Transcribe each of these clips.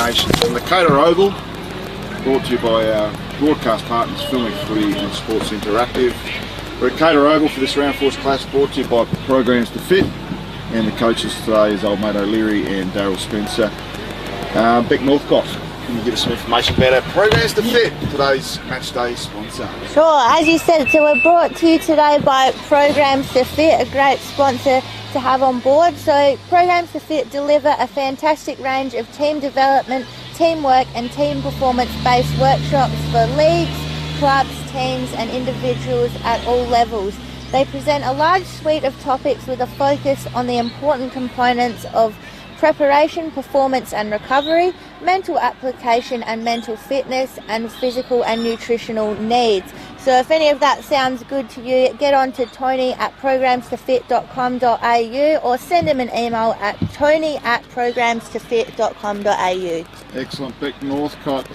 Ignatians from the Caterer Oval, brought to you by our broadcast partners Filming Footy and Sports Interactive. We're at Caterer Oval for this Round Force Clash, brought to you by Programs to Fit, and the coaches today is old mate O'Leary and Daryl Spencer. Beck Northcott, can you give us some information about our Programs to Fit, today's match day sponsor? Sure, as you said, so we're brought to you today by Programs to Fit, a great sponsor to have on board. So Programs to Fit deliver a fantastic range of team development, teamwork and team performance based workshops for leagues, clubs, teams and individuals at all levels. They present a large suite of topics with a focus on the important components of preparation, performance and recovery, mental application and mental fitness, and physical and nutritional needs. So if any of that sounds good to you, get on to Tony at programstofit.com.au or send him an email at tony@programstofit.com.au. Excellent. Beck Northcott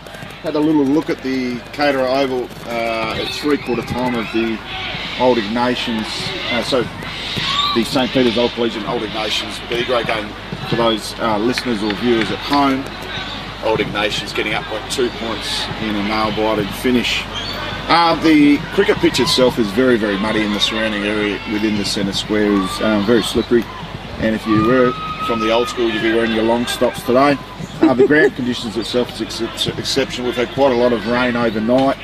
had a little look at the Caterer Oval at three-quarter time of the Old Ignatians, so the St Peter's Old Collegiate Old Ignatians B grade game. For those listeners or viewers at home, Old Ignatians getting up by 2 points in a nail-biting finish. The cricket pitch itself is very, very muddy, in the surrounding area within the centre square is very slippery, and if you were from the old school, you'd be wearing your long stops today. The ground conditions itself is exceptional. We've had quite a lot of rain overnight,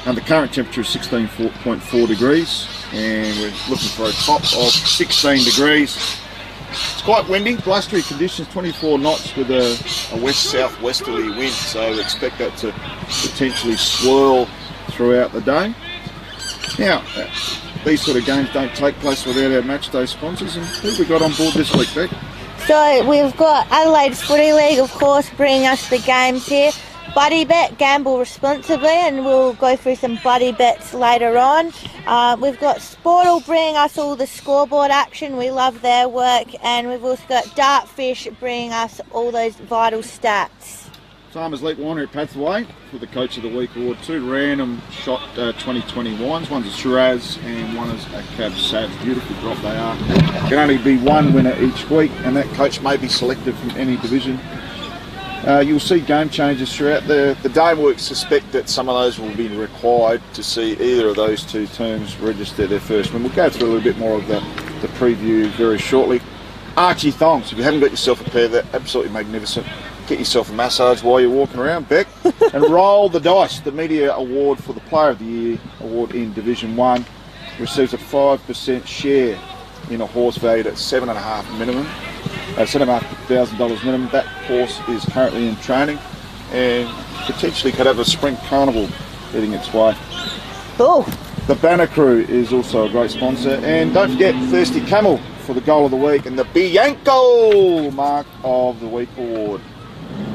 and the current temperature is 16.4 degrees, and we're looking for a top of 16 degrees. It's quite windy, blustery conditions, 24 knots with a west-southwesterly wind, so we expect that to potentially swirl throughout the day. Now, these sort of games don't take place without our match day sponsors, and who have we got on board this week, Beck? So we've got Adelaide Footy League, of course, bringing us the games here. Buddy Bet, gamble responsibly, and we'll go through some buddy bets later on. We've got Sportle bringing us all the scoreboard action. We love their work. And we've also got Dartfish bringing us all those vital stats. Farmers Leap Winery at Pathway for the Coach of the Week award. Two random shot 2020 wines. One's a Shiraz and one is a Cab Sav. Beautiful drop they are. Can only be one winner each week, and that coach may be selected from any division. You'll see game changes throughout the day. We suspect that some of those will be required to see either of those two teams register their first win. We'll go through a little bit more of the preview very shortly. Archie thongs, if you haven't got yourself a pair, they're absolutely magnificent. Get yourself a massage while you're walking around, Beck, and roll the dice. The media award for the Player of the Year award in Division 1 receives a 5% share in a horse valued at $7,500 minimum. $7,500 minimum. That horse is currently in training and potentially could have a spring carnival heading its way. Oh. The Banner Crew is also a great sponsor, and don't forget Thirsty Camel for the Goal of the Week and the Bianco Mark of the Week award.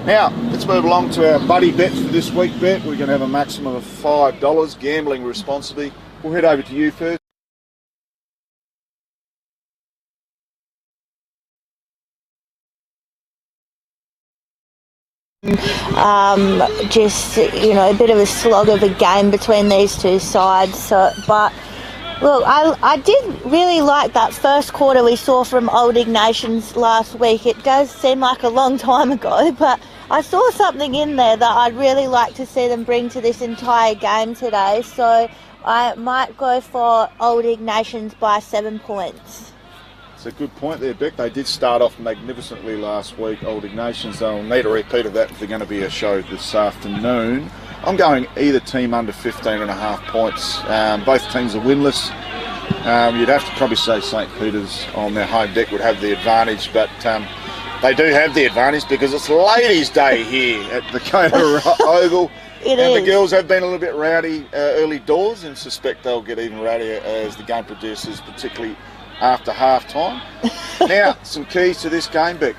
Now, let's move along to our buddy bets for this week, Bet. We're going to have a maximum of $5, gambling responsibly. We'll head over to you first. Just, you know, a bit of a slog of a game between these two sides. So, but look, I did really like that first quarter we saw from Old Ignatians last week. It does seem like a long time ago, but I saw something in there that I'd really like to see them bring to this entire game today. So I might go for Old Ignatians by 7 points. It's a good point there, Beck. They did start off magnificently last week, Old Ignatians. They'll need a repeat of that if they're going to be a show this afternoon. I'm going either team under 15.5 points. Both teams are winless. You'd have to probably say St Peter's on their home deck would have the advantage, but they do have the advantage because it's Ladies' Day here at the Caterer Oval. The girls have been a little bit rowdy early doors, and suspect they'll get even rowdier as the game produces, particularly after half time. Now, some keys to this game, Beck.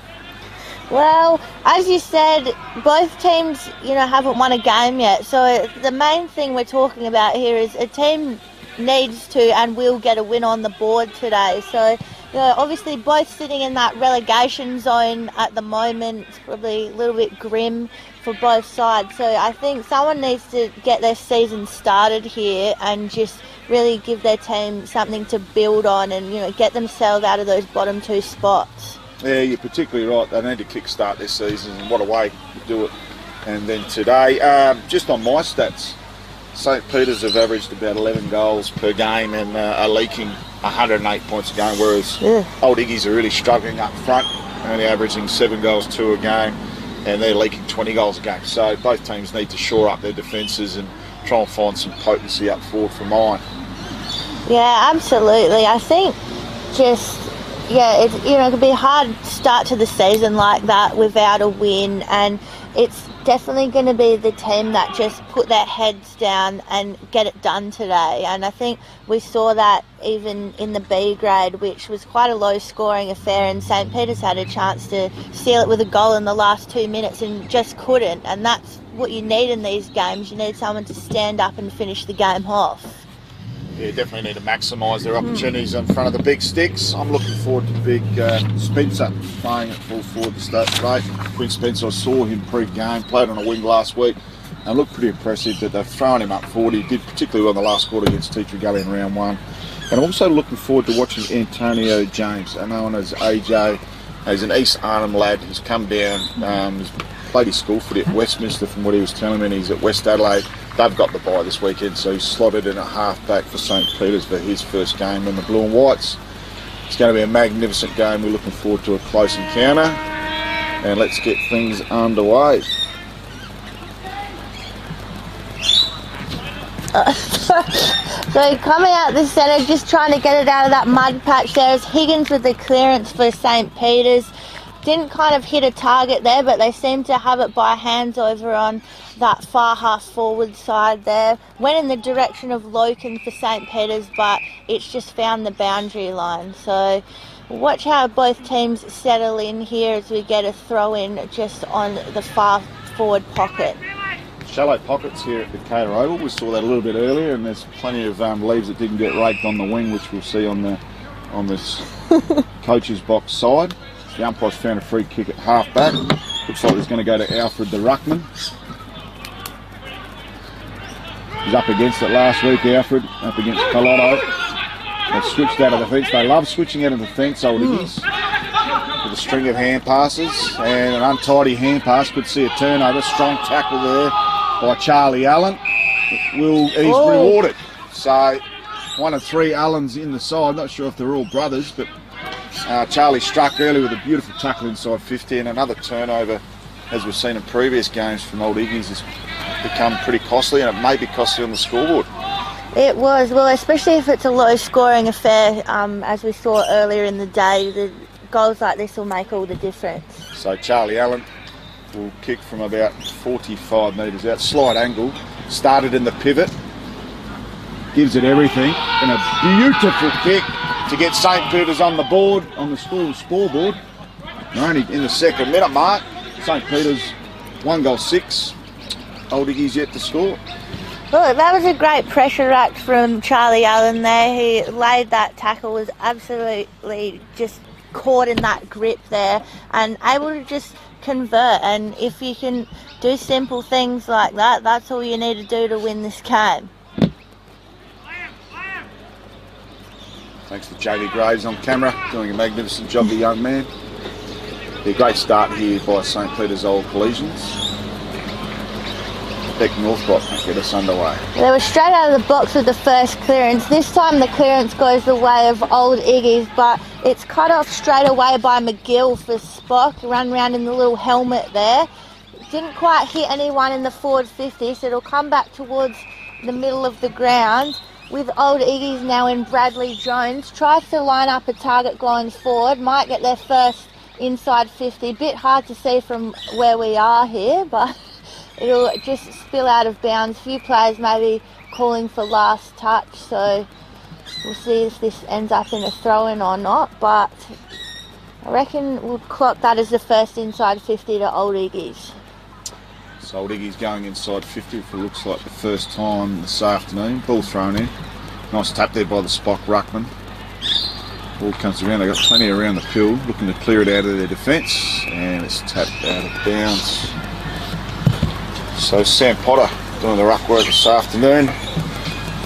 Well, as you said, both teams, haven't won a game yet. So the main thing we're talking about here is a team needs to and will get a win on the board today. So, obviously both sitting in that relegation zone at the moment. It's probably a little bit grim for both sides. So I think someone needs to get their season started here and just really give their team something to build on and, get themselves out of those bottom two spots. Yeah, you're particularly right. They need to kick-start this season, and what a way to do it. And then today, just on my stats, St Peter's have averaged about 11 goals per game and are leaking 108 points a game, whereas Old Iggy's are really struggling up front, only averaging 7 goals, 2 a game, and they're leaking 20 goals a game. So both teams need to shore up their defences and try and find some potency up forward for mine. Yeah, absolutely. I think just, it could be a hard start to the season like that without a win, and it's definitely going to be the team that just put their heads down and get it done today. And I think we saw that even in the B grade, which was quite a low scoring affair, and St Peter's had a chance to seal it with a goal in the last 2 minutes and just couldn't. And that's what you need in these games. You need someone to stand up and finish the game off. Yeah, definitely need to maximise their opportunities in front of the big sticks. I'm looking forward to big Spencer playing at full forward to start today. Quinn Spencer, I saw him pre-game, played on a wing last week, and looked pretty impressive that they've thrown him up forward. He did particularly well in the last quarter against Teacher Gully in round 1. And I'm also looking forward to watching Antonio James, known as AJ. He's an East Arnhem lad. He's come down, he's played his school footy at Westminster from what he was telling me, and he's at West Adelaide. They've got the bye this weekend, so he's slotted in a half-back for St Peter's for his first game in the Blue and Whites. It's going to be a magnificent game. We're looking forward to a close encounter, and let's get things underway. So coming out the centre, just trying to get it out of that mud patch there is Higgins with the clearance for St Peter's. Didn't kind of hit a target there, but they seem to have it by hands over on that far half forward side there. Went in the direction of Loken for St Peter's, but it's just found the boundary line. So watch how both teams settle in here as we get a throw in just on the far forward pocket. Shallow pockets here at the Caterer Oval. We saw that a little bit earlier, and there's plenty of leaves that didn't get raked on the wing, which we'll see on this coach's box side. The umpire's found a free kick at half back. Looks like it's going to go to Alfred the ruckman. He's up against it last week, Alfred, up against Colotto. They've switched out of the fence. They love switching out of the fence, Old Iggies, with a string of hand passes and an untidy hand pass. Could see a turnover. Strong tackle there by Charlie Allen. He's rewarded. So 1 of 3 Allens in the side. Not sure if they're all brothers, but Charlie struck early with a beautiful tackle inside 50, and another turnover, as we've seen in previous games from Old Iggies, has become pretty costly, and it may be costly on the scoreboard. It was, well, especially if it's a low scoring affair, as we saw earlier in the day. The goals like this will make all the difference. So Charlie Allen will kick from about 45 metres out, slight angle, started in the pivot, gives it everything, and a beautiful kick to get St Peter's on the board, on the scoreboard. We're only in the 2nd minute mark. St Peter's 1 goal 6. Old Iggy's yet to score. Look, that was a great pressure act from Charlie Allen there. He laid that tackle, was absolutely just caught in that grip there and able to just convert. And if you can do simple things like that, that's all you need to do to win this game. Thanks to JD Graves on camera, doing a magnificent job, the young man. A great start here by St Peter's Old Collegians. Beck Northcott can get us underway. They were straight out of the box with the first clearance. This time the clearance goes the way of Old Iggy's, but it's cut off straight away by McGill for Spock. Run round in the little helmet there. Didn't quite hit anyone in the forward 50, so it'll come back towards the middle of the ground. With Old Iggy's now in Bradley Jones. Tries to line up a target going forward. Might get their first inside 50. Bit hard to see from where we are here, but it'll just spill out of bounds. A few players maybe calling for last touch, so we'll see if this ends up in a throw-in or not, but I reckon we'll clock that as the first inside 50 to Old Iggy's. So Old Iggy's going inside 50 for looks like the first time this afternoon. Ball thrown in. Nice tap there by the Spock ruckman. Ball comes around. They've got plenty around the field, looking to clear it out of their defence, and it's tapped out of bounds. So Sam Potter doing the ruck work this afternoon.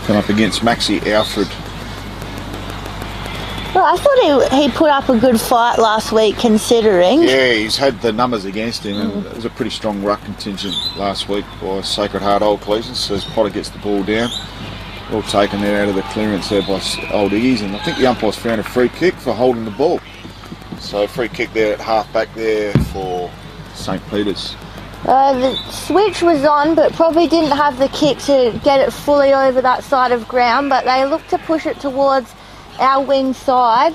Come up against Maxie Alfred. Well, I thought he put up a good fight last week, considering. Yeah, he's had the numbers against him, and it was a pretty strong ruck contingent last week by Sacred Heart Old Collegians. So as Potter gets the ball down, all taken there out of the clearance there by Old Iggy's, and I think the umpires found a free kick for holding the ball. So free kick there at half back there for St. Peter's. The switch was on, but probably didn't have the kick to get it fully over that side of ground, but they looked to push it towards our wing side.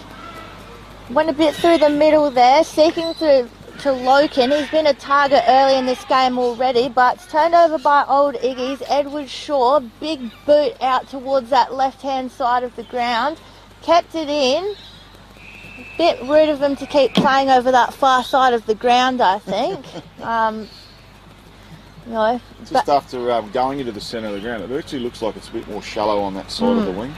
Went a bit through the middle there, seeking to Loken. He's been a target early in this game already, but it's turned over by Old Iggy's. Edward Shaw, big boot out towards that left-hand side of the ground. Kept it in. Bit rude of him to keep playing over that far side of the ground, I think. Just after going into the centre of the ground, it actually looks like it's a bit more shallow on that side of the wing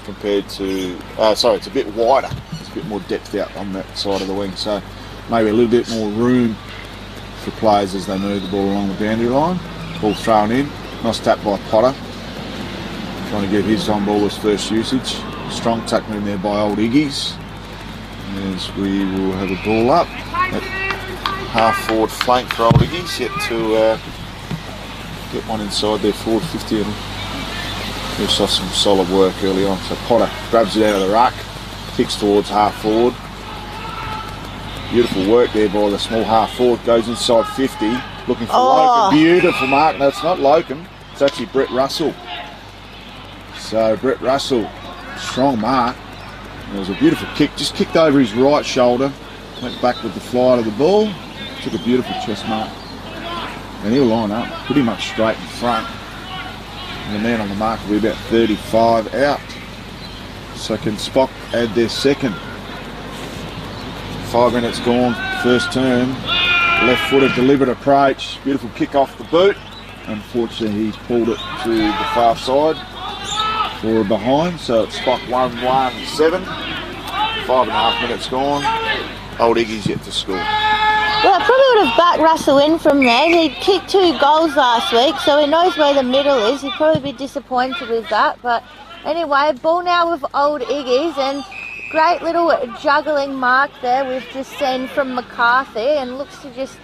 compared to... it's a bit wider. There's a bit more depth out on that side of the wing, so maybe a little bit more room for players as they move the ball along the boundary line. Ball thrown in. Nice tap by Potter. Trying to get his on ball as first usage. Strong tackle in there by Old Iggy's. As we will have a ball up. Half forward flank for Old Iggy's, yet to get one inside their forward 50, and we saw some solid work early on. So Potter grabs it out of the ruck, kicks towards half forward. Beautiful work there by the small half forward, goes inside 50, looking for Loken. Beautiful mark. No, it's not Loken, it's actually Brett Russell. So Brett Russell, strong mark. It was a beautiful kick, just kicked over his right shoulder, went back with the flight of the ball, took a beautiful chest mark, and he'll line up pretty much straight in front, and the man on the mark will be about 35 out. So can Spock add their second? 5 minutes gone, first turn, left footed deliberate approach, beautiful kick off the boot. Unfortunately he's pulled it to the far side for a behind, so it's Spock 1-1-7, 5.5 minutes gone. Old Iggy's yet to score. Well, I probably would have backed Russell in from there. He kicked 2 goals last week, so he knows where the middle is. He'd probably be disappointed with that. But anyway, ball now with Old Iggy's, and great little juggling mark there we've just seen from McCarthy, and looks to just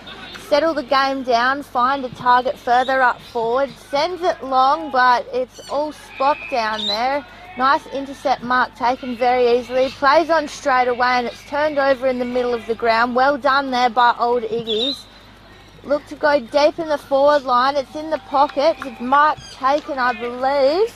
settle the game down, find a target further up forward, sends it long, but it's all Spock down there. Nice intercept mark taken very easily, plays on straight away, and it's turned over in the middle of the ground. Well done there by Old Iggy's. Look to go deep in the forward line, it's in the pocket, it's mark taken I believe.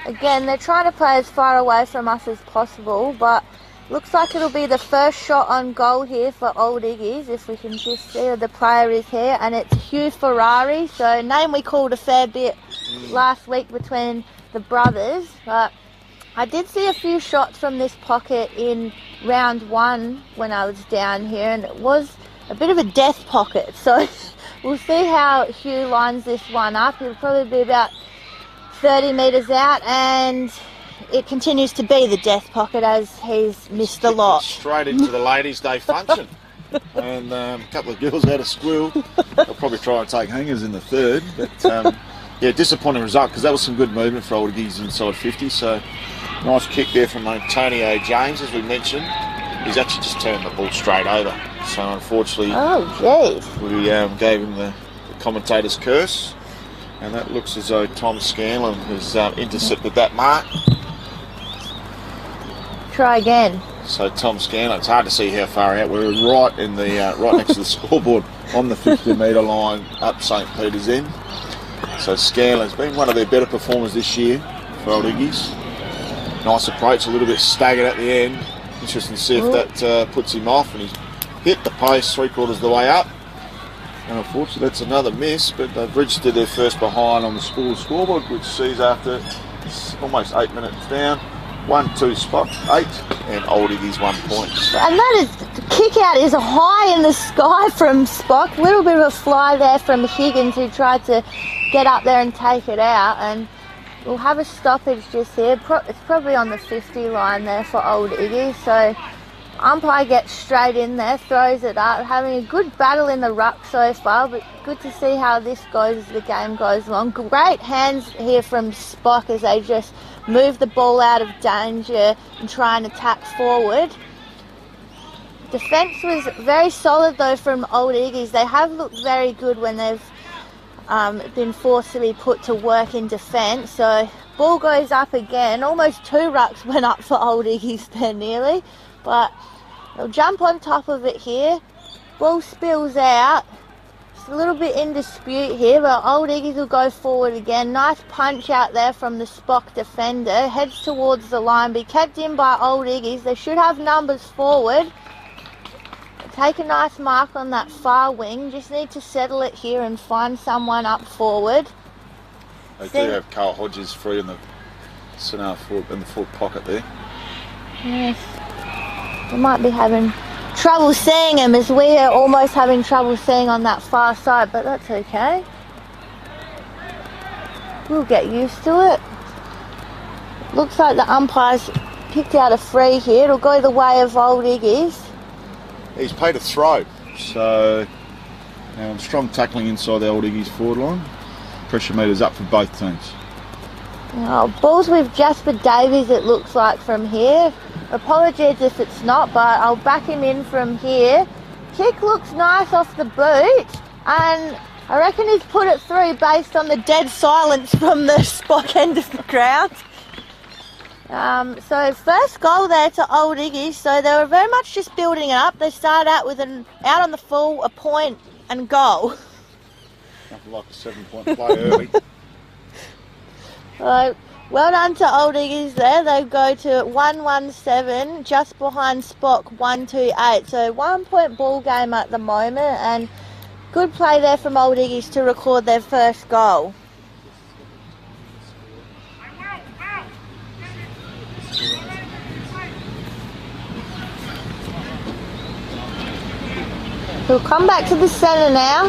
Again, they're trying to play as far away from us as possible, but looks like it'll be the first shot on goal here for Old Iggy's, if we can just see who the player is here, and it's Hugh Ferrari, so a name we called a fair bit last week between the brothers, but I did see a few shots from this pocket in round 1 when I was down here, and it was a bit of a death pocket, so we'll see how Hugh lines this one up. He'll probably be about 30 metres out, and it continues to be the death pocket as he's missed a lot. Straight into the ladies' day function. And a couple of girls had a squeal. They'll probably try and take hangers in the third. But yeah, disappointing result, because that was some good movement for Old Iggy's inside 50. So nice kick there from Antonio James, as we mentioned. He's actually just turned the ball straight over. So unfortunately, we gave him the commentator's curse. And that looks as though Tom Scanlon has intercepted that mark. Try again. So Tom Scanlon, it's hard to see how far out. We're right in the right next to the scoreboard on the 50-metre line up St. Peter's End. So Scanlon's been one of their better performers this year for Old Iggy's. Nice approach, a little bit staggered at the end. Interesting to see if that puts him off, and he's hit the post 3/4 of the way up. And unfortunately that's another miss, but they've registered their first behind on the scoreboard, which sees after almost 8 minutes down, 1-2 Spock, 8, and Old Iggy's 1 point. And that is, the kick out is high in the sky from Spock. A little bit of a fly there from Higgins, who tried to get up there and take it out, and we'll have a stoppage just here. It's probably on the 50 line there for Old Iggy, so umpire gets straight in there, throws it up, having a good battle in the ruck so far, but good to see how this goes as the game goes along. Great hands here from Spock as they just move the ball out of danger and try and attack forward. Defence was very solid though from Old Iggies. They have looked very good when they've been forced to be put to work in defence. So ball goes up again. Almost 2 rucks went up for Old Iggies there nearly, but they'll jump on top of it here. Ball spills out. It's a little bit in dispute here, but Old Iggies will go forward again. Nice punch out there from the Spock defender. Heads towards the line, be kept in by Old Iggies. They should have numbers forward. Take a nice mark on that far wing. Just need to settle it here and find someone up forward. They do have Carl Hodges free in the centre forward, in the forward pocket there. Yes. We might be having trouble seeing him, as we are almost having trouble seeing on that far side, but that's okay. We'll get used to it. Looks like the umpire's picked out a free here. It'll go the way of Old Iggies. He's paid a throw, so strong tackling inside the Old Iggies forward line. Pressure meters up for both teams. Oh, ball's with Jasper Davies, it looks like, from here. Apologies if it's not, but I'll back him in from here. Kick looks nice off the boot, and I reckon he's put it through based on the dead silence from the Spock end of the ground. So first goal there to Old Iggies. So they were very much just building it up. They started out with an out on the full, a point and goal. Nothing like a 7-point play early. So well done to Old Iggies there. They go to 117, just behind Spock 128. So 1 point ball game at the moment, and good play there from Old Iggies to record their first goal. He'll come back to the centre now.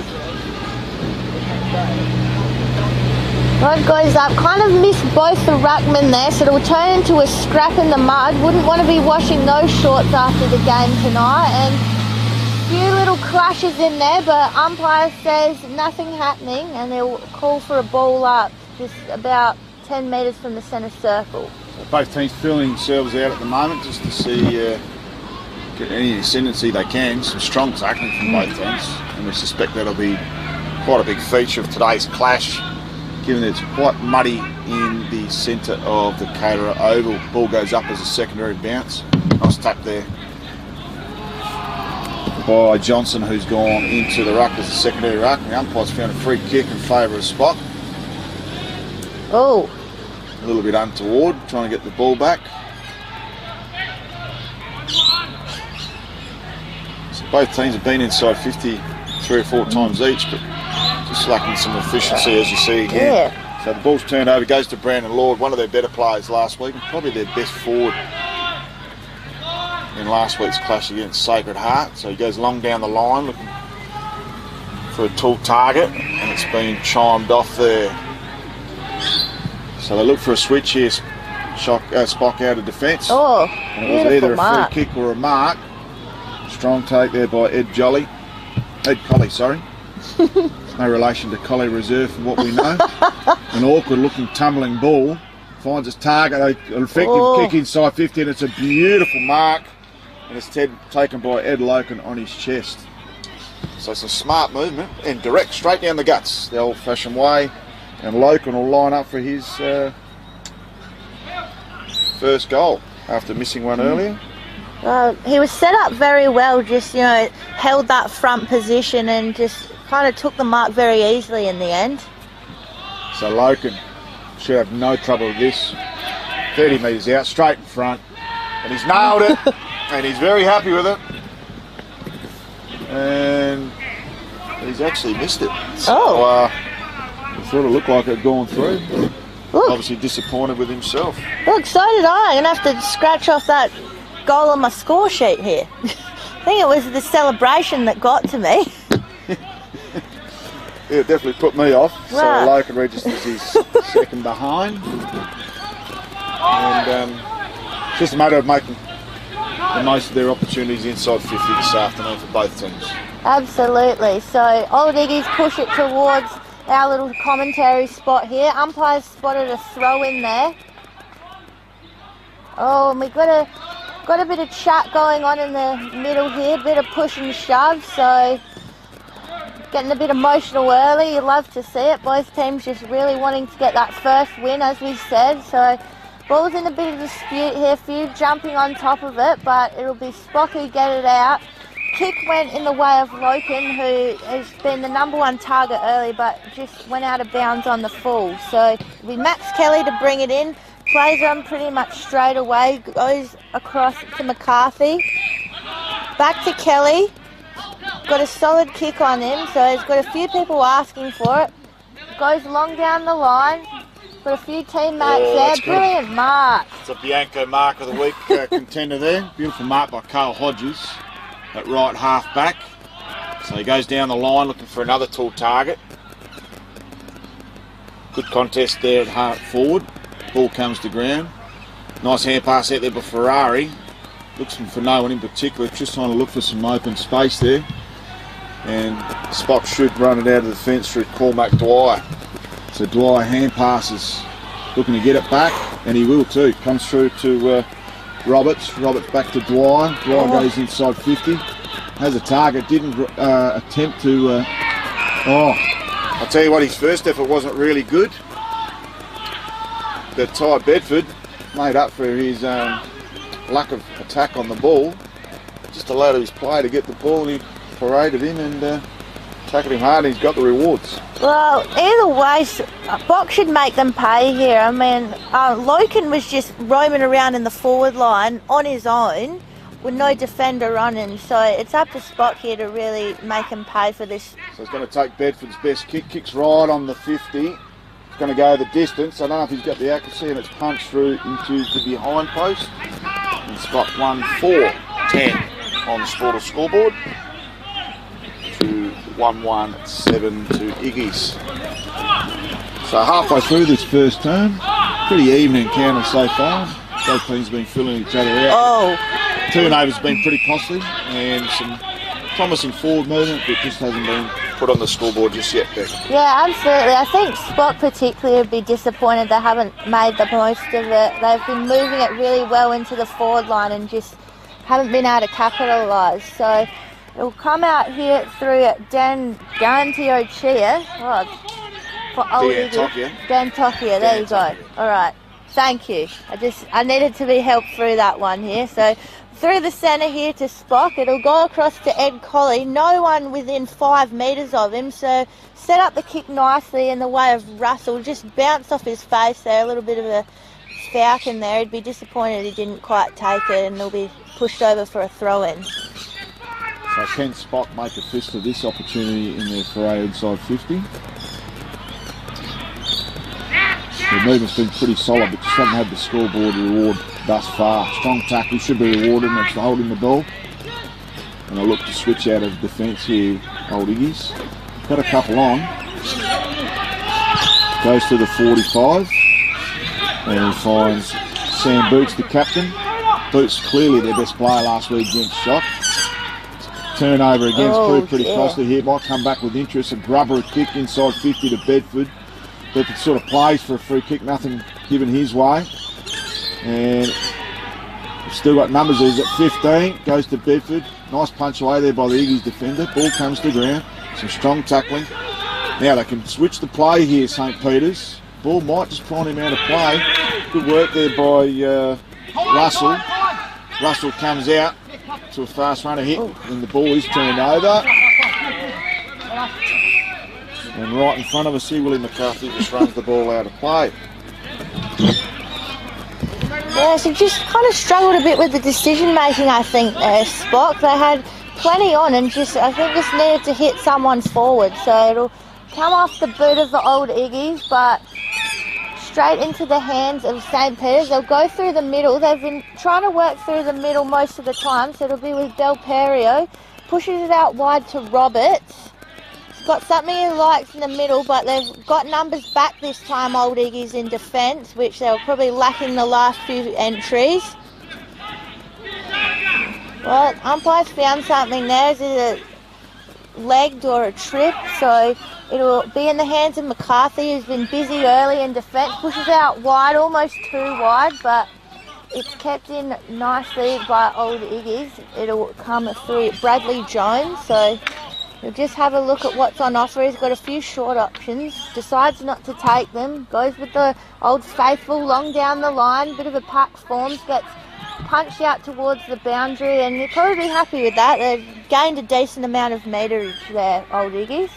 Rod goes up, kind of missed both the ruckmen there, so it'll turn into a scrap in the mud. Wouldn't want to be washing those shorts after the game tonight. And a few little clashes in there, but umpire says nothing happening, and they'll call for a ball up just about 10 metres from the centre circle. So both teams feeling themselves out at the moment just to see get any ascendancy they can. Some strong tackling from both teams, and we suspect that'll be quite a big feature of today's clash, given that it's quite muddy in the centre of the Caterer Oval. Ball goes up as a secondary bounce. Nice tap there by Johnson, who's gone into the ruck as a secondary ruck. The umpire's found a free kick in favour of Spock. Oh. A little bit untoward, trying to get the ball back. So both teams have been inside 50 3 or 4 times each, but just lacking some efficiency, as you see again. Yeah. So the ball's turned over, goes to Brandon Lord, one of their better players last week, and probably their best forward in last week's clash against Sacred Heart. So he goes long down the line looking for a tall target, and it's been chimed off there. So they look for a switch here. Spock out of defence. Oh, and it was either a free kick or a mark. Strong take there by Ed Colley, sorry. No relation to Colley Reserve from what we know. An awkward looking tumbling ball. Finds its target, an effective kick inside 50, and it's a beautiful mark. And it's taken by Ed Loken on his chest. So some smart movement and direct, straight down the guts, the old fashioned way. And Loken will line up for his first goal after missing one earlier. He was set up very well, just, held that front position and just kind of took the mark very easily in the end. So Loken should have no trouble with this. 30 metres out, straight in front. And he's nailed it. And he's very happy with it. And he's actually missed it. So, it sort of looked like it had gone through. Obviously disappointed with himself. Look, so did I. I'm going to have to scratch off that goal on my score sheet here. I think it was the celebration that got to me. Yeah, it definitely put me off. So Loken registers his second behind. And it's just a matter of making the most of their opportunities inside 50 this afternoon for both teams. Absolutely. So Old Iggies push it towards our little commentary spot here. Umpires spotted a throw in there. Oh, and we've got a bit of chat going on in the middle here, bit of push and shove, so getting a bit emotional early. You love to see it. Both teams just really wanting to get that first win, as we said. So ball's in a bit of dispute here, few jumping on top of it, but it'll be Spock who get it out. Kick went in the way of Loken, who has been the #1 target early, but just went out of bounds on the full. So we Max Kelly to bring it in, plays on pretty much straight away, goes across to McCarthy. Back to Kelly, got a solid kick on him, so he's got a few people asking for it. Goes long down the line, got a few teammates there, brilliant mark. It's a Bianco mark of the week contender there. Beautiful mark by Carl Hodges at right half back. So he goes down the line looking for another tall target. Good contest there at half forward. Ball comes to ground. Nice hand pass out there by Ferrari. Looks for no one in particular, just trying to look for some open space there. And Spock should run it out of the fence through Cormac Dwyer. So Dwyer hand passes, looking to get it back, and he will too. Comes through to Roberts. Roberts back to Dwyer. Dwyer goes inside 50. Has a target, didn't attempt to... I'll tell you what, his first effort wasn't really good. But Ty Bedford made up for his lack of attack on the ball. Just allowed his player to get the ball, and he paraded him and tackled him hard, and he's got the rewards. Well, either way, Spock should make them pay here. I mean, Loken was just roaming around in the forward line on his own with no defender running, so it's up to Spock here to really make him pay for this. So he's going to take Bedford's best kick, kicks right on the 50. It's going to go the distance. I don't know if he's got the accuracy, and it's punched through into the behind post. And Spock won 4-10 on the Sportal scoreboard to 1-1-7 to Iggy's. So halfway through this first term, pretty even encounter so far. Both teams have been filling each other out. Turnovers been pretty costly, and some promising forward movement, but just hasn't been put on the scoreboard just yet, Beck. Yeah, absolutely. I think Spock particularly would be disappointed they haven't made the most of it. They've been moving it really well into the forward line and just haven't been able to capitalise. So it'll come out here through Dan Tiochia. Dan Tokia, there you go. All right, thank you. I needed to be helped through that one here. So through the centre here to Spock, it'll go across to Ed Colley. No one within 5 metres of him, so set up the kick nicely in the way of Russell. Just bounced off his face there, a little bit of a falcon there. He'd be disappointed he didn't quite take it, and he'll be pushed over for a throw-in. So can Spock make a fist of this opportunity in their foray inside 50? The movement's been pretty solid, but just haven't had the scoreboard reward thus far. Strong tackle should be rewarded next to holding the ball. And I'll look to switch out of defence here, Old Iggy's. Got a couple on. Goes to the 45. And he finds Sam Boots, the captain. Boots clearly their best player last week against Shock. Turnover against proved pretty costly here. Might come back with interest. A grubber kick inside 50 to Bedford. Bedford sort of plays for a free kick, nothing given his way. And still got numbers. He's at 15, goes to Bedford. Nice punch away there by the Iggy's defender. Ball comes to ground. Some strong tackling. Now they can switch the play here, St. Peter's. Ball might just find him out of play. Good work there by Russell. Russell comes out to a fast runner hit, and the ball is turned over. And right in front of us here, Willie McCarthy just runs the ball out of play. Yeah, so just kind of struggled a bit with the decision making, I think, Spock. They had plenty on and I think just needed to hit someone forward. So it'll come off the boot of the Old Iggy's, but straight into the hands of St. Peter's. They'll go through the middle. They've been trying to work through the middle most of the time, so it'll be with Del Perio. Pushes it out wide to Roberts. Got something he likes in the middle, but they've got numbers back this time, Old Iggy's in defence, which they were probably lacking the last few entries. Well, umpire's found something there. Is it a legged or a trip? So it'll be in the hands of McCarthy, who's been busy early in defence. Pushes out wide, almost too wide, but it's kept in nicely by old Iggy's. It'll come through Bradley Jones, so you'll just have a look at what's on offer. He's got a few short options, decides not to take them, goes with the old faithful long down the line, bit of a pack forms, gets punched out towards the boundary, and you're probably happy with that. They've gained a decent amount of meterage there, old Iggy's.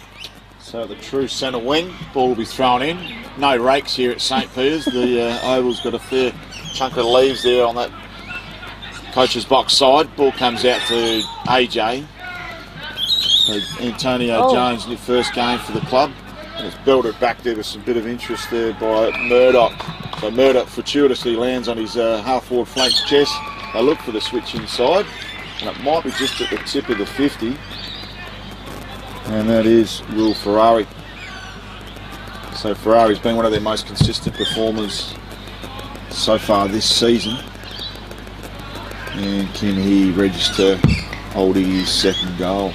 So the true centre wing, ball will be thrown in. No rakes here at St. Peter's. The Oval's got a fair chunk of leaves there on that coach's box side. Ball comes out to AJ. So Antonio Jones in your first game for the club. And it's belted back there with some bit of interest there by Murdoch. So Murdoch fortuitously lands on his half-forward flank's chest. They look for the switch inside, and it might be just at the tip of the 50. And that is Will Ferrari. So Ferrari's been one of their most consistent performers so far this season. And can he register old Iggy's second goal?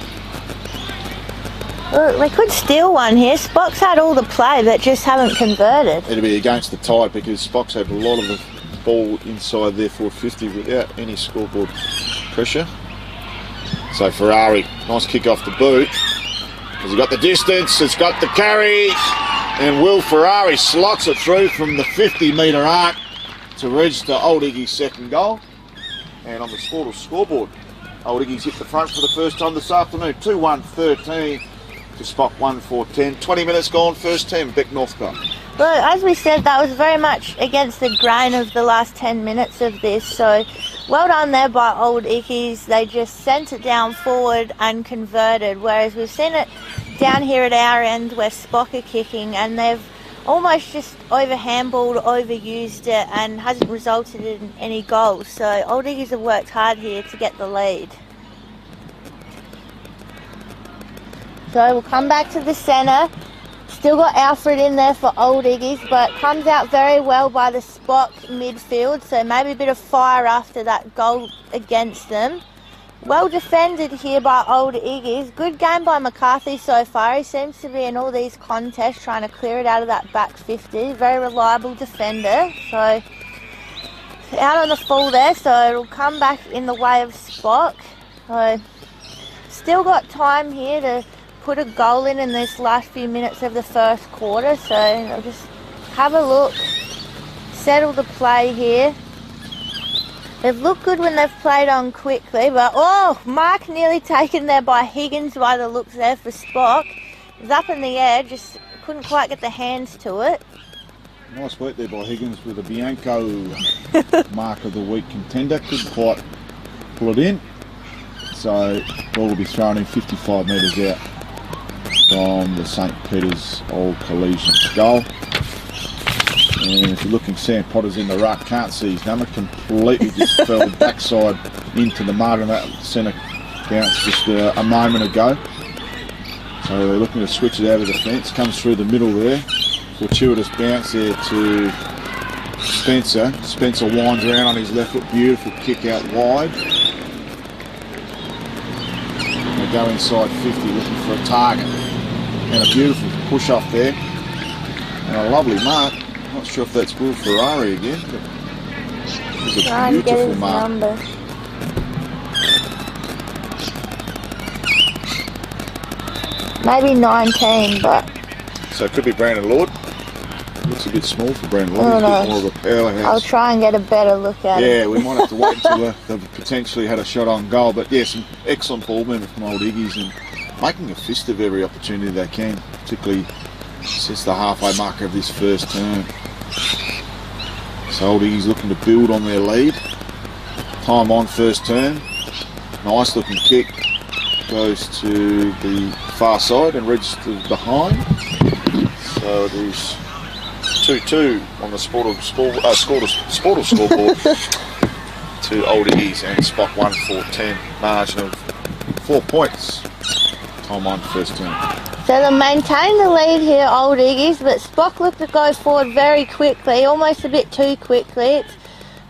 Well, they could steal one here. Spock's had all the play but just haven't converted. It'll be against the tide because Spock's had a lot of the ball inside their forward 50 without any scoreboard pressure. So Ferrari, nice kick off the boot. Has he got the distance? It's got the carry. And Will Ferrari slots it through from the 50-metre arc to register old Iggy's second goal. And on the scoreboard, old Iggy's hit the front for the first time this afternoon. 2-1-13 to Spock 1-4-10. 20 minutes gone, first 10, Beck Northcott. Well, as we said, that was very much against the grain of the last 10 minutes of this, so well done there by old Iggy's. They just sent it down forward and converted, whereas we've seen it down here at our end where Spock are kicking, and they've almost just over-handballed, overused it, and hasn't resulted in any goals. So old Iggy's have worked hard here to get the lead. So we'll come back to the centre. Still got Alfred in there for old Iggy's, but comes out very well by the Spock midfield, so maybe a bit of fire after that goal against them. Well defended here by old Iggy's. Good game by McCarthy so far. He seems to be in all these contests trying to clear it out of that back 50. Very reliable defender. So out on the full there, so it'll come back in the way of Spock. So still got time here to put a goal in this last few minutes of the first quarter, so I'll just have a look, settle the play here. They've looked good when they've played on quickly, but oh, mark nearly taken there by Higgins by the looks there for Spock. It was up in the air, just couldn't quite get the hands to it. Nice work there by Higgins with a Bianco mark of the week contender, couldn't quite pull it in. So ball will be thrown in 55 metres out from the St. Peter's Old Collegians goal. And if you're looking, Sam Potter's in the ruck, can't see his number, completely just fell backside into the mud, and that centre bounce just a moment ago. So they're looking to switch it out of the fence, comes through the middle there. Fortuitous bounce there to Spencer. Spencer winds around on his left foot, beautiful kick out wide. They go inside 50 looking for a target. And a beautiful push off there. And a lovely mark. Not sure if that's Will Ferrari again, but it's a beautiful mark. Number. Maybe 19, but... So it could be Brandon Lord. Looks a bit small for Brandon Lord. He's a bit more of a powerhouse. I'll try and get a better look at it. Yeah, we might have to wait until they've potentially had a shot on goal. But yeah, some excellent ball movement from old Iggy's and making a fist of every opportunity they can, particularly since the halfway marker of this first term. So old Iggy's looking to build on their lead. Time on first turn. Nice looking kick. Goes to the far side and registers behind. So it is 2-2 on the scoreboard to old Iggy's and Spock 1-4-10, margin of 4 points. Time on first turn. So they maintain the lead here, old Iggy's, but Spock looked to go forward very quickly, almost a bit too quickly. It's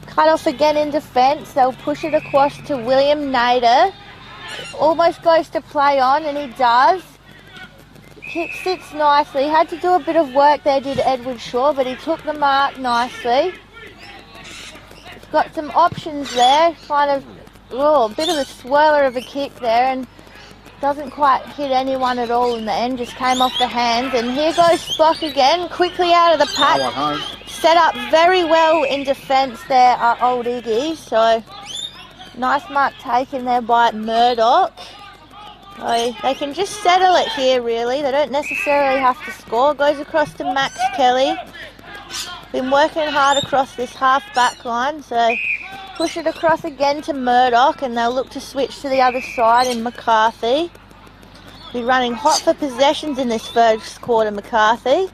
cut off again in defence. They'll push it across to William Nader. Almost goes to play on, and he does. Kick sits nicely. Had to do a bit of work there, did Edward Shaw, but he took the mark nicely. It's got some options there, kind of, a bit of a swirler of a kick there, and doesn't quite hit anyone at all in the end, just came off the hands. And here goes Spock again, quickly out of the pack. Set up very well in defence there, Old Iggy. So nice mark taken there by Murdoch. So they can just settle it here, really. They don't necessarily have to score. Goes across to Max Kelly. Been working hard across this half-back line, so push it across again to Murdoch, and they'll look to switch to the other side in McCarthy. Be running hot for possessions in this first quarter, McCarthy.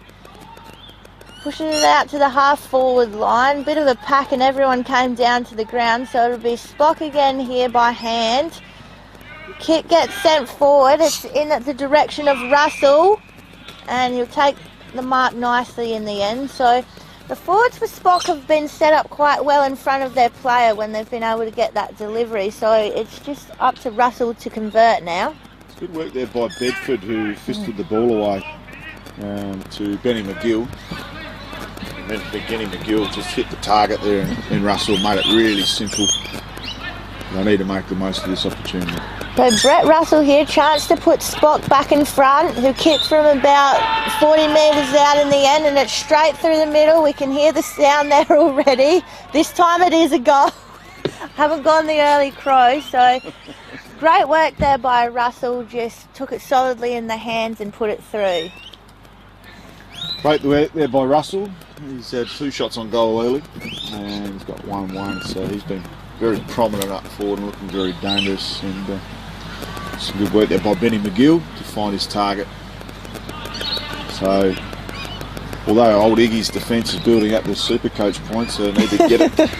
Pushing it out to the half-forward line. Bit of a pack, and everyone came down to the ground, so it'll be Spock again here by hand. Kick gets sent forward. It's in the direction of Russell, and he'll take the mark nicely in the end. So the forwards for Spock have been set up quite well in front of their player when they've been able to get that delivery. So it's just up to Russell to convert now. It's good work there by Bedford, who fisted the ball away to Benny McGill. And then Benny McGill just hit the target there, and Russell made it really simple. They need to make the most of this opportunity. So Brett Russell here, chance to put Spock back in front, who kicked from about 40 metres out in the end, and it's straight through the middle. We can hear the sound there already. This time it is a goal. Haven't gone the early crow, so great work there by Russell. Just took it solidly in the hands and put it through. Great work there by Russell. He's had 2 shots on goal early, and he's got 1-1, so he's been very prominent up forward and looking very dangerous. And some good work there by Benny McGill to find his target. So, although Old Iggy's defence is building up the Supercoach points, they need to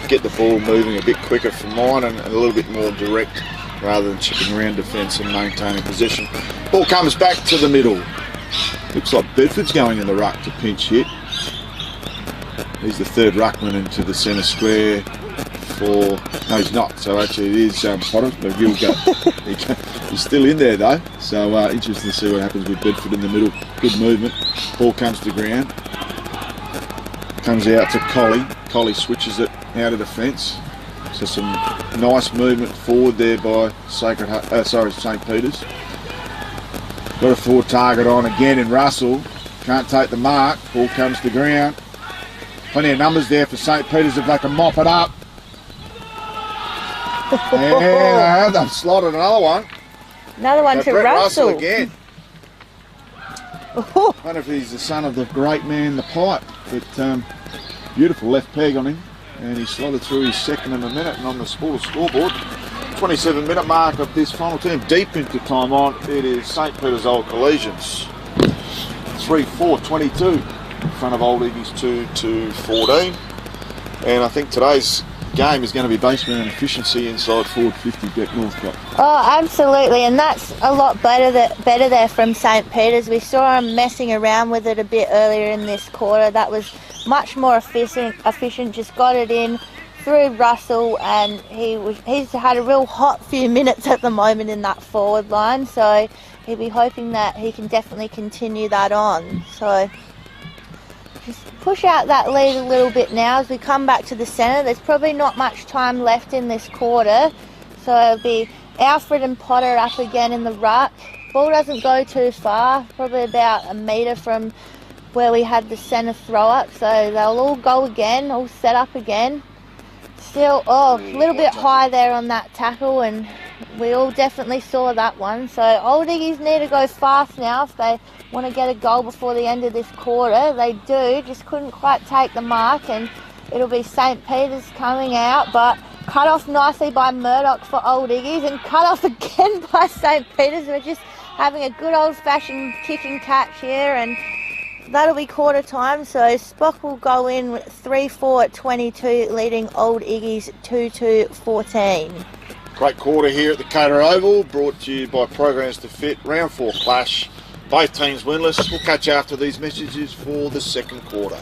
get the ball moving a bit quicker for mine, and a little bit more direct rather than chipping around defence and maintaining possession. Ball comes back to the middle. Looks like Bedford's going in the ruck to pinch hit. He's the third ruckman into the centre square. No, he's not. So actually, it is Potter, but he'll go. He's still in there though. So interesting to see what happens with Bedford in the middle. Good movement. Ball comes to ground. Comes out to Collie. Collie switches it out of defence. So some nice movement forward there by St. Peter's. Got a forward target on again in Russell. Can't take the mark. Ball comes to ground. Plenty of numbers there for St. Peter's if they can mop it up. And they've slotted another one. Another one to Brett Russell again. I wonder if he's the son of the great man, the pipe. But beautiful left peg on him. And he slotted through his second in a minute, and on the scoreboard, 27-minute mark of this final term. Deep into time on, it is St. Peter's Old Collegians. 3-4-22 in front of Old Iggy's 2-14. And I think today's game is going to be based on efficiency inside forward 50 Beck Northcott. Oh, absolutely, and that's a lot better there from St. Peter's. We saw him messing around with it a bit earlier in this quarter. That was much more efficient. Just got it in through Russell, and he's had a real hot few minutes at the moment in that forward line. So he'll be hoping that he can definitely continue that on. So just push out that lead a little bit now as we come back to the centre. There's probably not much time left in this quarter, so it'll be Alfred and Potter up again in the ruck. Ball doesn't go too far, probably about a metre from where we had the centre throw up, so they'll all go again, all set up again. Still, a little bit high there on that tackle, and we all definitely saw that one. So Old Iggies need to go fast now if they want to get a goal before the end of this quarter. They do, just couldn't quite take the mark, and it'll be St. Peter's coming out, but cut off nicely by Murdoch for Old Iggies, and cut off again by St. Peter's. We're just having a good old-fashioned kick and catch here, and that'll be quarter time. So Spock will go in with 3-4-22, leading Old Iggies 2-14. Great quarter here at the Caterer Oval, brought to you by Programs to Fit. Round 4 clash. Both teams winless. We'll catch you after these messages for the second quarter.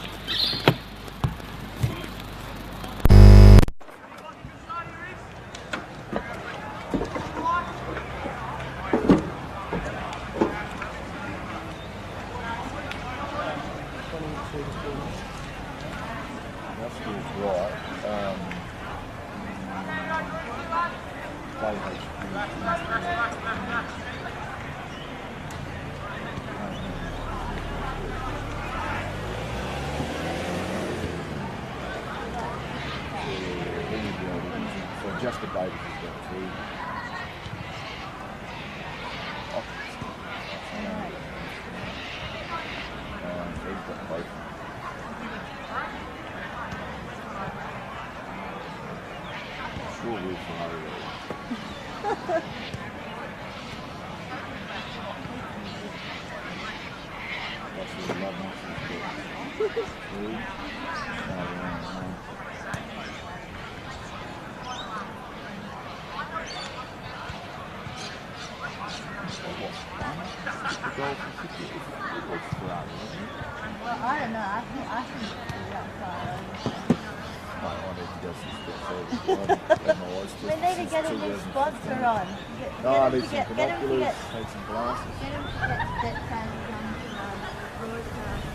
Well, I don't know. I think it's we need to get a new sponsor on. I need some binoculars, need some glasses. Get him to get training on broadcast.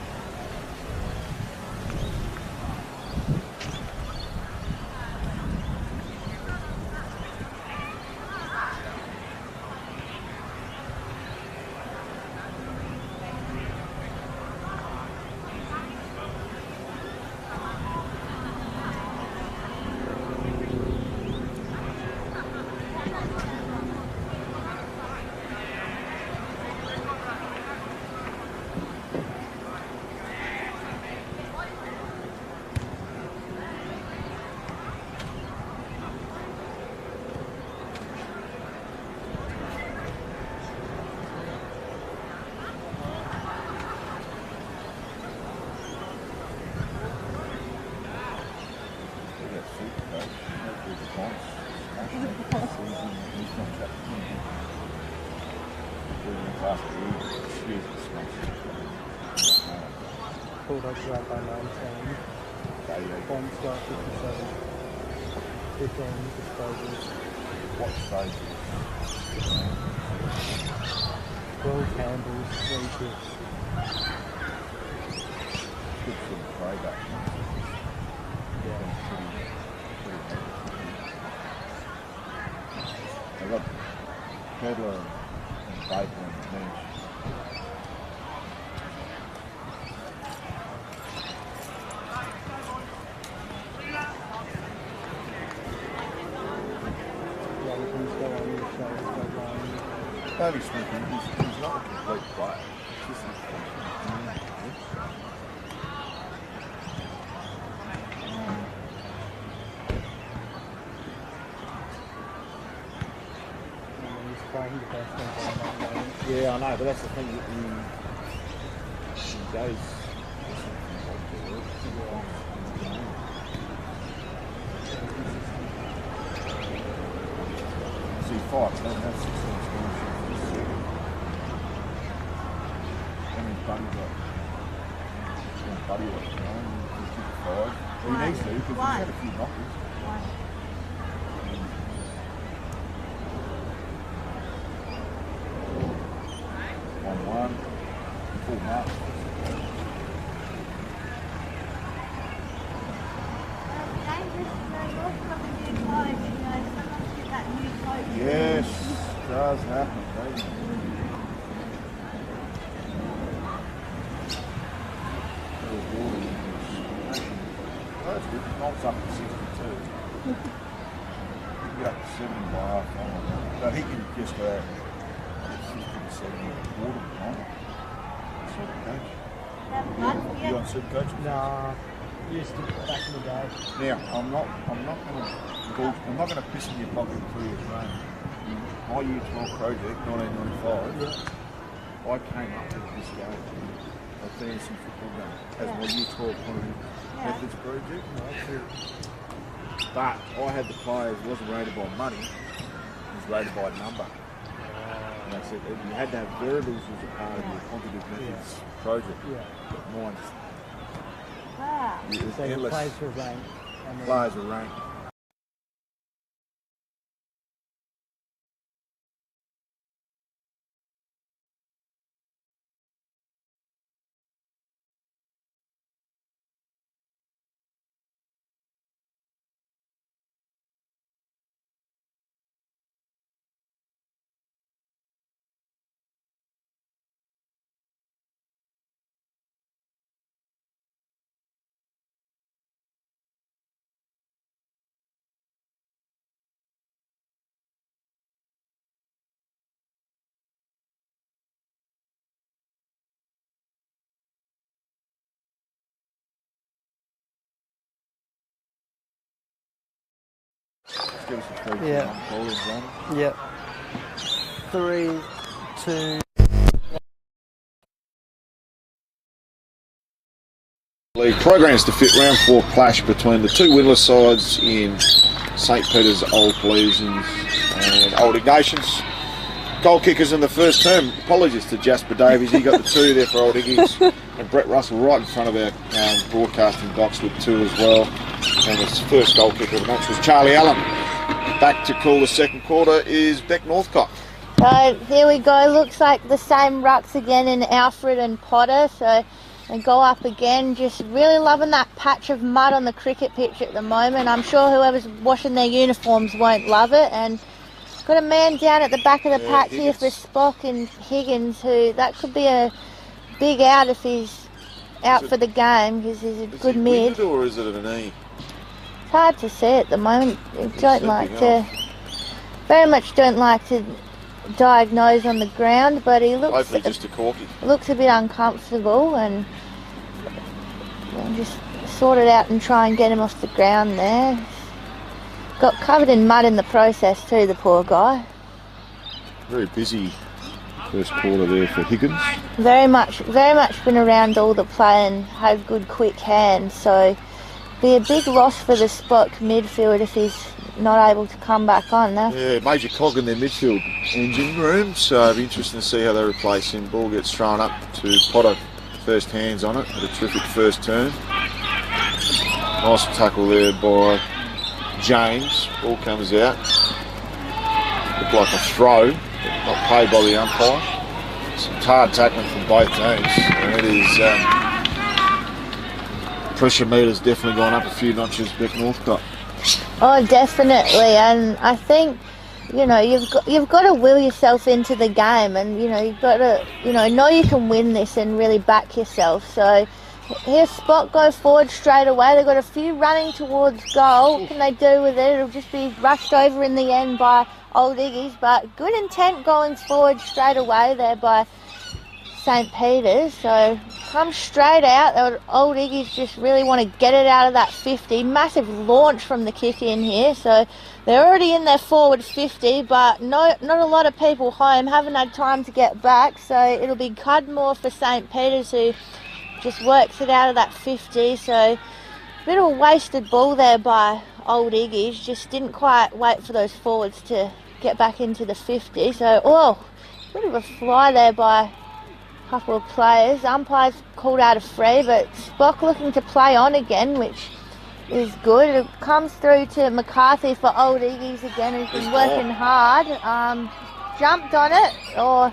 Bulldogs are up by 19. Bombs got 57. 15 disposals. What stage? 12 handles, 3 kicks. Good for the play back. Yeah. I've got Caterer and Baker on the bench. Only speaking, he's not a complete player. He's just yeah, I know, but that's the thing. He goes. See, 5, doesn't have 16 scores. Buddy got Buddy like 9, 55. Well, he needs to because he's had a few knockers. 1-1, full mark. Yes, does happen, doesn't it? That's good. Knocks up to 62. He can get up to 70 by half time. But he can just get 50 to 70 at a quarter of the time. Super coach. You on super coach? Nah, used to back in the day. Now, I'm not going to piss in your pocket until you're trained. My Year 12 project, 1995, I came up with this game. I played some football game as my Year 12 methods project. But I had the players, it wasn't rated by money, it was rated by number. And they said you had to have variables as a part of your quantitative methods project. But mine's So endless. players were ranked. Players were ranked. Let's give us a 3-2-1 Yep. 3, 2. The programs to fit round 4 clash between the two winless sides in St Peter's Old Collegians and Old Ignatians. Goal kickers in the first term. Apologies to Jasper Davies, he got the 2 there for Old Iggies. And Brett Russell right in front of our broadcasting box with 2 as well. And his first goal kicker of the match was Charlie Allen. Back to call the second quarter is Beck Northcott. So here we go, looks like the same rucks again in Alfred and Potter, so they go up again. Just really loving that patch of mud on the cricket pitch at the moment. I'm sure whoever's washing their uniforms won't love it. And got a man down at the back of the patch here for Spock and Higgins, who that could be a big out if he's out for the game, because he's a good mid. Or is it a knee? It's hard to see at the moment. Very much don't like to diagnose on the ground, but he looks hopefully just a corky. Looks a bit uncomfortable, and we'll just sort it out and try and get him off the ground there. Got covered in mud in the process too, the poor guy. Very busy first quarter there for Higgins. Very much been around all the play and have good quick hands, so be a big loss for the Spock midfield if he's not able to come back on there. Yeah, major cog in their midfield engine room, so it'll be interesting to see how they replace him. Ball gets thrown up to Potter, first hands on it, had a terrific first turn. Nice tackle there by James. Ball comes out. Looked like a throw, but not paid by the umpire. Some hard tackling from both teams. And it is pressure meter's definitely gone up a few notches, Beck Northcott. Oh, definitely, and I think, you know, you've got to will yourself into the game, and you've got to know you can win this and really back yourself. So here's Spot go forward straight away. They've got a few running towards goal. What can they do with it? It'll just be rushed over in the end by Old Iggies, but good intent going forward straight away there by St Peter's. So come straight out. Old Iggies just really want to get it out of that 50. Massive launch from the kick in here. So they're already in their forward 50, but not a lot of people home. Haven't had time to get back. So it'll be Cudmore for St Peter's, who just works it out of that 50. So a bit of a wasted ball there by Old Iggies. Just didn't quite wait for those forwards to get back into the 50. So, bit of a fly there by couple of players. Umpire's called out a free, but Spock looking to play on again, which is good. It comes through to McCarthy for Old Iggies again, who's been working hard. Jumped on it, or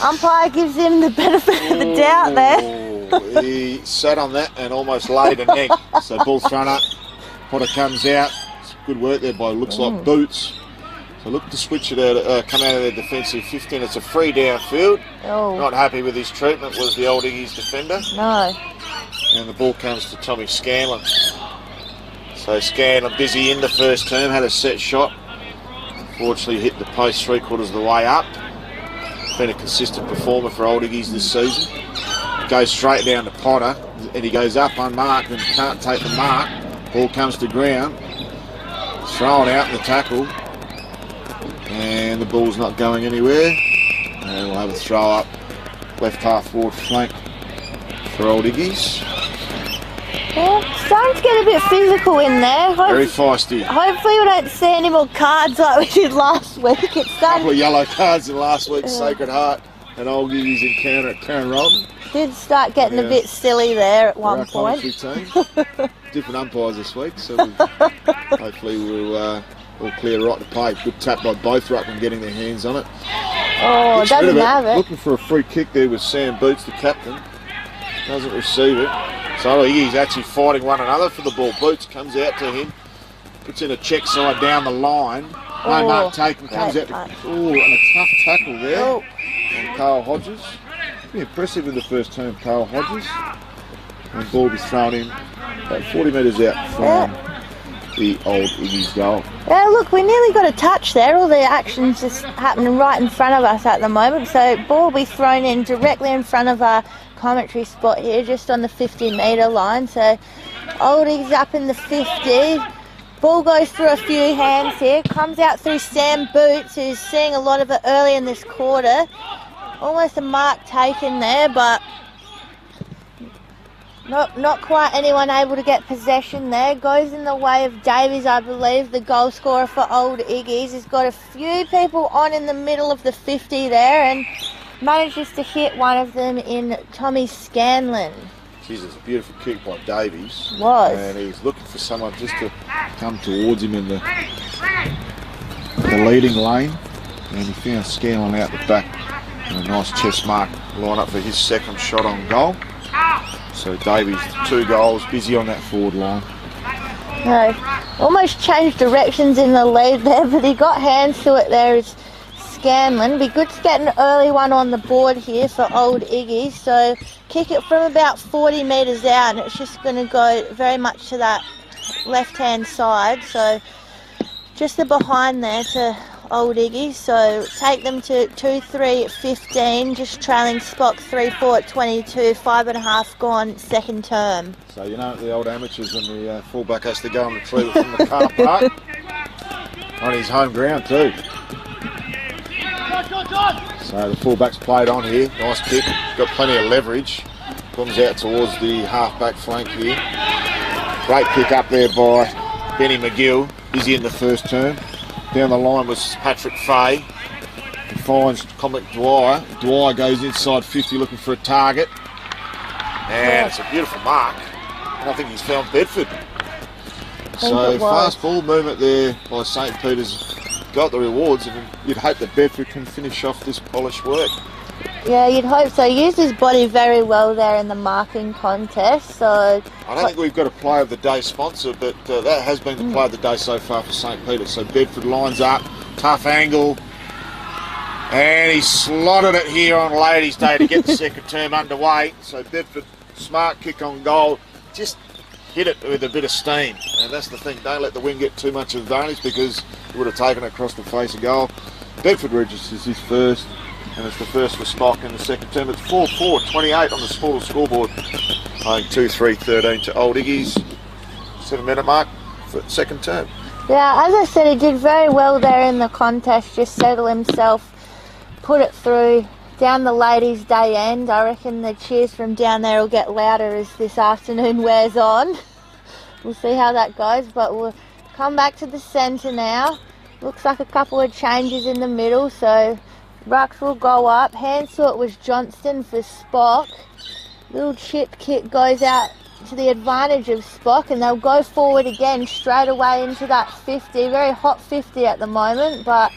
umpire gives him the benefit of the doubt there. He sat on that and almost laid a neck. So ball thrown up, Potter comes out. It's good work there by looks like Boots. So look to switch it out, come out of their defensive 15. It's a free downfield. Oh. Not happy with his treatment was the Old Iggies defender. No. And the ball comes to Tommy Scanlon. So Scanlon busy in the first term, had a set shot. Unfortunately hit the post 3/4 of the way up. Been a consistent performer for Old Iggies this season. Goes straight down to Potter, and he goes up unmarked and can't take the mark. Ball comes to ground. Thrown out in the tackle. And the ball's not going anywhere. And we'll have a throw up left half forward flank for Old Iggies. Well, starting to get a bit physical in there. Very feisty. Hopefully we don't see any more cards like we did last week. It's a couple of yellow cards in last week's Sacred Heart and Old Iggies encounter at Caterer. Did start getting a bit silly there at one point. Different umpires this week, so hopefully we'll clear right to play. Good tap by both ruckmen getting their hands on it. Oh, doesn't have it. Looking for a free kick there with Sam Boots, the captain. Doesn't receive it. So he's actually fighting one another for the ball. Boots comes out to him, puts in a check side down the line. No mark taken, comes out to, and a tough tackle there on Carl Hodges. Pretty impressive in the first term, Carl Hodges. And ball was thrown in about 40 metres out from the Old Iggies goal. Yeah, look, we nearly got a touch there. All the action's just happening right in front of us at the moment. So ball will be thrown in directly in front of our commentary spot here, just on the 50-metre line. So Old Iggies up in the 50. Ball goes through a few hands here. Comes out through Sam Boots, who's seeing a lot of it early in this quarter. Almost a mark taken there, but Not quite anyone able to get possession there. Goes in the way of Davies, I believe, the goal scorer for Old Iggy's. He's got a few people on in the middle of the 50 there and manages to hit one of them in Tommy Scanlon. Jesus, a beautiful kick by Davies. Was. And he was looking for someone just to come towards him in the leading lane. And he found Scanlon out the back. And a nice chest mark line up for his second shot on goal. So Davies, 2 goals, busy on that forward line. No, almost changed directions in the lead there, but he got hands to it there as Scanlon. Be good to get an early one on the board here for Old Iggy. So kick it from about 40 metres out, and it's just going to go very much to that left-hand side. So just the behind there to Old Iggy. So take them to 2-3-15, just trailing Spock 3-4 at 22, 5.5 gone, second term. So you know the old amateurs and the fullback has to go and retrieve it from the car park on his home ground too. So the fullback's played on here, nice kick, got plenty of leverage, comes out towards the half-back flank here. Great pick up there by Benny McGill, busy in the first term. Down the line was Patrick Fay. He finds Comic Dwyer. Dwyer goes inside 50 looking for a target. And it's a beautiful mark. And I think he's found Bedford. So fast ball movement there by St. Peter's got the rewards, and you'd hope that Bedford can finish off this polished work. Yeah, you'd hope so. Used his body very well there in the marking contest. So I don't think we've got a player of the day sponsor, but that has been the player of the day so far for St. Peter. So Bedford lines up, tough angle, and he slotted it here on Ladies' Day to get the second term underway. So Bedford, smart kick on goal, just hit it with a bit of steam, and that's the thing. Don't let the wind get too much advantage, because he would have taken it across the face of goal. Bedford registers his first. And it's the first for Spock in the second term. It's 4-4-28 on the scoreboard. Playing 2-3-13 to Old Iggy's 7-minute mark for second term. Yeah, as I said, he did very well there in the contest. Just settle himself, put it through down the Ladies' Day end. I reckon the cheers from down there will get louder as this afternoon wears on. We'll see how that goes, but we'll come back to the centre now. Looks like a couple of changes in the middle, so rucks will go up. Hands to it was Johnston for Spock. Little chip kick goes out to the advantage of Spock, and they'll go forward again straight away into that 50. Very hot 50 at the moment, but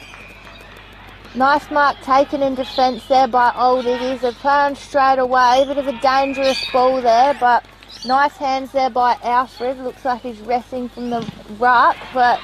nice mark taken in defence there by Old Iggy's. They're playing straight away. A bit of a dangerous ball there, but nice hands there by Alfred. Looks like he's resting from the ruck, but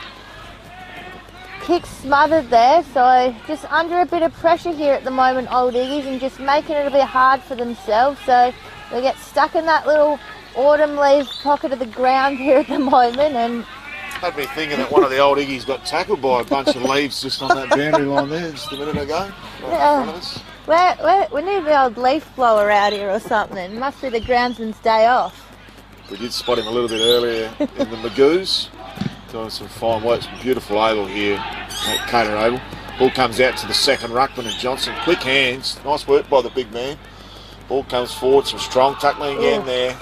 kick smothered there, so just under a bit of pressure here at the moment, Old Iggy's, and just making it a bit hard for themselves. So they get stuck in that little autumn leaf pocket of the ground here at the moment, and had me thinking that one of the Old Iggy's got tackled by a bunch of leaves just on that boundary line there just a minute ago. Right in front of us. We need the old leaf blower out here or something. Must be the groundsman's day off. We did spot him a little bit earlier in the Magoos. Doing some fine work, some beautiful oval here at Caterer Oval. Ball comes out to the second ruckman and Johnson. Quick hands, nice work by the big man. Ball comes forward, some strong tackling again there.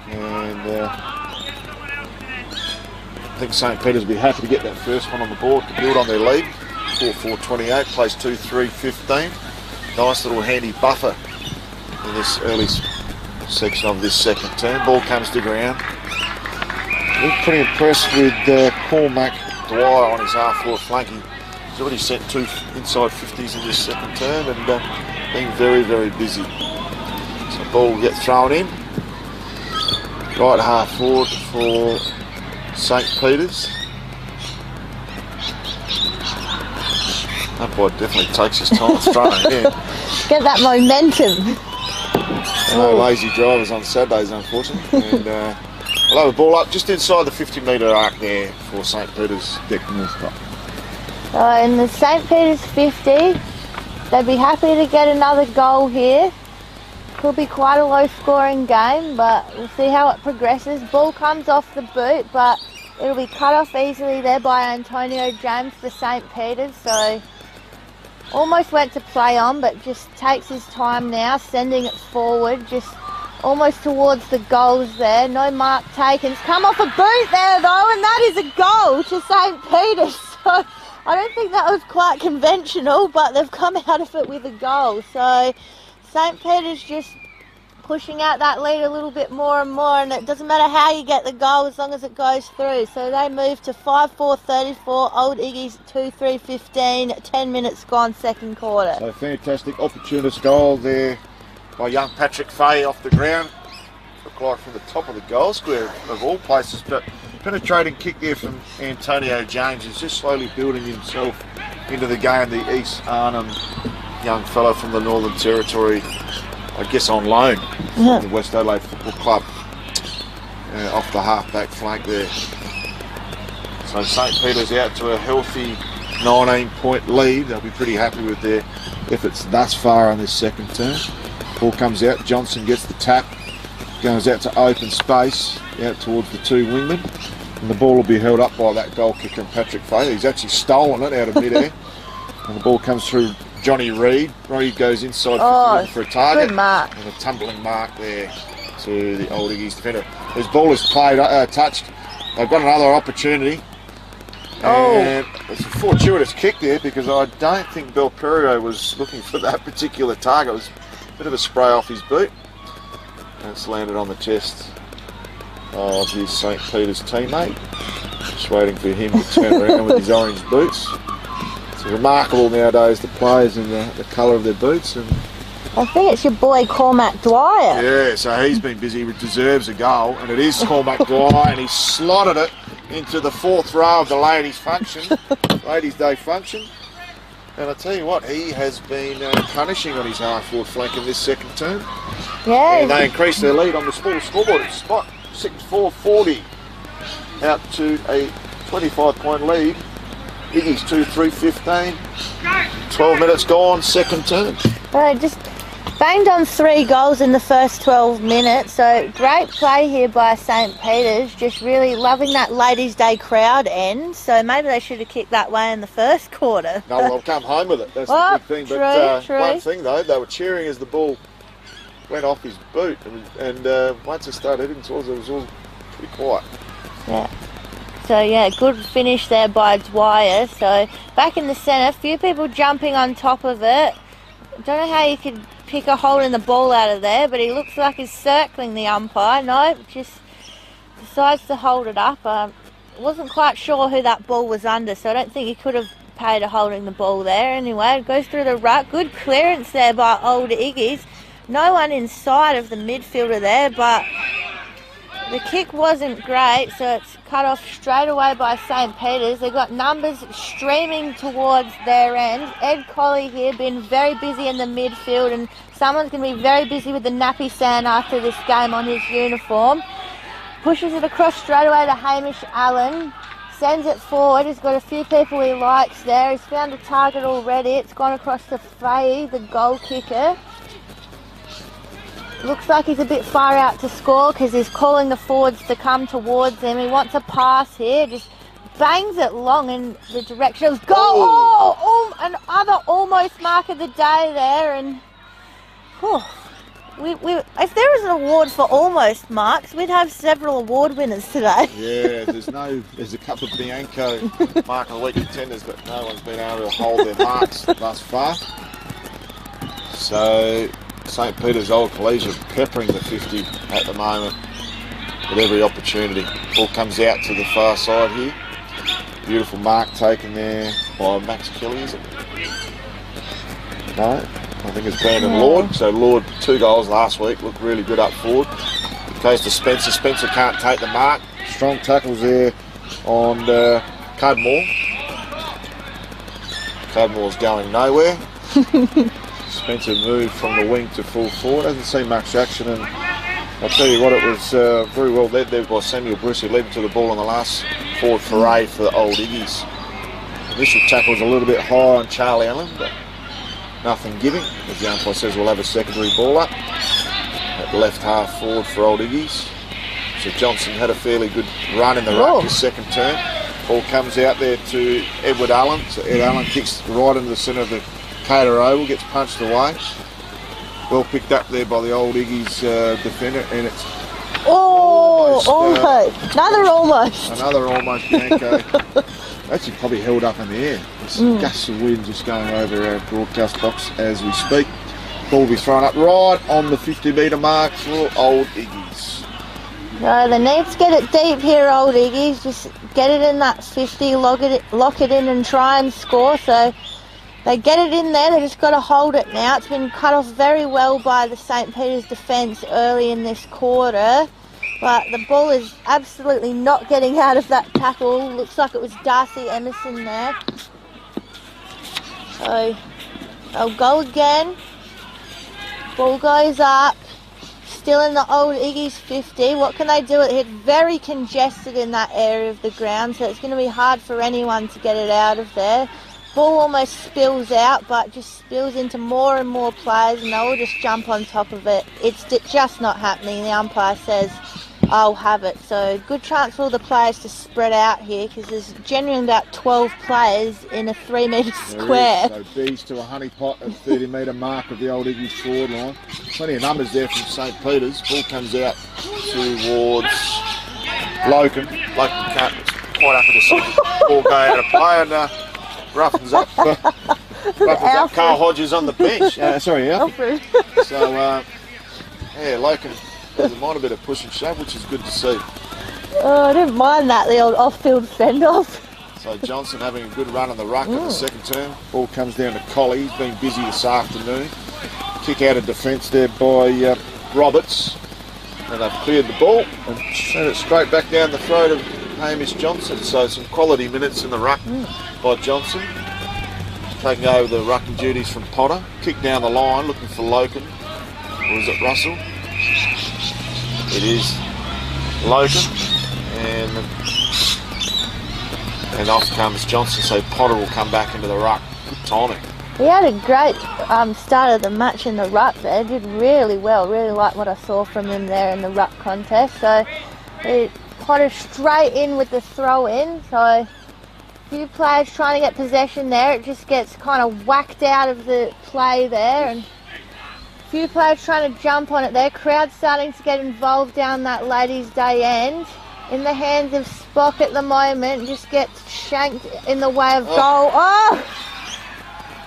And I think St. Peter's will be happy to get that first one on the board to build on their lead. 4-4-28, plays 2-3-15. Nice little handy buffer in this early section of this second term. Ball comes to ground. We're pretty impressed with Cormac Dwyer on his half-forward flank. He's already sent 2 inside 50s in this second term and being very, very busy. So ball will get thrown in. Right half-forward for St. Peter's. Umpire definitely takes his time throwing it in. Get that momentum. No lazy drivers on Saturdays, unfortunately. And I'll have the ball up just inside the 50-metre arc there for St. Peter's deck in the top. So in the St. Peter's 50, they'd be happy to get another goal here. Could be quite a low-scoring game, but we'll see how it progresses. Ball comes off the boot, but it'll be cut off easily there by Antonio James for St. Peter's. So almost went to play on, but just takes his time now, sending it forward. Just almost towards the goals there. No mark taken. It's come off a boot there though, and that is a goal to St. Peter's. So I don't think that was quite conventional, but they've come out of it with a goal. So St. Peter's just pushing out that lead a little bit more and more, and it doesn't matter how you get the goal as long as it goes through. So they move to 5-4-34, Old Iggy's 2-3-15, 10 minutes gone, second quarter. So fantastic opportunist goal there by young Patrick Fay off the ground. Looked like from the top of the goal square of all places, but penetrating kick there from Antonio James is just slowly building himself into the game. The East Arnhem young fellow from the Northern Territory, I guess on loan from the West Adelaide Football Club, off the half-back flank there. So St. Peter's out to a healthy 19-point lead. They'll be pretty happy with their efforts thus far on this second term. Ball comes out, Johnson gets the tap, goes out to open space, out towards the two wingmen, and the ball will be held up by that goal kicker, Patrick Fay. He's actually stolen it out of mid-air, and the ball comes through Johnny Reid. Reid goes inside for a target. Good mark. And a tumbling mark there to the Old Iggy's defender. His ball is played, touched. They've got another opportunity. And it's a fortuitous kick there, because I don't think Belperio was looking for that particular target. It was a bit of a spray off his boot. And it's landed on the chest of his St. Peter's teammate. Just waiting for him to turn around with his orange boots. It's remarkable nowadays, the players and the colour of their boots. And I think it's your boy Cormac Dwyer. yeah, so he's been busy. He deserves a goal, and it is Cormac Dwyer, and he slotted it into the fourth row of the ladies' function, ladies' day function. And I tell you what, he has been punishing on his half-forward flank in this second term. Yeah. And they increased their lead on the scoreboard. It's spot 6-4-40 out to a 25-point lead. Iggy's 2-3-15. 12 minutes gone, second term. Just banged on 3 goals in the first 12 minutes. So great play here by St. Peter's. Just really loving that Ladies' Day crowd end. So maybe they should have kicked that way in the first quarter. No, they'll come home with it. That's the big thing. But true. one thing though, they were cheering as the ball went off his boot, and once it started heading towards it, was all pretty quiet. Yeah. So yeah, good finish there by Dwyer. So back in the centre, a few people jumping on top of it. Don't know how you could pick a holding the ball out of there, but he looks like he's circling the umpire. No, just decides to hold it up. Wasn't quite sure who that ball was under, so I don't think he could have paid a holding the ball there. Anyway, it goes through the ruck. Good clearance there by Old Iggy's. No one inside of the midfielder there, but the kick wasn't great, so it's cut off straight away by St. Peter's. They've got numbers streaming towards their end. Ed Colley here been very busy in the midfield, and someone's going to be very busy with the nappy sand after this game on his uniform. Pushes it across straight away to Hamish Allen. Sends it forward. He's got a few people he likes there. He's found a target already. It's gone across to Faye, the goal kicker. Looks like he's a bit far out to score because he's calling the forwards to come towards him. He wants a pass here, just bangs it long in the direction of goal. Oh, another almost mark of the day there. And if there was an award for almost marks, we'd have several award winners today. Yeah, there's a couple of Bianco mark of the week contenders, but no one's been able to hold their marks thus far. So St. Peter's Old Collegiate peppering the 50 at the moment with every opportunity. Ball comes out to the far side here. Beautiful mark taken there by Max Kelly, is it? No, I think it's Brandon Lord. So Lord, 2 goals last week, looked really good up forward. It goes to Spencer. Spencer can't take the mark. Strong tackles there on Cudmore. Cudmore's going nowhere. Spencer moved from the wing to full forward. Hasn't seen much action, and I'll tell you what, it was very well led there by Samuel Bruce, who led to the ball on the last forward foray for the Old Iggies. Initial tackle was a little bit high on Charlie Allen, but nothing giving. As the umpire says, we'll have a secondary ball up at left half forward for Old Iggies. So Johnson had a fairly good run in the ruck his second turn. Ball comes out there to Edward Allen. So Ed Allen kicks right into the centre of the Caterer Oval, gets punched away. Well picked up there by the old Iggy's defender, and it's almost. Another almost. Another almost Bianco. Actually probably held up in the air. There's gusts of wind just going over our broadcast box as we speak. Ball will be thrown up right on the 50-metre mark for old Iggy's. No, they need to get it deep here, old Iggy's. Just get it in that 50, lock it in and try and score. So they get it in there, they just got to hold it now. It's been cut off very well by the St. Peter's defence early in this quarter. But the ball is absolutely not getting out of that tackle. Looks like it was Darcy Emerson there. So they'll go again. Ball goes up. Still in the old Iggy's 50. What can they do? It's very congested in that area of the ground, so it's going to be hard for anyone to get it out of there. Ball almost spills out, but just spills into more and more players, and they'll all just jump on top of it. It's just not happening. The umpire says, I'll have it. So good chance for all the players to spread out here, because there's generally about 12 players in a 3-metre square. So bees to a honeypot at 30-metre mark of the old Iggy's forward line. Plenty of numbers there from St. Peter's. Ball comes out towards Loken. Loken can't quite happy to see the ball go out of play, and roughens up Carl Hodges on the bench. Sorry, Alfie. So, yeah, Loken doesn't mind a bit of push and shove, which is good to see. Oh, I didn't mind that, the old off-field send-off. So Johnson having a good run on the ruck in the second term. Ball comes down to Collie. He's been busy this afternoon. Kick out of defence there by Roberts. And they've cleared the ball and sent it straight back down the throat of Hamish Johnson. So some quality minutes in the ruck by Johnson. Taking over the rucking duties from Potter. Kick down the line, looking for Loken. Or is it Russell? It is Loken, and off comes Johnson, so Potter will come back into the ruck. Good timing. He had a great start of the match in the ruck there, did really well, really like what I saw from him there in the ruck contest. So Potter straight in with the throw in, so a few players trying to get possession there, it just gets kind of whacked out of the play there, and few players trying to jump on it there. Crowd starting to get involved down that ladies' day end. In the hands of Spock at the moment, just gets shanked in the way of goal. Oh!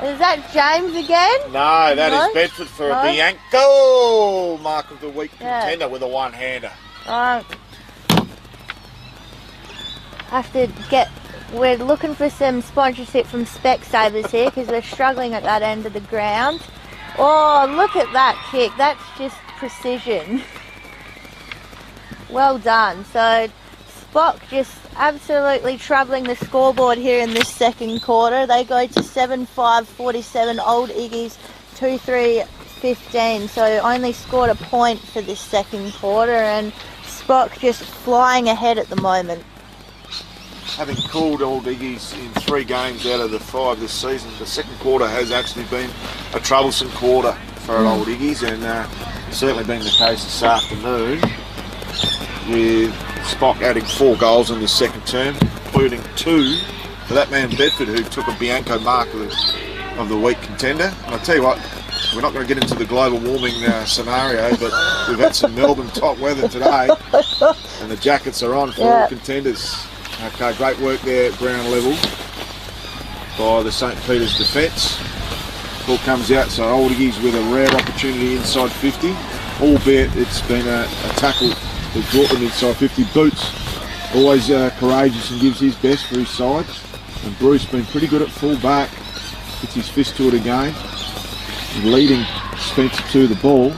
Is that James again? No, that is Bedford for a Bianco mark of the week contender with a one-hander. We're looking for some sponsorship from Specsavers here, because we're struggling at that end of the ground. Oh, look at that kick. That's just precision. Well done. So Spock just absolutely troubling the scoreboard here in this second quarter. They go to 7-5-47, old Iggy's 2-3-15. So only scored a point for this second quarter, and Spock just flying ahead at the moment. Having called old Iggy's in 3 games out of the 5 this season, the second quarter has actually been a troublesome quarter for old Iggy's, and certainly been the case this afternoon, with Spock adding 4 goals in the second term, including 2 for that man Bedford, who took a Bianco mark of the week contender. And I'll tell you what, we're not going to get into the global warming scenario, but we've had some Melbourne top weather today, and the jackets are on for all contenders. Okay, great work there at ground level by the St. Peter's defence. Ball comes out, so old Iggy's with a rare opportunity inside 50, albeit it's been a tackle that brought them inside 50. Boots, always courageous and gives his best for his side. And Bruce been pretty good at full back, gets his fist to it again, leading Spencer to the ball.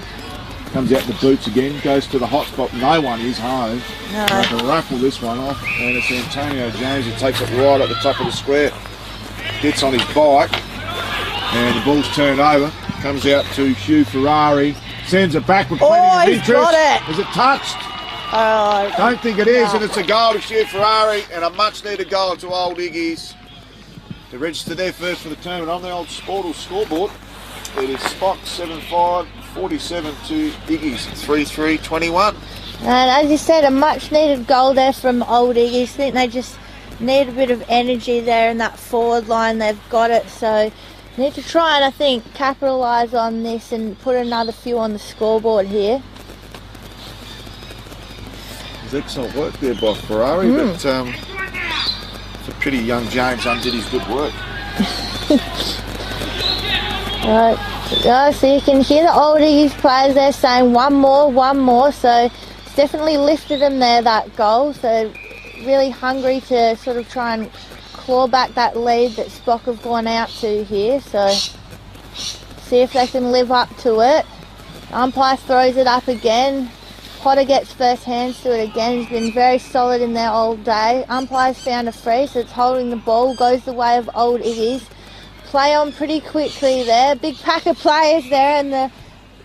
Comes out the Boots again, goes to the hot spot, no one is home. No. They can raffle this one off, and it's Antonio James who takes it right at the top of the square. Gets on his bike, and the ball's turned over. Comes out to Hugh Ferrari, sends it back with plenty of interest. Got it. Is it touched? Don't think it is, and it's a goal to Hugh Ferrari, and a much needed goal to old Iggy's to register their first for the tournament on the old Sportal scoreboard. It is Spock 7-5-47 to Iggy's 3-3-21. And as you said, a much needed goal there from old Iggy's. I think they just need a bit of energy there in that forward line. They've got it, so Need to try and, I think, capitalise on this and put another few on the scoreboard here. There's excellent work there by Ferrari, but it's a pity young James undid his good work. Right, so you can hear the old Eagles players there saying one more, so it's definitely lifted them there, that goal, so really hungry to sort of try and claw back that lead that Spock have gone out to here, so see if they can live up to it. Umpire throws it up again. Potter gets first hands to it again. He's been very solid in there all day. Umpire's found a free, so it's holding the ball, goes the way of old Iggies. Play on pretty quickly there. Big pack of players there, and the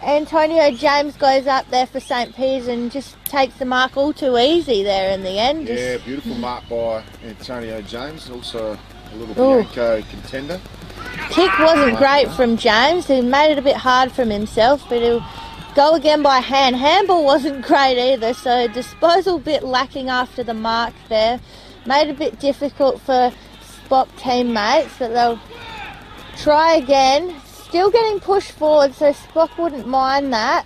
Antonio James goes up there for St. Peter's and just takes the mark all too easy there in the end. Yeah, beautiful mark by Antonio James, also a little Bianco contender. Kick wasn't great from James, who made it a bit hard for himself, but he'll go again by hand. Handball wasn't great either, so disposal a bit lacking after the mark there. Made it a bit difficult for Spock teammates, but they'll try again. Still getting pushed forward, so Spock wouldn't mind that.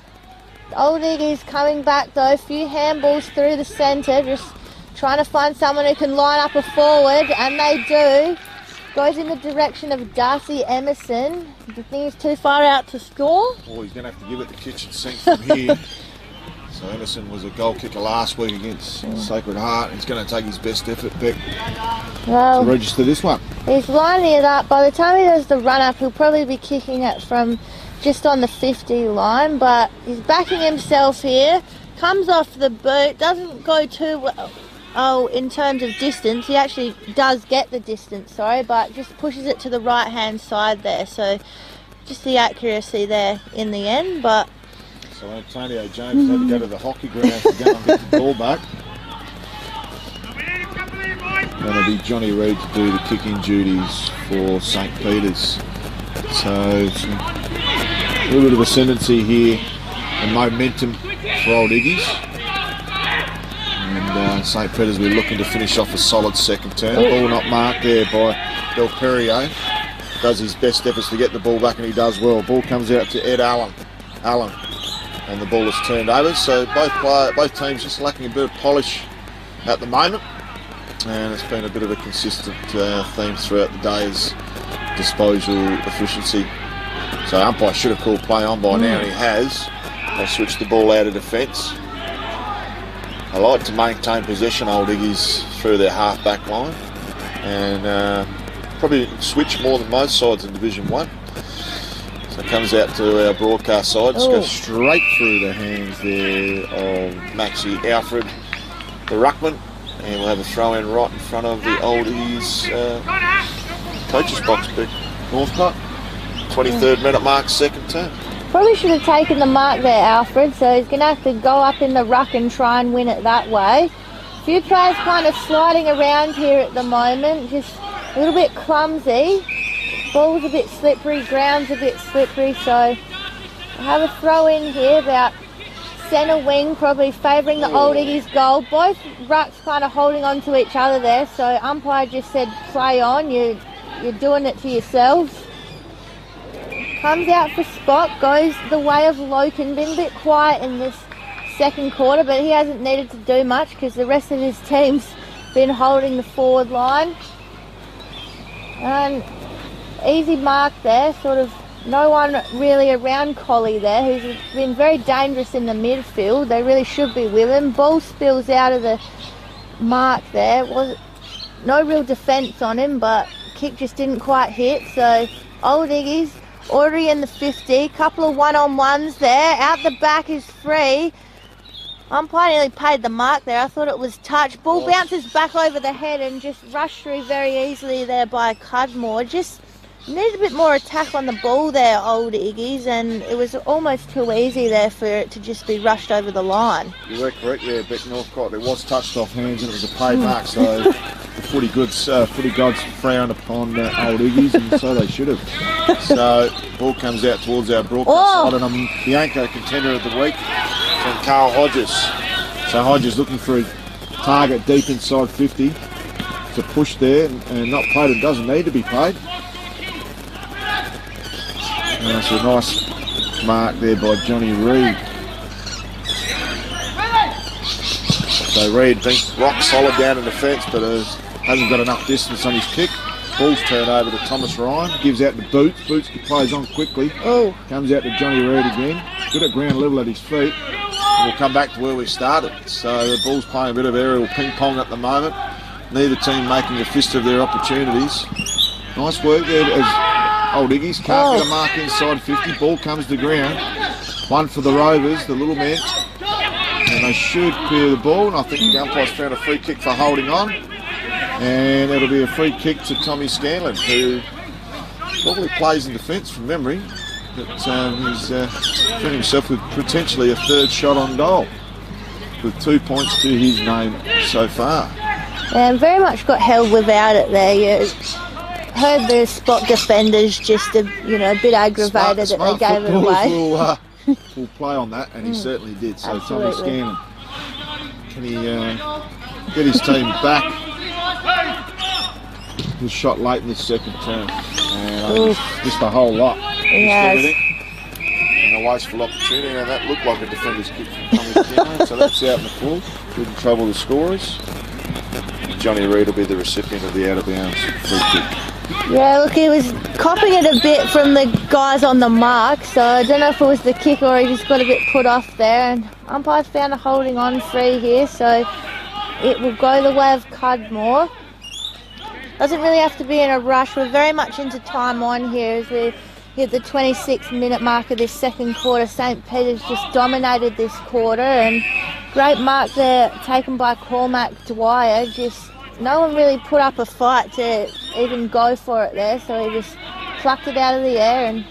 Old Iggy's coming back though, a few handballs through the centre, just trying to find someone who can line up a forward, and they do. Goes in the direction of Darcy Emerson. Do you think he's too far out to score? Well, he's going to have to give it the kitchen sink from here. So Emerson was a goal kicker last week against Sacred Heart. He's going to take his best effort back to register this one. He's lining it up. By the time he does the run-up, he'll probably be kicking it from just on the 50 line, but he's backing himself here. Comes off the boot, doesn't go too well. Oh, in terms of distance, he actually does get the distance, sorry, but just pushes it to the right-hand side there. So just the accuracy there in the end, but... So Antonio James had to go to the hockey ground to go and get the ball back. Going to be Johnny Reid to do the kicking duties for St. Peter's. So it's a little bit of ascendancy here and momentum for old Iggies. And St. Peter's will be looking to finish off a solid second term. Ball not marked there by Del Perrier. Does his best efforts to get the ball back, and he does well. Ball comes out to Ed Allen. And the ball is turned over. So both teams just lacking a bit of polish at the moment. And it's been a bit of a consistent theme throughout the day's disposal efficiency. So umpire should have called play on by now, and he has. They switched the ball out of defence. I like to maintain possession, old Iggies, through their half-back line, and probably switch more than most sides in Division 1. So it comes out to our broadcast side, just goes straight through the hands there of Maxi Alfred, the ruckman, and we'll have a throw-in right in front of the old Iggies coach's box pick. Northcott, 23rd minute mark, second term. Probably should have taken the mark there, Alfred, so he's going to have to go up in the ruck and try and win it that way. A few players kind of sliding around here at the moment, just a little bit clumsy. Ball's a bit slippery, ground's a bit slippery, so I have a throw in here about centre wing, probably favouring the old Iggy's goal. Both rucks kind of holding on to each other there, so umpire just said play on, you're doing it to yourselves. Comes out for Spock, goes the way of Loken. Been a bit quiet in this second quarter, but he hasn't needed to do much because the rest of his team's been holding the forward line. And easy mark there, sort of no one really around Collie there, who's been very dangerous in the midfield. They really should be with him. Ball spills out of the mark there. Was no real defence on him, but kick just didn't quite hit. So old Iggies already in the 50, couple of one-on-ones there. Out the back is free. Umpire nearly paid the mark there. I thought it was touch. Ball bounces back over the head and just rushed through very easily there by Cudmore. Just needed a bit more attack on the ball there, old Iggies, and it was almost too easy there for it to just be rushed over the line. You were correct there, Beck Northcott. It was touched off hands and it was a paid mark, so the footy gods frowned upon old Iggies, and so they should have. So ball comes out towards our broadcast side, and I'm Bianco contender of the week from Carl Hodges. So Hodges looking for a target deep inside 50 to push there and not paid. It doesn't need to be paid. That's a nice mark there by Johnny Reid. So Reid being rock solid down in defence, but hasn't got enough distance on his kick. Ball's turned over to Thomas Ryan, gives out to Boots. Boots plays on quickly. Oh. Comes out to Johnny Reid again. Good at ground level at his feet. And we'll come back to where we started. So the ball's playing a bit of aerial ping pong at the moment. Neither team making a fist of their opportunities. Nice work there as Old Iggy's can't get a mark inside 50. Ball comes to ground. One for the Rovers, the little man. And they should clear the ball. And I think the umpire's found a free kick for holding on. And it'll be a free kick to Tommy Scanlon, who probably plays in defence from memory. But he's found himself with potentially a third shot on goal, with 2 points to his name so far. And very much got held without it there. You heard the spot defenders just a bit aggravated that they gave it away. Will play on that, and he certainly did. So Absolutely. Tommy Scanlon, can he get his team back? He was shot late in this second term, and I missed a whole lot. Yes. And a wasteful opportunity, and that looked like a defender's kick from Tommy Scanlon, so that's out in the full. Couldn't trouble the scorers. Johnny Reid will be the recipient of the out of bounds free kick. Yeah, look, he was copping it a bit from the guys on the mark, so I don't know if it was the kick or he just got a bit put off there. And umpire's found a holding on free here, so it will go the way of Cudmore. Doesn't really have to be in a rush. We're very much into time on here as we hit the 26-minute mark of this second quarter. St. Peter's just dominated this quarter, and great mark there taken by Cormac Dwyer. Just no one really put up a fight to even go for it there, so he just plucked it out of the air and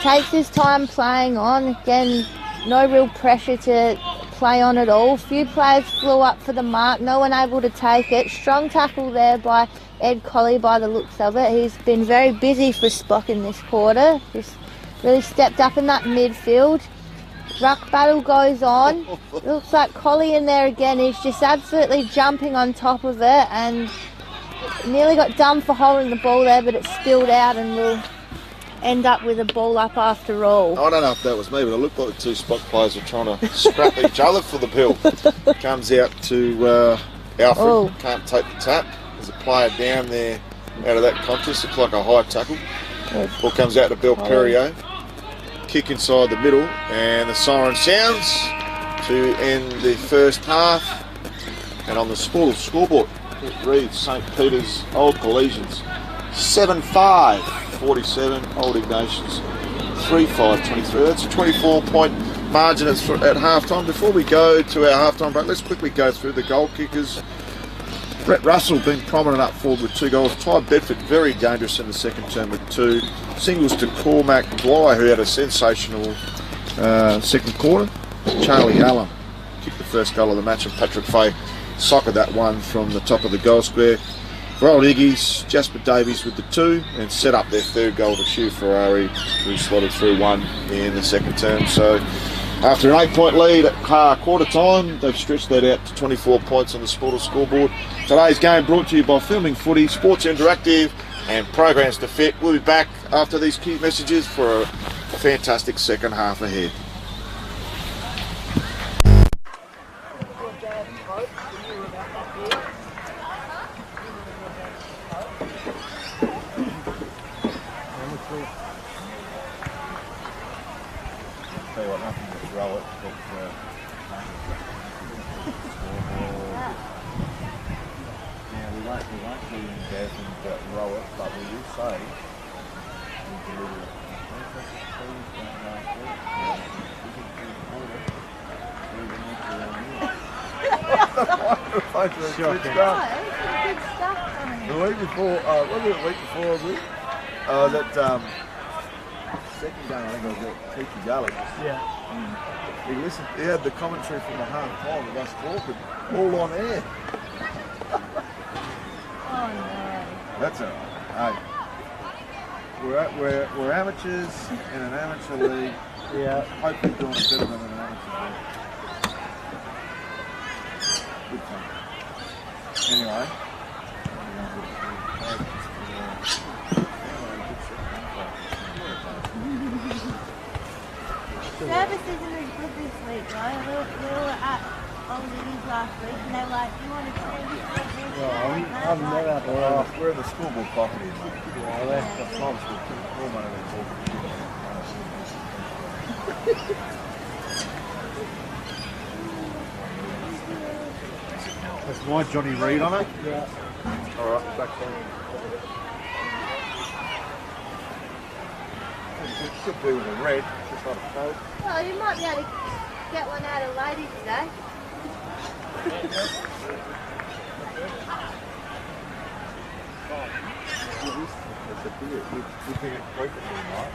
takes his time playing on. Again, no real pressure to play on at all. Few players flew up for the mark, no one able to take it. Strong tackle there by Ed Colley by the looks of it. He's been very busy for Spock in this quarter. Just really stepped up in that midfield. Ruck battle goes on. Looks like Colley in there again. He's just absolutely jumping on top of it and nearly got done for holding the ball there, but it spilled out and will end up with a ball up after all. I don't know if that was me, but it looked like the two Spock players were trying to scrap each other for the bill. Comes out to Alfred. Can't take the tap. There's a player down there out of that contest. Looks like a high tackle. Ball comes out to Bill Perriot. Kick inside the middle, and the siren sounds to end the first half. And on the scoreboard, it reads St. Peter's Old Collegians 7-5, 47, Old Ignatians 3-5, 23. That's a 24-point margin at half-time. Before we go to our half-time break, let's quickly go through the goal kickers. Brett Russell been prominent up forward with 2 goals. Ty Bedford very dangerous in the second term with 2. Singles to Cormac Dwyer, who had a sensational second quarter. Charlie Allen kicked the first goal of the match, and Patrick Fay sockered that one from the top of the goal square. For Old Iggy's, Jasper Davies with the 2, and set up their third goal to Hugh Ferrari, who slotted through 1 in the second term. So after an 8-point lead at quarter time, they've stretched that out to 24 points on the scoreboard. Today's game brought to you by Filming Footy, Sports Interactive and Programs to Fit. We'll be back after these key messages for a fantastic second half ahead. Tell you what, nothing to throw it, but we won't do Gaz and roll it, but we will say we deliver it. The week before, what was it, the week before, that second game, I think I was at Peaky Gully. Yeah. He had the commentary from the half time of us talking, all on air. Oh no. That's all right. Hey, we're amateurs in an amateur league. Yeah. Hopefully doing it better than an amateur league. Good fun. Anyway. Service isn't as good this week, though. We were at Old Liddy's last week and they were like, you want to change it? I've never had one. We're in the school book property, mate. Yeah, that's The times we'll keep all money in the That's my Johnny Reid on it. yeah. Alright, back there. Should be with a red, just not a coat. Well, you might be able to get one out of ladies today. It's a beer. We think it's frequently, right?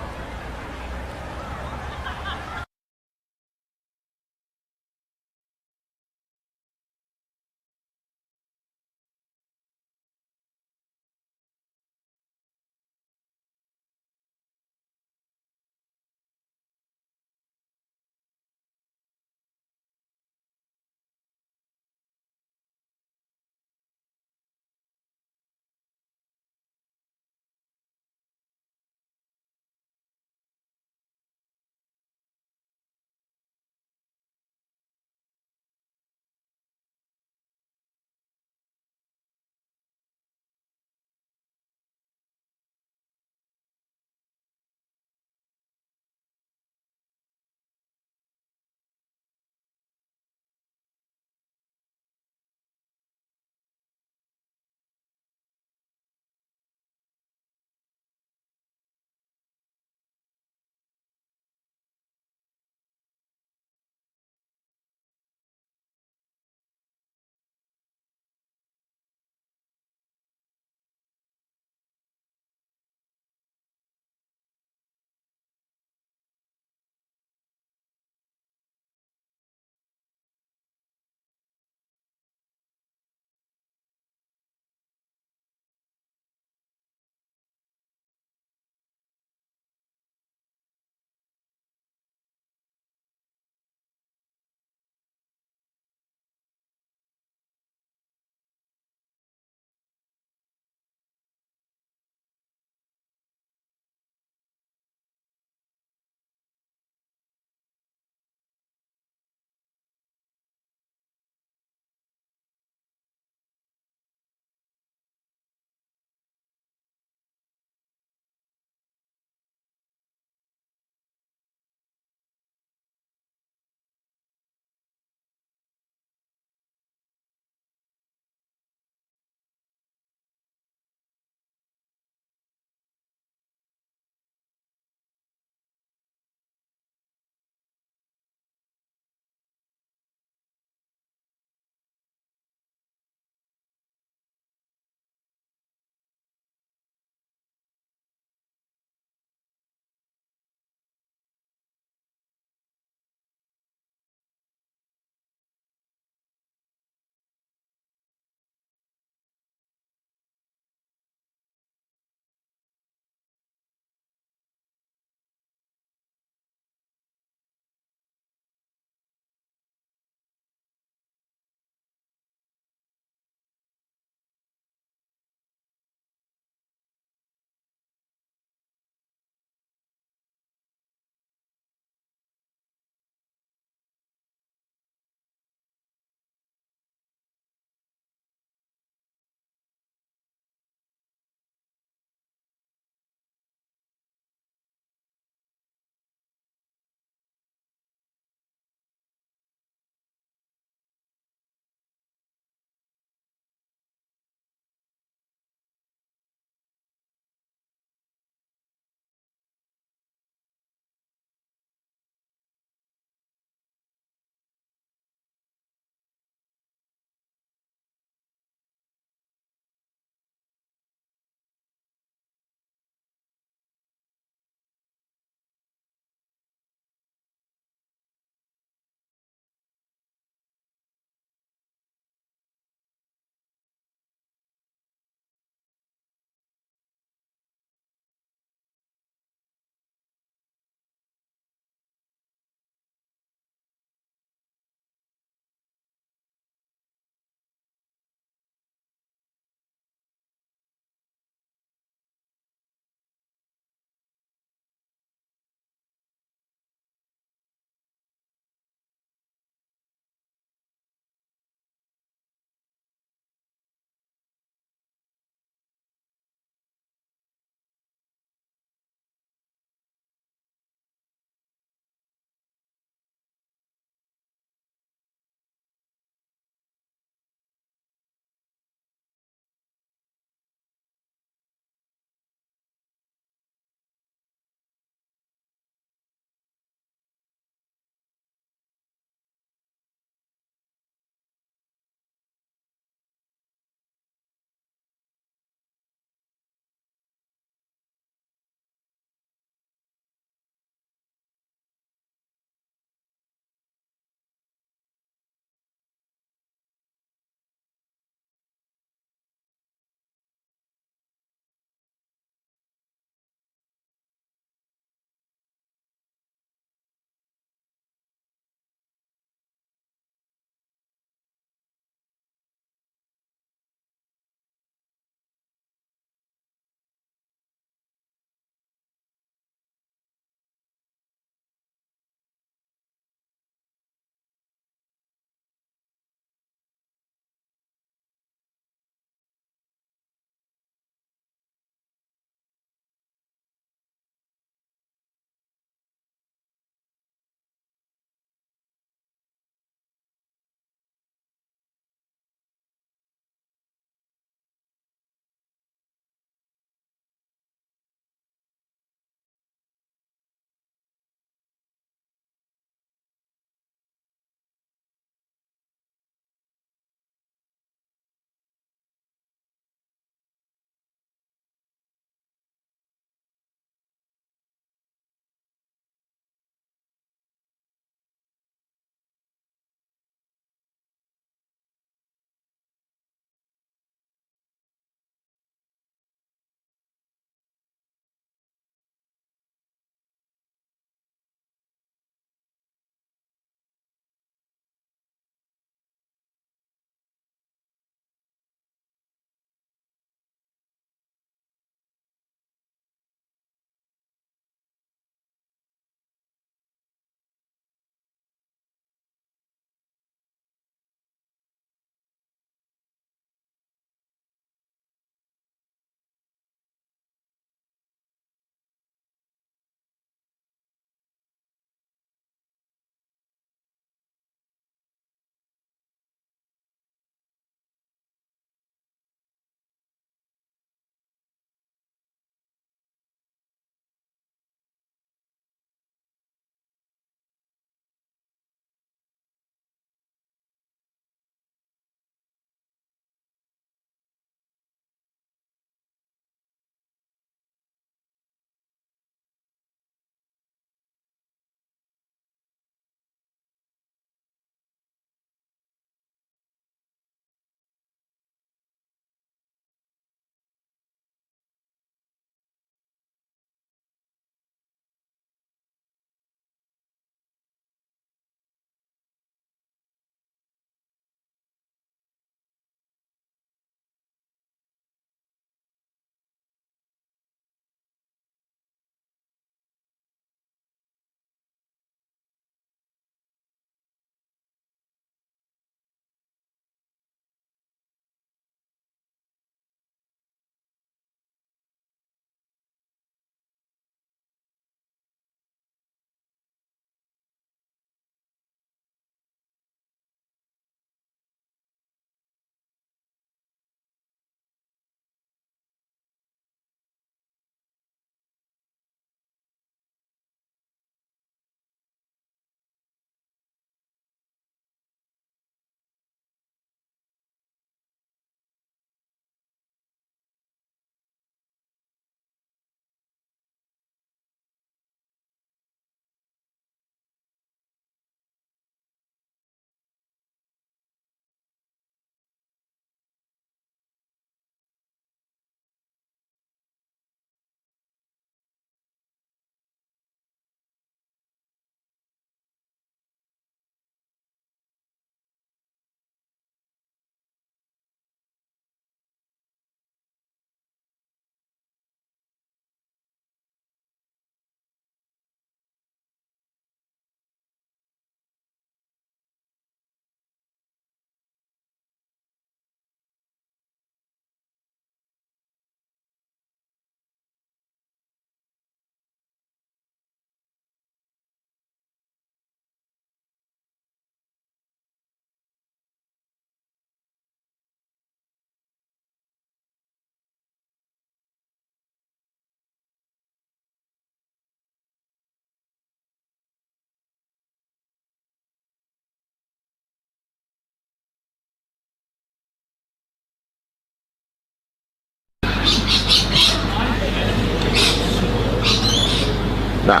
Nah.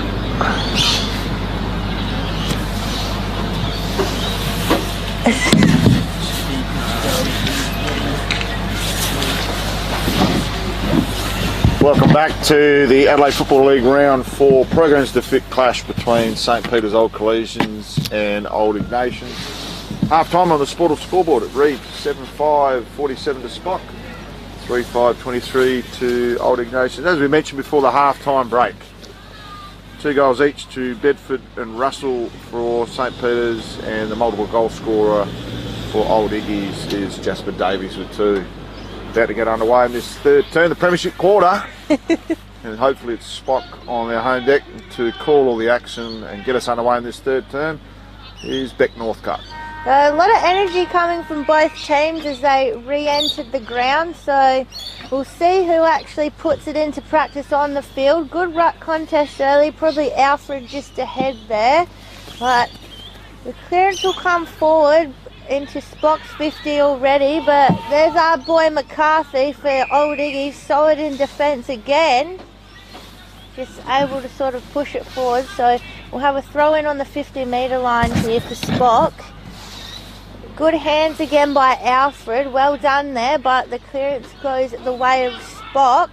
Welcome back to the Adelaide Football League Round 4 Programs to Fit clash between St Peter's Old Collegians and Old Ignatians. Half time on the Sportal scoreboard, it reads 7-5-47 to Spock, 3-5-23 to Old Ignatians. As we mentioned before the half time break, 2 goals each to Bedford and Russell for St Peter's, and the multiple goal scorer for Old Iggies is Jasper Davies with 2. About to get underway in this third term, the Premiership quarter, and hopefully it's Spock on their home deck to call all the action and get us underway in this third term. Is Beck Northcutt. A lot of energy coming from both teams as they re-entered the ground, so we'll see who actually puts it into practice on the field. Good ruck contest early, probably Alfred just ahead there, but the clearance will come forward into Spock's 50 already, but there's our boy McCarthy for Old Iggy's, solid in defence again, just able to sort of push it forward. So we'll have a throw in on the 50-metre line here for Spock. Good hands again by Alfred, well done there, but the clearance goes the way of Spock.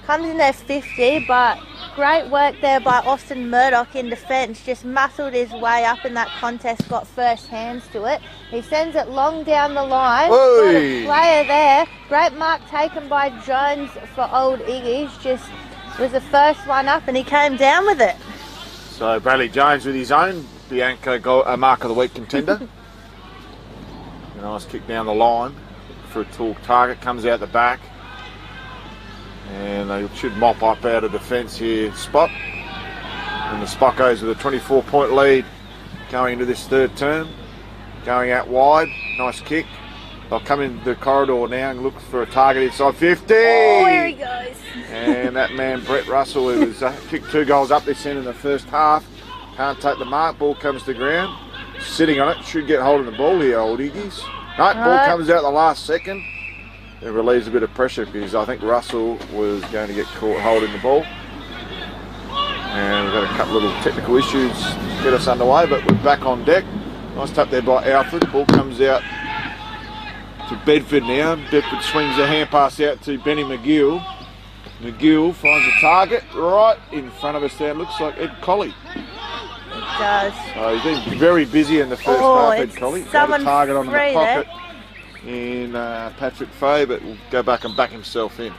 Comes in there 50, but great work there by Austin Murdoch in defence, just muscled his way up in that contest, got first hands to it. He sends it long down the line, got a player there. Great mark taken by Jones for Old Iggies, just was the first one up and he came down with it. So Bradley Jones with his own Bianca Mark of the Week contender. A nice kick down the line for a tall target, comes out the back, and they should mop up out of defence here, Spot. And the Spockos with a 24-point lead going into this third term, going out wide, nice kick. They'll come into the corridor now and look for a target inside 50. Oh, here he goes. And that man Brett Russell, who was kicked 2 goals up this end in the first half, can't take the mark. Ball comes to ground. Sitting on it, should get hold of the ball here, Old Iggies. No, ball comes out the last second. It relieves a bit of pressure because I think Russell was going to get caught holding the ball. And we've got a couple of little technical issues to get us underway, but we're back on deck. Nice tap there by Alfred. Ball comes out to Bedford now. Bedford swings the hand pass out to Benny McGill. McGill finds a target right in front of us there. Looks like Ed Colley. Does. So he's been very busy in the first half, Ed Colley. Got a target on the pocket in Patrick Fay, but will go back and back himself in.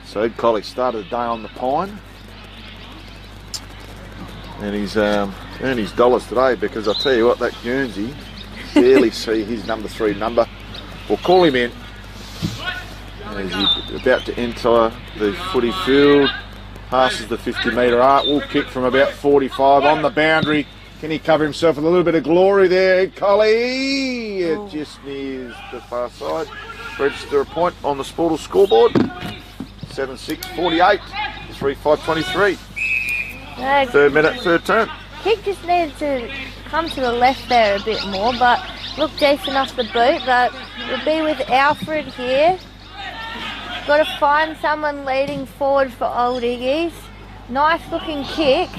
So Ed Colley started the day on the pine, and he's earned his dollars today, because I'll tell you what, that Guernsey barely see his number 3 number. We'll call him in as he's about to enter the footy field. Passes the 50-metre arc, will kick from about 45 on the boundary. Can he cover himself with a little bit of glory there, Ed Colley? It just nears the far side. Register a point on the Sportal scoreboard. 7-6-48, 3-5-23. Third minute, third turn. Kick just needed to come to the left there a bit more, but looked decent off the boot. But we'll be with Alfred here. Got to find someone leading forward for Old Iggies. Nice looking kick.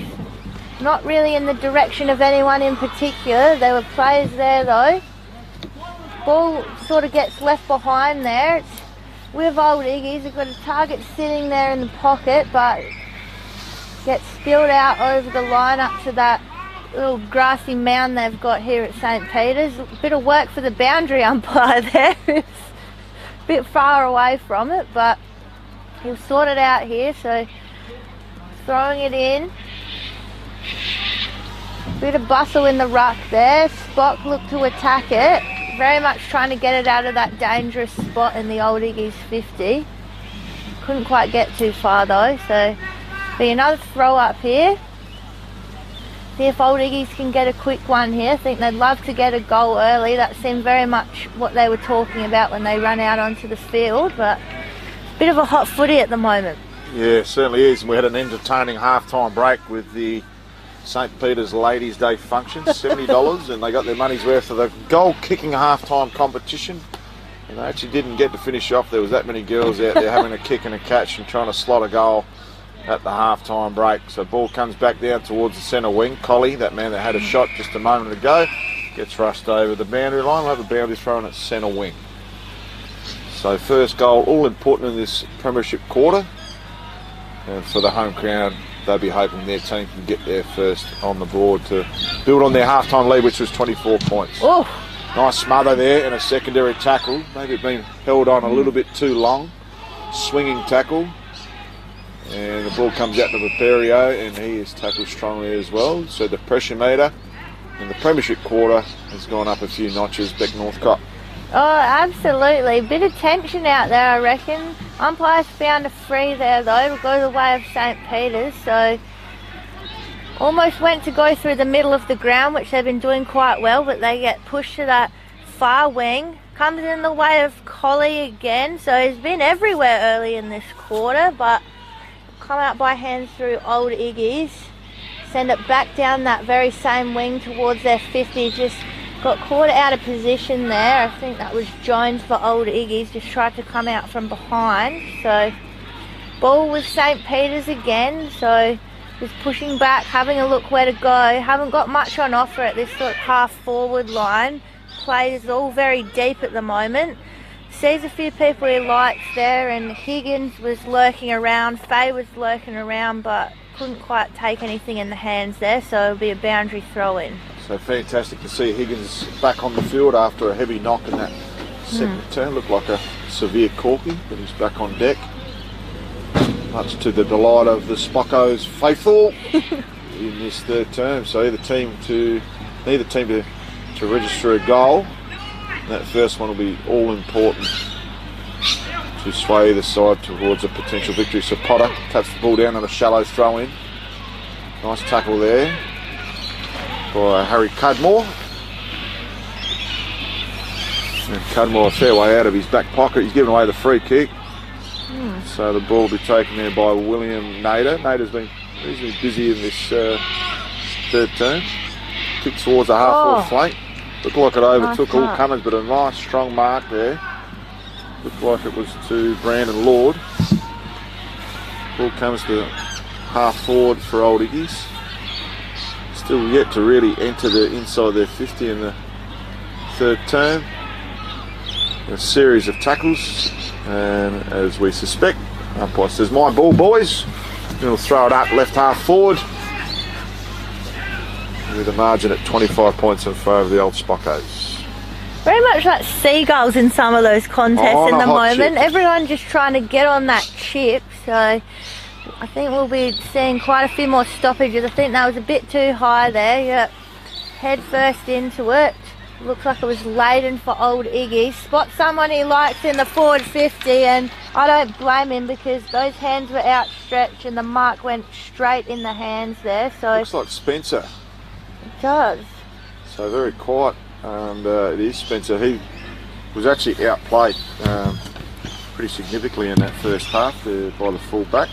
Not really in the direction of anyone in particular. There were players there though. Ball sort of gets left behind there. It's with Old Iggies. They've got a target sitting there in the pocket, but gets spilled out over the line up to that little grassy mound they've got here at St Peter's. A bit of work for the boundary umpire there. Bit far away from it, but he'll sort it out here. So throwing it in, bit of bustle in the ruck there. Spock looked to attack it, very much trying to get it out of that dangerous spot in the Old Iggies 50. Couldn't quite get too far though, so be another throw up here. See if Old Iggies can get a quick one here. I think they'd love to get a goal early. That seemed very much what they were talking about when they run out onto the field, but a bit of a hot footy at the moment. Yeah, certainly is. And we had an entertaining half-time break with the St Peter's Ladies' Day function, $70, and they got their money's worth of the goal-kicking half-time competition. And they actually didn't get to finish off. There was that many girls out there having a kick and a catch and trying to slot a goal at the half-time break. So ball comes back down towards the centre wing. Collie, that man that had a shot just a moment ago, gets rushed over the boundary line. We'll have the boundary thrown at centre wing. So first goal, all important in this premiership quarter. And for the home crowd, they'll be hoping their team can get there first on the board to build on their half-time lead, which was 24 points. Oh. Nice smother there and a secondary tackle. Maybe been held on a little bit too long. Swinging tackle. And the ball comes out to Vaperio, and he is tackled strongly as well. So the pressure meter in the premiership quarter has gone up a few notches, Beck Northcote. Oh, absolutely. Bit of tension out there, I reckon. Umpires found a free there, though. It'll go the way of St. Peter's. So almost went to go through the middle of the ground, which they've been doing quite well, but they get pushed to that far wing. Comes in the way of Collie again. So he's been everywhere early in this quarter, but come out by hands through Old Iggy's. Send it back down that very same wing towards their 50. Just got caught out of position there. I think that was Jones for Old Iggy's. Just tried to come out from behind. So ball with St. Peter's again. So just pushing back, having a look where to go. Haven't got much on offer at this sort of half forward line. Play is all very deep at the moment. Sees a few people he likes there, and Higgins was lurking around, Faye was lurking around, but couldn't quite take anything in the hands there, so it'll be a boundary throw in. So fantastic to see Higgins back on the field after a heavy knock in that second turn. Looked like a severe corky, but he's back on deck. Much to the delight of the Spocko's faithful in this third term. So either team to register a goal. That first one will be all important to sway the side towards a potential victory. So Potter taps the ball down on a shallow throw in. Nice tackle there by Harry Cudmore. And Cudmore a fair way out of his back pocket. He's given away the free kick. So the ball will be taken there by William Nader. Nader's been reasonably busy in this third term. Kick towards the half-forward flank. Looked like it overtook all comers, but a nice strong mark there. Looked like it was to Brandon Lord. Ball comes to half forward for Old Iggy's. Still yet to really enter the inside their 50 in the third term. A series of tackles, and as we suspect, umpire says, "My ball, boys." He'll throw it up left half forward, with a margin at 25 points in favour of the old Spockos. Very much like seagulls in some of those contests in the moment. Everyone just trying to get on that chip. So I think we'll be seeing quite a few more stoppages. I think that was a bit too high there. Yep. Head first into it. Looks like it was laden for Old Iggy. Spot someone he likes in the forward 50, and I don't blame him because those hands were outstretched and the mark went straight in the hands there. So looks like Spencer. It does. So very quiet, and it is Spencer. He was actually outplayed pretty significantly in that first half by the full back.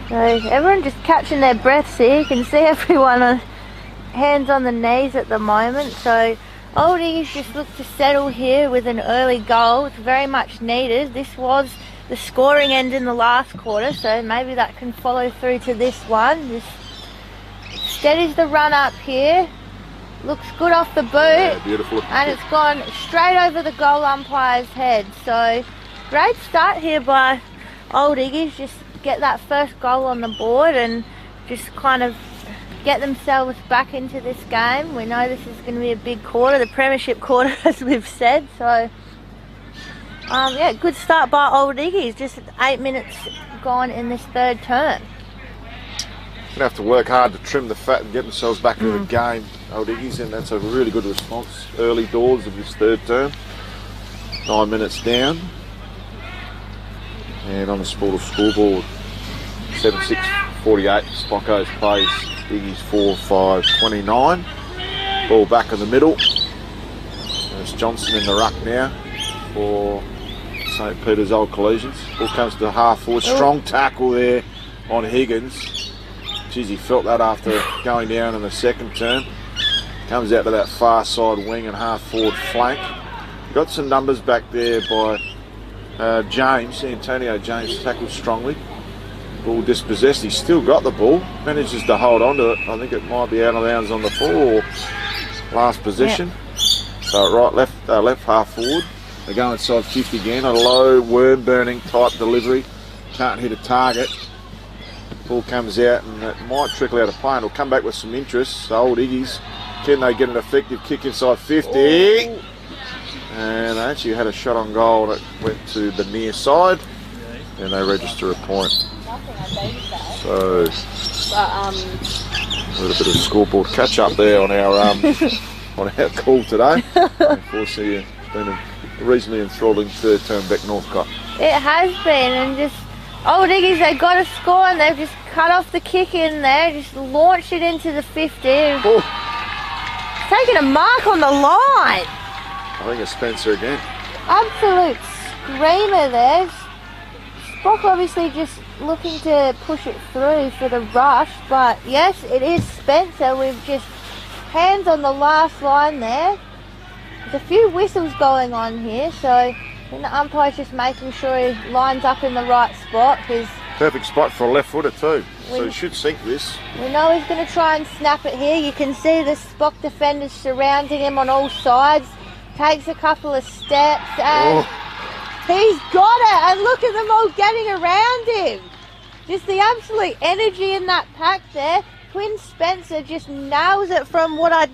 So everyone just catching their breaths here. You can see everyone on hands on the knees at the moment. So Old Iggy's just looked to settle here with an early goal. It's very much needed. This was the scoring end in the last quarter, so maybe that can follow through to this one. Just steadies the run up here. Looks good off the boot. Yeah, beautiful. And it's gone straight over the goal umpire's head. So great start here by Old Iggy's. Just get that first goal on the board and just kind of get themselves back into this game. We know this is going to be a big quarter, the premiership quarter, as we've said. So yeah, good start by Old Iggy's. Just 8 minutes gone in this third term. Going to have to work hard to trim the fat and get themselves back into the game, Old Iggy's, and that's a really good response early doors of this third term. 9 minutes down, and on the Sportal scoreboard, 7-6-48. Spockos plays Iggy's 4-5-29. Ball back in the middle. There's Johnson in the ruck now for St. Peter's Old Collegians. Ball comes to the half forward. Strong tackle there on Higgins. Geez, he felt that after going down in the second term. Comes out to that far side wing and half forward flank. Got some numbers back there by James. Antonio James tackled strongly. Ball dispossessed. He's still got the ball. Manages to hold on to it. I think it might be out of bounds on the full or last position. Yep. So left half forward. They go inside 50 again. A low worm burning type delivery. Can't hit a target. Ball comes out and it might trickle out of play and it'll come back with some interest. So old Iggy's, can they get an effective kick inside 50? Ooh. And they actually had a shot on goal that went to the near side and they register a point. So a little bit of scoreboard catch up there on our on our call today. Unfortunately, it's been a reasonably enthralling third term back Northcote. It has been, and just old Iggy's, they got a score and they've just cut off the kick in there, just launched it into the 50. Taking a mark on the line. I think it's Spencer again. Absolute screamer there. Spock obviously just looking to push it through for the rush, but yes, it is Spencer. We've just hands on the last line there. There's a few whistles going on here, so I think the umpire's just making sure he lines up in the right spot. Perfect spot for a left footer too, so he should sink this. We know he's going to try and snap it here. You can see the Spock defenders surrounding him on all sides. Takes a couple of steps and he's got it, and look at them all getting around him. Just the absolute energy in that pack there. Quinn Spencer just nails it from what I'd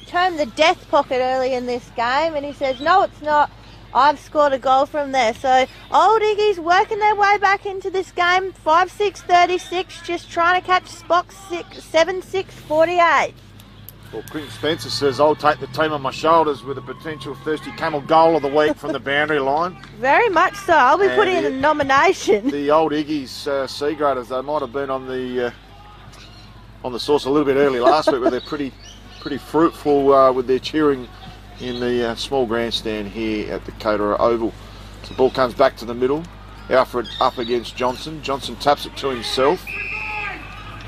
term the death pocket early in this game, and he says, no, it's not. I've scored a goal from there. So old Iggy's working their way back into this game. 5-6-36, just trying to catch Spock 7-6-48. Well, Quinn Spencer says, I'll take the team on my shoulders with a potential Thirsty Camel goal of the week from the boundary line. Very much so. I'll be putting in a nomination. The old Iggy's C graders, they might have been on the source a little bit early last week, but they're pretty fruitful with their cheering in the small grandstand here at the Caterer Oval. So the ball comes back to the middle. Alfred up against Johnson. Johnson taps it to himself.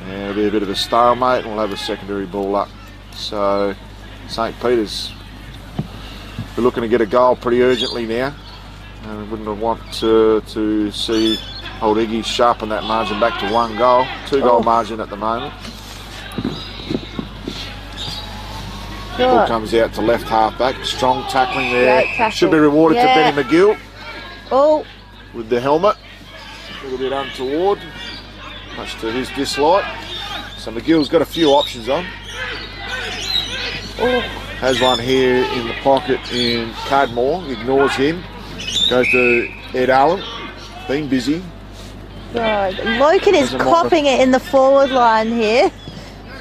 And it'll be a bit of a stalemate, and we'll have a secondary ball up. So St. Peter's, we're looking to get a goal pretty urgently now. And we wouldn't want to see old Iggy sharpen that margin back to 1 goal. 2 goal margin at the moment. Ball comes out to left half back. Strong tackling there. Tackle. Should be rewarded to Benny McGill. With the helmet. A little bit untoward, much to his dislike. So McGill's got a few options on. Has one here in the pocket in Cadmore. Ignores him. Goes to Ed Allen. Been busy. Loken is copping it in the forward line here.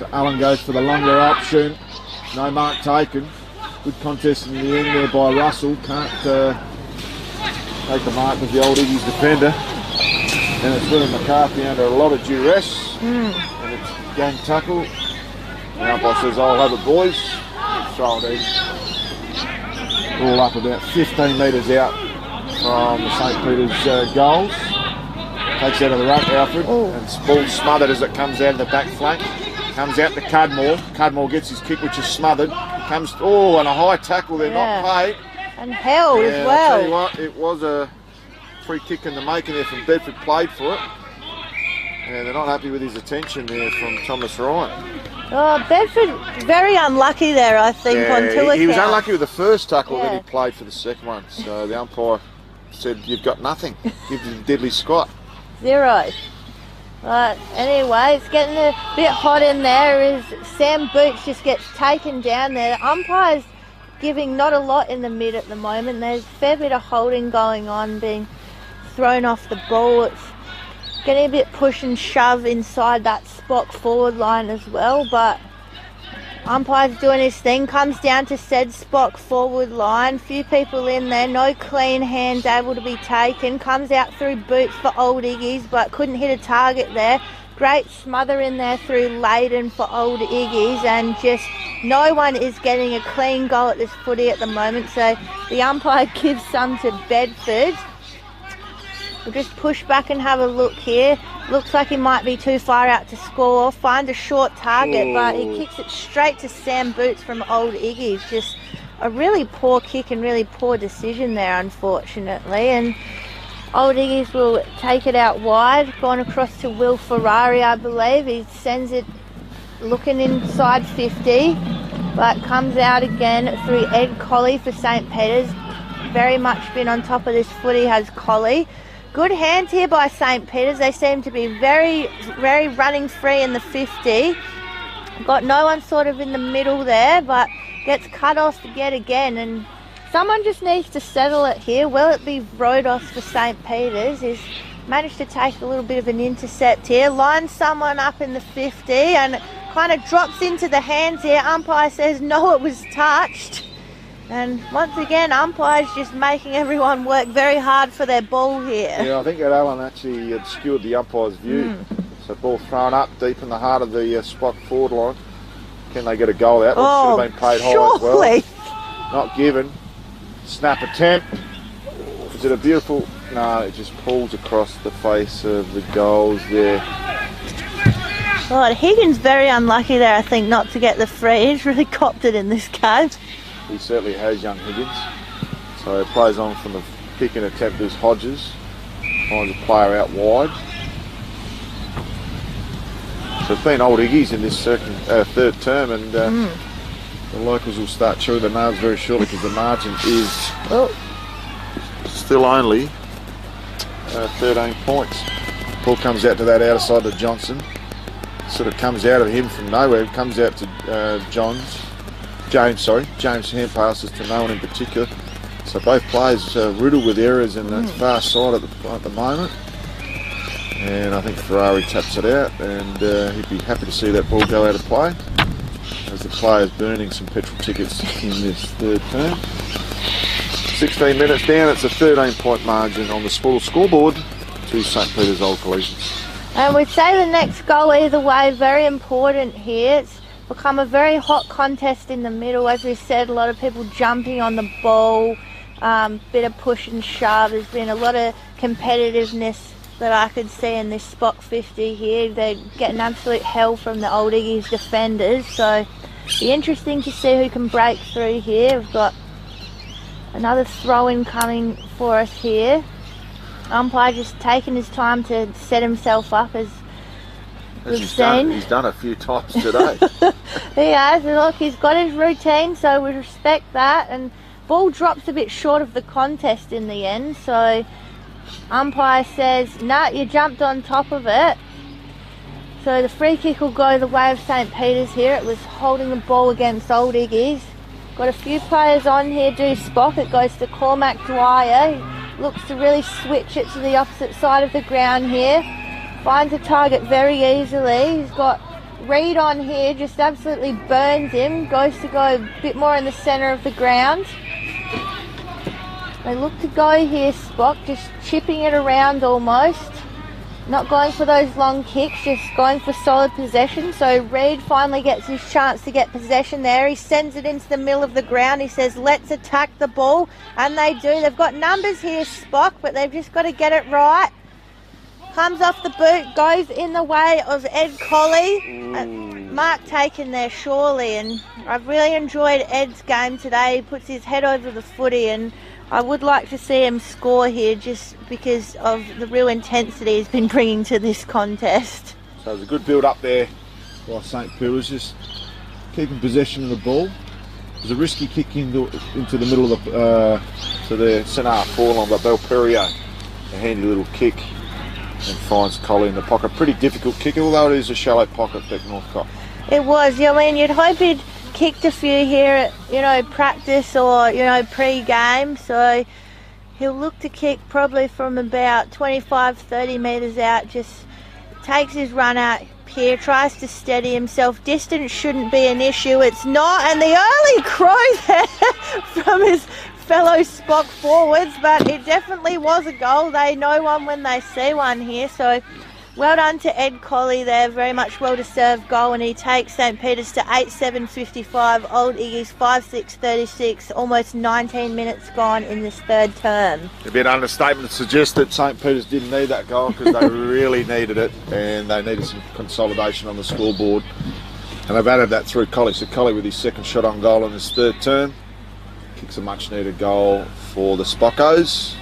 So Allen goes for the longer option. No mark taken. Good contest in the end there by Russell. Can't take the mark with the old Iggy's defender. And it's William McCarthy under a lot of duress. And it's gang tackle. The umpire says, I'll have it, boys. Throw it in. Ball up about 15 metres out from the St. Peter's goals. Takes out of the ruck, Alfred. And ball smothered as it comes out of the back flank. Comes out to Cadmore. Cadmore gets his kick, which is smothered. Comes, and a high tackle there, not paid. And held as well. I'll tell you what, it was a free kick in the making there from Bedford, played for it. And they're not happy with his attention there from Thomas Ryan. Bedford, very unlucky there, I think, on 2 accounts. He was unlucky with the first tackle, then he played for the second one. So the umpire said, you've got nothing. Give him a deadly Scott. 0. Right, anyway, it's getting a bit hot in there as Sam Boots just gets taken down there. The umpire's giving not a lot in the mid at the moment. There's a fair bit of holding going on, being thrown off the ball. It's getting a bit push and shove inside that Spock forward line as well, but umpire's doing his thing. Comes down to said Spock forward line. Few people in there, no clean hands able to be taken. Comes out through Boots for old Iggy's, but couldn't hit a target there. Great smother in there through Leyden for old Iggy's, and just no one is getting a clean goal at this footy at the moment, so the umpire gives some to Bedford. We'll just push back and have a look here. Looks like he might be too far out to score. Find a short target, but he kicks it straight to Sam Boots from old Iggy's. Just a really poor kick and really poor decision there, unfortunately. And Old Iggy's will take it out wide, gone across to Will Ferrari, I believe. He sends it looking inside 50, but comes out again through Ed Colley for St. Peter's. Very much been on top of this footy has Colley. Good hands here by St. Peter's. They seem to be very, very running free in the 50. Got no one sort of in the middle there, but gets cut off yet again. And someone just needs to settle it here. Will it be Rodos for St. Peter's? He's managed to take a little bit of an intercept here. Lines someone up in the 50 and kind of drops into the hands here. Umpire says no, it was touched. And once again, umpires just making everyone work very hard for their ball here. Yeah, I think that Alan actually obscured the umpire's view. So ball thrown up deep in the heart of the Spock forward line. Can they get a goal out? Should have been played high as well. Not given. Snap attempt. Is it a beautiful... No, it just pulls across the face of the goals there. Oh, Higgins very unlucky there, I think, not to get the free. He's really copped it in this game. He certainly has, young Higgins. So it plays on from the kicking attempt as Hodges finds a player out wide. So it's been Old Iggy's in this third term, and the locals will start chewing the nails very shortly because the margin is still only 13 points. Ball comes out to that outer side of Johnson. Sort of comes out of him from nowhere. Comes out to James hand passes to no one in particular. So both players riddled with errors in the far side at the moment. And I think Ferrari taps it out, and he'd be happy to see that ball go out of play as the player's burning some petrol tickets in this third term. 16 minutes down, it's a 13-point margin on the scoreboard to St. Peter's Old Collegians. And we'd say the next goal either way, very important here. It's become a very hot contest in the middle. As we said, a lot of people jumping on the ball, bit of push and shove. There's been a lot of competitiveness that I could see in this Spock 50 here. They're getting absolute hell from the Old Iggy's defenders. So be interesting to see who can break through here. We've got another throw-in coming for us here. Umpire just taking his time to set himself up as he's done a few times today. He has. Look, he's got his routine, so we respect that. And ball drops a bit short of the contest in the end. So umpire says, "Nah, you jumped on top of it." So the free kick will go the way of St. Peter's here. It was holding the ball against Old Iggy's. Got a few players on here do Spock. It goes to Cormac Dwyer. He looks to really switch it to the opposite side of the ground here. Finds a target very easily. He's got Reed on here, just absolutely burns him. Goes to go a bit more in the centre of the ground. They look to go here, Spock, just chipping it around almost. Not going for those long kicks, just going for solid possession. So Reed finally gets his chance to get possession there. He sends it into the middle of the ground. He says, let's attack the ball. And they do. They've got numbers here, Spock, but they've just got to get it right. Comes off the boot, goes in the way of Ed Colley. Mark taken there surely, and I've really enjoyed Ed's game today. He puts his head over the footy, and I would like to see him score here just because of the real intensity he's been bringing to this contest. So there's a good build up there by St. Peter's, just keeping possession of the ball. There's a risky kick into the middle of to their centre forward, but Belperio, a handy little kick, and finds Colley in the pocket. Pretty difficult kick, although it is a shallow pocket back Northcote. It was. I mean, you'd hope he'd kicked a few here at, practice or, pre-game. So he'll look to kick probably from about 25, 30 metres out. Just takes his run out here, tries to steady himself. Distance shouldn't be an issue. It's not. And the early crow there from his fellow Spock forwards, but it definitely was a goal. They know one when they see one here. So well done to Ed Colley there, very much well-deserved goal, and he takes St. Peter's to 8-7-55, Old Iggy's 5-6-36, almost 19 minutes gone in this third term. It'd be an understatement to suggest that St. Peter's didn't need that goal, because they really needed it, and they needed some consolidation on the scoreboard. And they've added that through Colley. So Colley with his second shot on goal in his third term kicks a much-needed goal for the Spockos.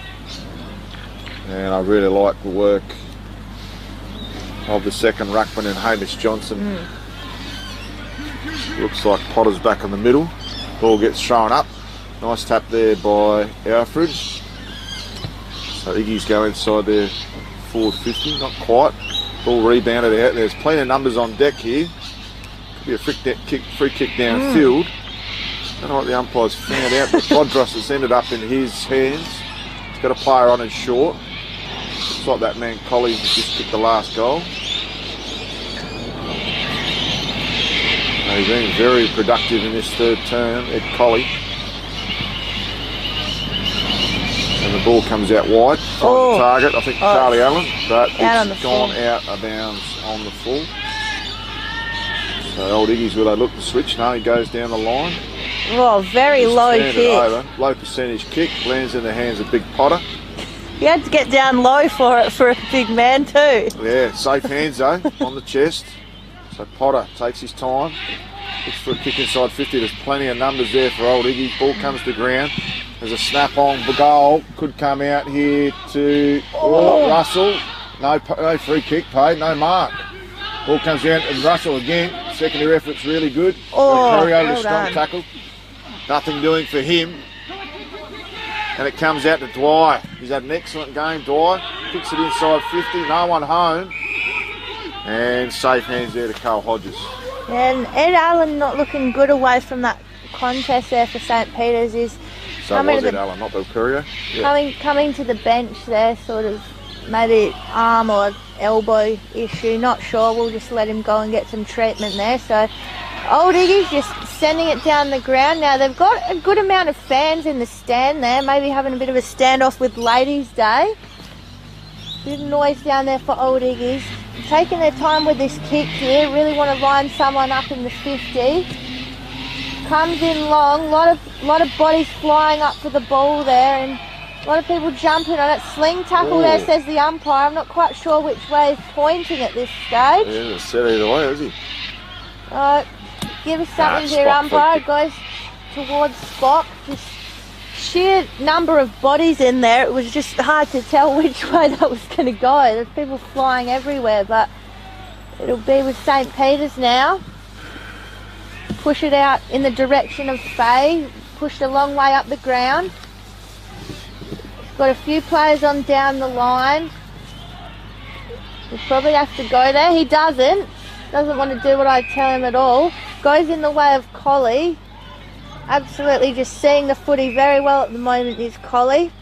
And I really like the work of the second ruckman and Hamish Johnson. Looks like Potter's back in the middle. Ball gets thrown up. Nice tap there by Alfred. So Iggy's go inside there, forward 50, not quite. Ball rebounded out. There's plenty of numbers on deck here. Could be a free kick downfield. Don't know what the umpire's found out, but Bodros has ended up in his hands. He's got a player on his short. Looks like that man Colley has just kicked the last goal. He's been very productive in this third term, Ed Colley. And the ball comes out wide on the target, I think Charlie Allen, but it's gone out of bounds on the full. So old Iggy's will they look to switch? No, he goes down the line. Oh, very low kick. Low percentage kick, lands in the hands of Big Potter. You had to get down low for it for a big man too. Yeah, safe hands though, on the chest. So Potter takes his time, looks for a kick inside 50. There's plenty of numbers there for old Iggy. Ball comes to ground. There's a snap on goal. Could come out here to Russell. No free kick paid, no mark. Ball comes down and Russell again. Secondary effort's really good. Curry strong tackle. Nothing doing for him. And it comes out to Dwyer. He's had an excellent game, Dwyer. Kicks it inside 50, no one home. And safe hands there to Carl Hodges. And Ed Allen not looking good away from that contest there for St. Peter's. Is coming to Ed Allen, not Bill Courier. Yeah. Coming to the bench there, sort of maybe arm or elbow issue, not sure. We'll just let him go and get some treatment there. So old Iggy's just sending it down the ground. Now they've got a good amount of fans in the stand there, maybe having a bit of a standoff with Ladies' Day. Bit of noise down there for old Iggy's. Taking their time with this kick here, really want to line someone up in the 50. Comes in long, lot of bodies flying up for the ball there, and a lot of people jumping on it. Sling tackle there, says the umpire. I'm not quite sure which way he's pointing at this stage. Yeah, it's set either way, is he? Give us something here, umpire. It goes towards Spock. Just sheer number of bodies in there. It was just hard to tell which way that was going to go. There's people flying everywhere, but it'll be with St. Peter's now. Push it out in the direction of Faye. Pushed a long way up the ground. Got a few players on down the line. He'll probably have to go there. He doesn't want to do what I tell him at all. Goes in the way of Colley. Absolutely just seeing the footy very well at the moment is Colley.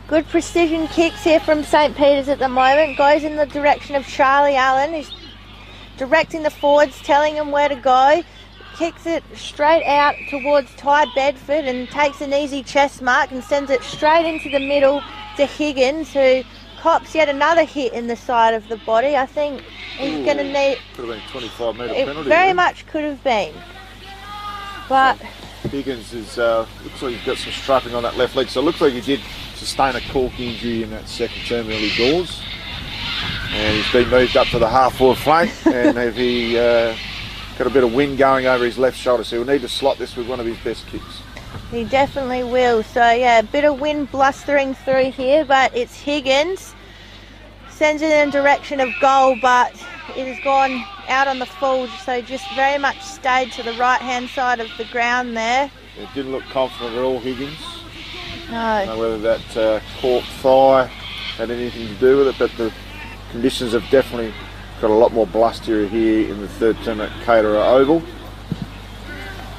Good precision kicks here from St. Peter's at the moment. Goes in the direction of Charlie Allen. He's directing the forwards, telling them where to go. Kicks it straight out towards Ty Bedford and takes an easy chest mark and sends it straight into the middle to Higgins, who cops yet another hit in the side of the body. I think he's going to need... Could have been a 25-metre penalty. It very much could have been. But Higgins is looks like he's got some strapping on that left leg, so it looks like he did sustain a cork injury in that second term early doors. And he's been moved up to the half-forward flank, and he got a bit of wind going over his left shoulder, so he'll need to slot this with one of his best kicks. He definitely will. So yeah, a bit of wind blustering through here, but it's Higgins. Sends it in the direction of goal, but it has gone out on the full, so just very much stayed to the right-hand side of the ground there. It didn't look confident at all, Higgins. No. I don't know whether that cork thigh had anything to do with it, but the conditions have definitely got a lot more bluster here in the third term at Caterer Oval.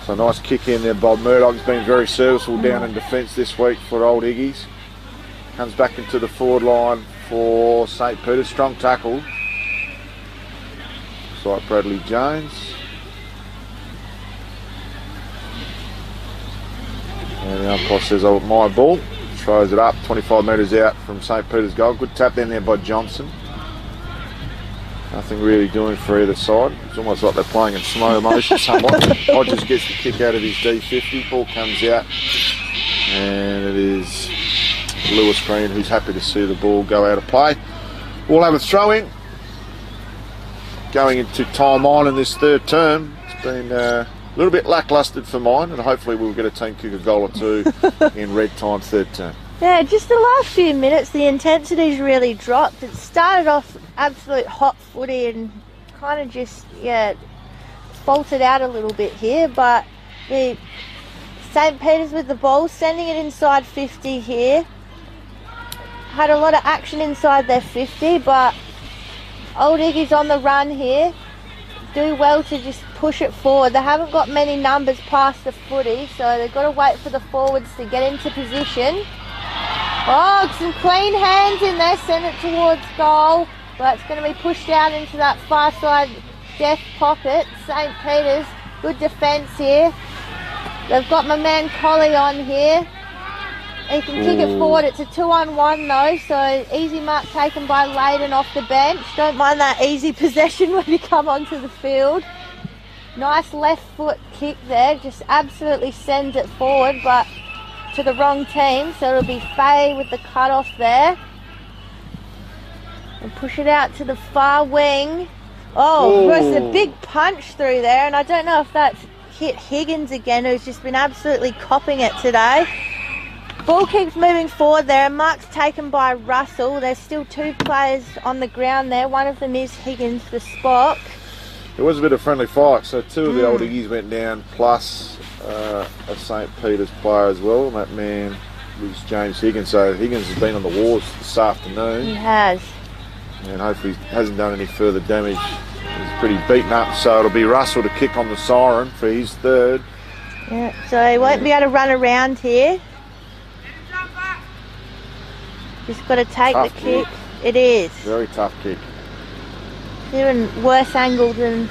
So nice kick in there by Murdoch. He's been very serviceable down in defence this week for old Iggy's. Comes back into the forward line for St. Peter's. Strong tackle. Looks like Bradley Jones. And the umpire says, oh, my ball. Throws it up 25 metres out from St. Peter's goal. Good tap in there by Johnson. Nothing really doing for either side. It's almost like they're playing in slow motion somewhat. Hodges gets the kick out of his D50. Ball comes out. And it is Lewis Green who's happy to see the ball go out of play. We'll have a throw in. Going into time on in this third term. It's been a little bit lacklustre for mine, and hopefully we'll get a team kick a goal or two in red time third term. Yeah, just the last few minutes, the intensity's really dropped. It started off absolute hot footy and kind of just, yeah, faltered out a little bit here, but the St. Peter's with the ball, sending it inside 50 here. Had a lot of action inside their 50, but Old Iggy's on the run here. Do well to just push it forward. They haven't got many numbers past the footy, so they've got to wait for the forwards to get into position. Oh, some clean hands in there, send it towards goal, but it's going to be pushed out into that far side death pocket. St. Peter's, good defence here. They've got my man Collie on here. He can kick it forward. It's a 2-on-1 though, so easy mark taken by Layden off the bench. Don't mind that easy possession when you come onto the field. Nice left foot kick there, just absolutely sends it forward, but to the wrong team, so it'll be Faye with the cut-off there. And push it out to the far wing. Oh, there's a big punch through there, and I don't know if that's hit Higgins again, who's just been absolutely copping it today. Ball keeps moving forward there, and mark's taken by Russell. There's still two players on the ground there. One of them is Higgins for Spock. It was a bit of friendly fight, so two of the Old Iggies went down, plus a St. Peter's player as well, and that man was James Higgins. So Higgins has been on the wars this afternoon. He has. And hopefully hasn't done any further damage. He's pretty beaten up, so it'll be Russell to kick on the siren for his third. Yeah, so he won't be able to run around here. Just got to take Tough the kick. kick. It is. Very tough kick. Even worse angle than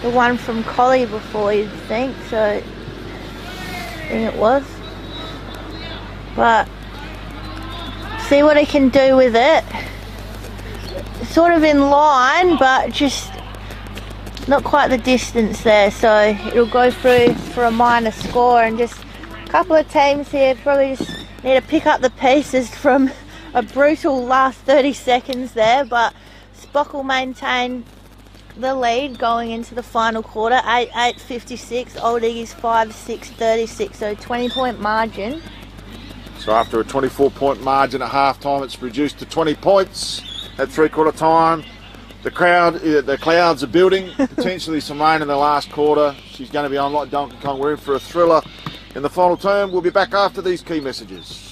the one from Collie before, you'd think. So, I think it was. But, see what he can do with it. Sort of in line, but just not quite the distance there. So, it'll go through for a minor score. And just a couple of teams here probably just need to pick up the pieces from a brutal last 30 seconds there, but Spock will maintain the lead going into the final quarter. 8-8-56, Old Iggy's 5-6-36, so 20-point margin. So after a 24-point margin at halftime, it's reduced to 20 points at three-quarter time. The clouds are building, potentially some rain in the last quarter. She's going to be on like Donkey Kong. We're in for a thriller in the final term. We'll be back after these key messages.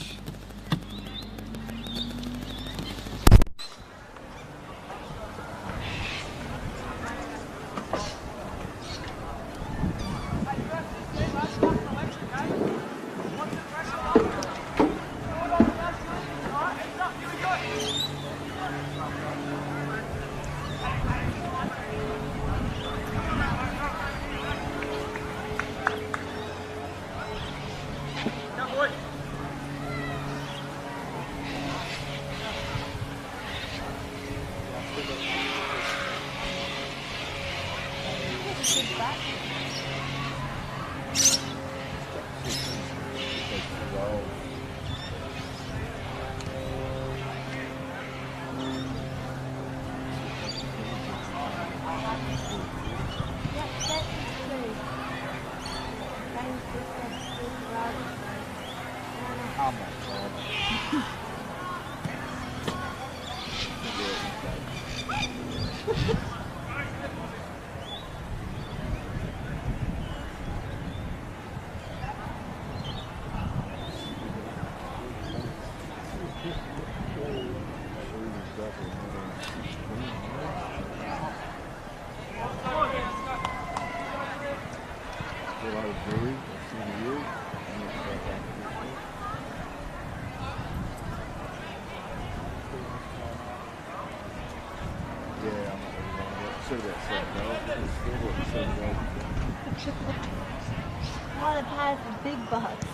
Why they pay for big bucks?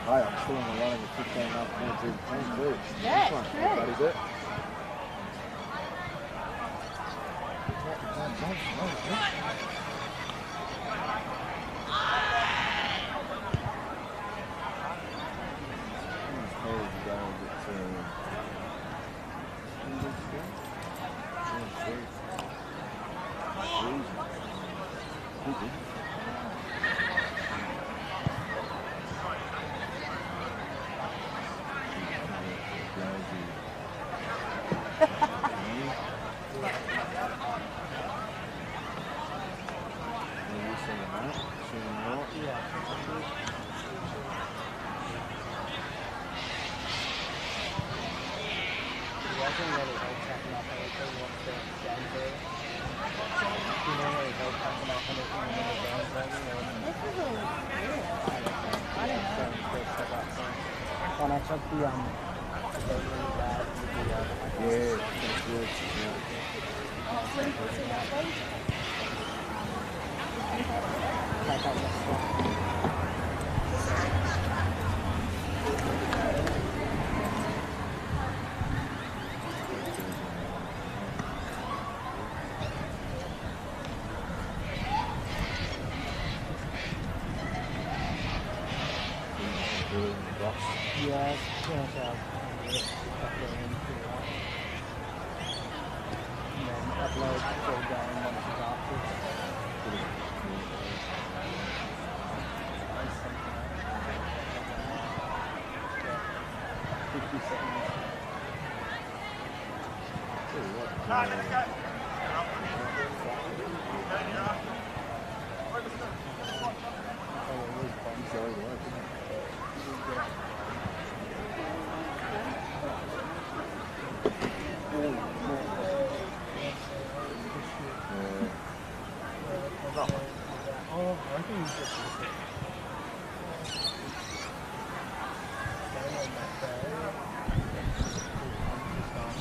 Hey, I'm still in the running with 15 up points in 10 too. Yeah, true. That is it. When I took the Adelaide full game once it's after.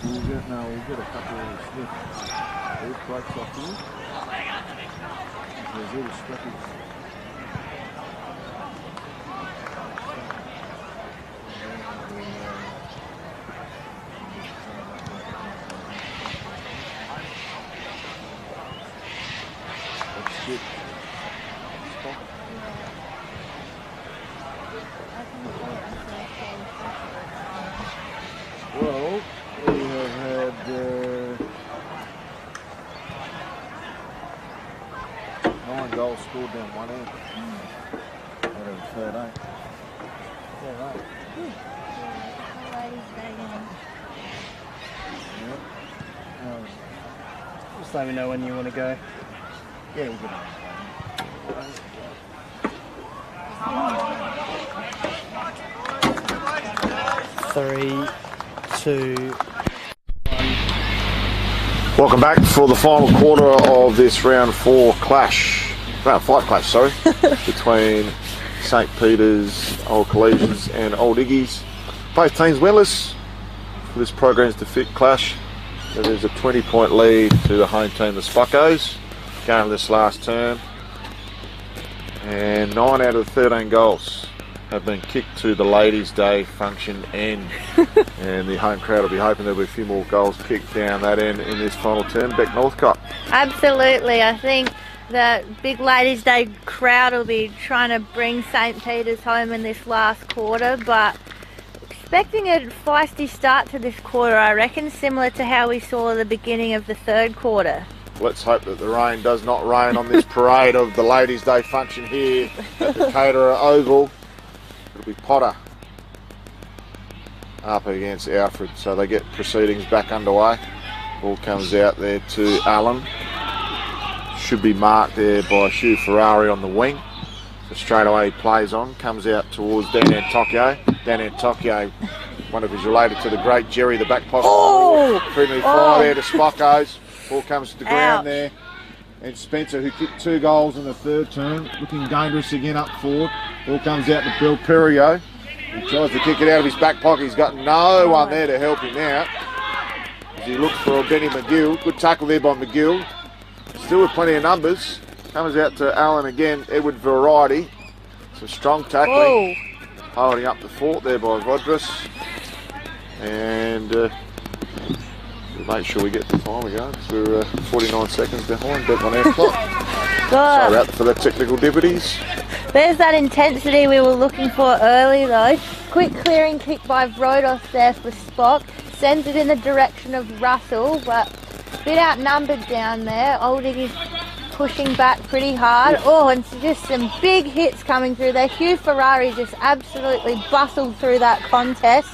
We'll get a couple of sniff breaks off here. There's little scrappies. That's good. Well, we have had 9 goals scored down one end. Out of 13. Yeah, right. Just let me know when you want to go. Yeah, we'll get on. 3, 2. Welcome back for the final quarter of this round 5 clash, between St. Peter's, Old Collegians and Old Iggies. Both teams winless for this Programs to Fit clash. So there's a 20-point lead to the home team, the Spuckos, going to this last term. And 9 out of the 13 goals have been kicked to the Ladies' Day function end. And the home crowd will be hoping there'll be a few more goals kicked down that end in this final term. Beck Northcott. Absolutely. I think the big Ladies' Day crowd will be trying to bring St. Peter's home in this last quarter, but expecting a feisty start to this quarter, I reckon, similar to how we saw at the beginning of the third quarter. Let's hope that the rain does not rain on this parade of the Ladies' Day function here at the Caterer Oval. It'll be Potter up against Alfred, so they get proceedings back underway. Ball comes out there to Allen. Should be marked there by Hugh Ferrari on the wing. So straight away he plays on, comes out towards Dan Antocchio. Dan Antocchio, one of his related to the great Jerry, the back pocket. Friendly fire there to Spockos. Ball comes to the ground there. And Spencer, who kicked 2 goals in the third term, looking dangerous again up forward. Ball comes out to Bill Perriot. He tries to kick it out of his back pocket. He's got no one there to help him out as he looks for Benny McGill. Good tackle there by McGill. Still with plenty of numbers. Comes out to Allen again. Edward Variety. Some strong tackling. Holding up the fort there by Rodriguez. And we'll make sure we get the time again because we're 49 seconds behind. Back on our clock. Sorry about for the technical difficulties. There's that intensity we were looking for early though. Quick clearing kick by Rodos there for Spock. Sends it in the direction of Russell, but a bit outnumbered down there. Old Iggy's pushing back pretty hard. Oh, and just some big hits coming through there. Hugh Ferrari just absolutely bustled through that contest.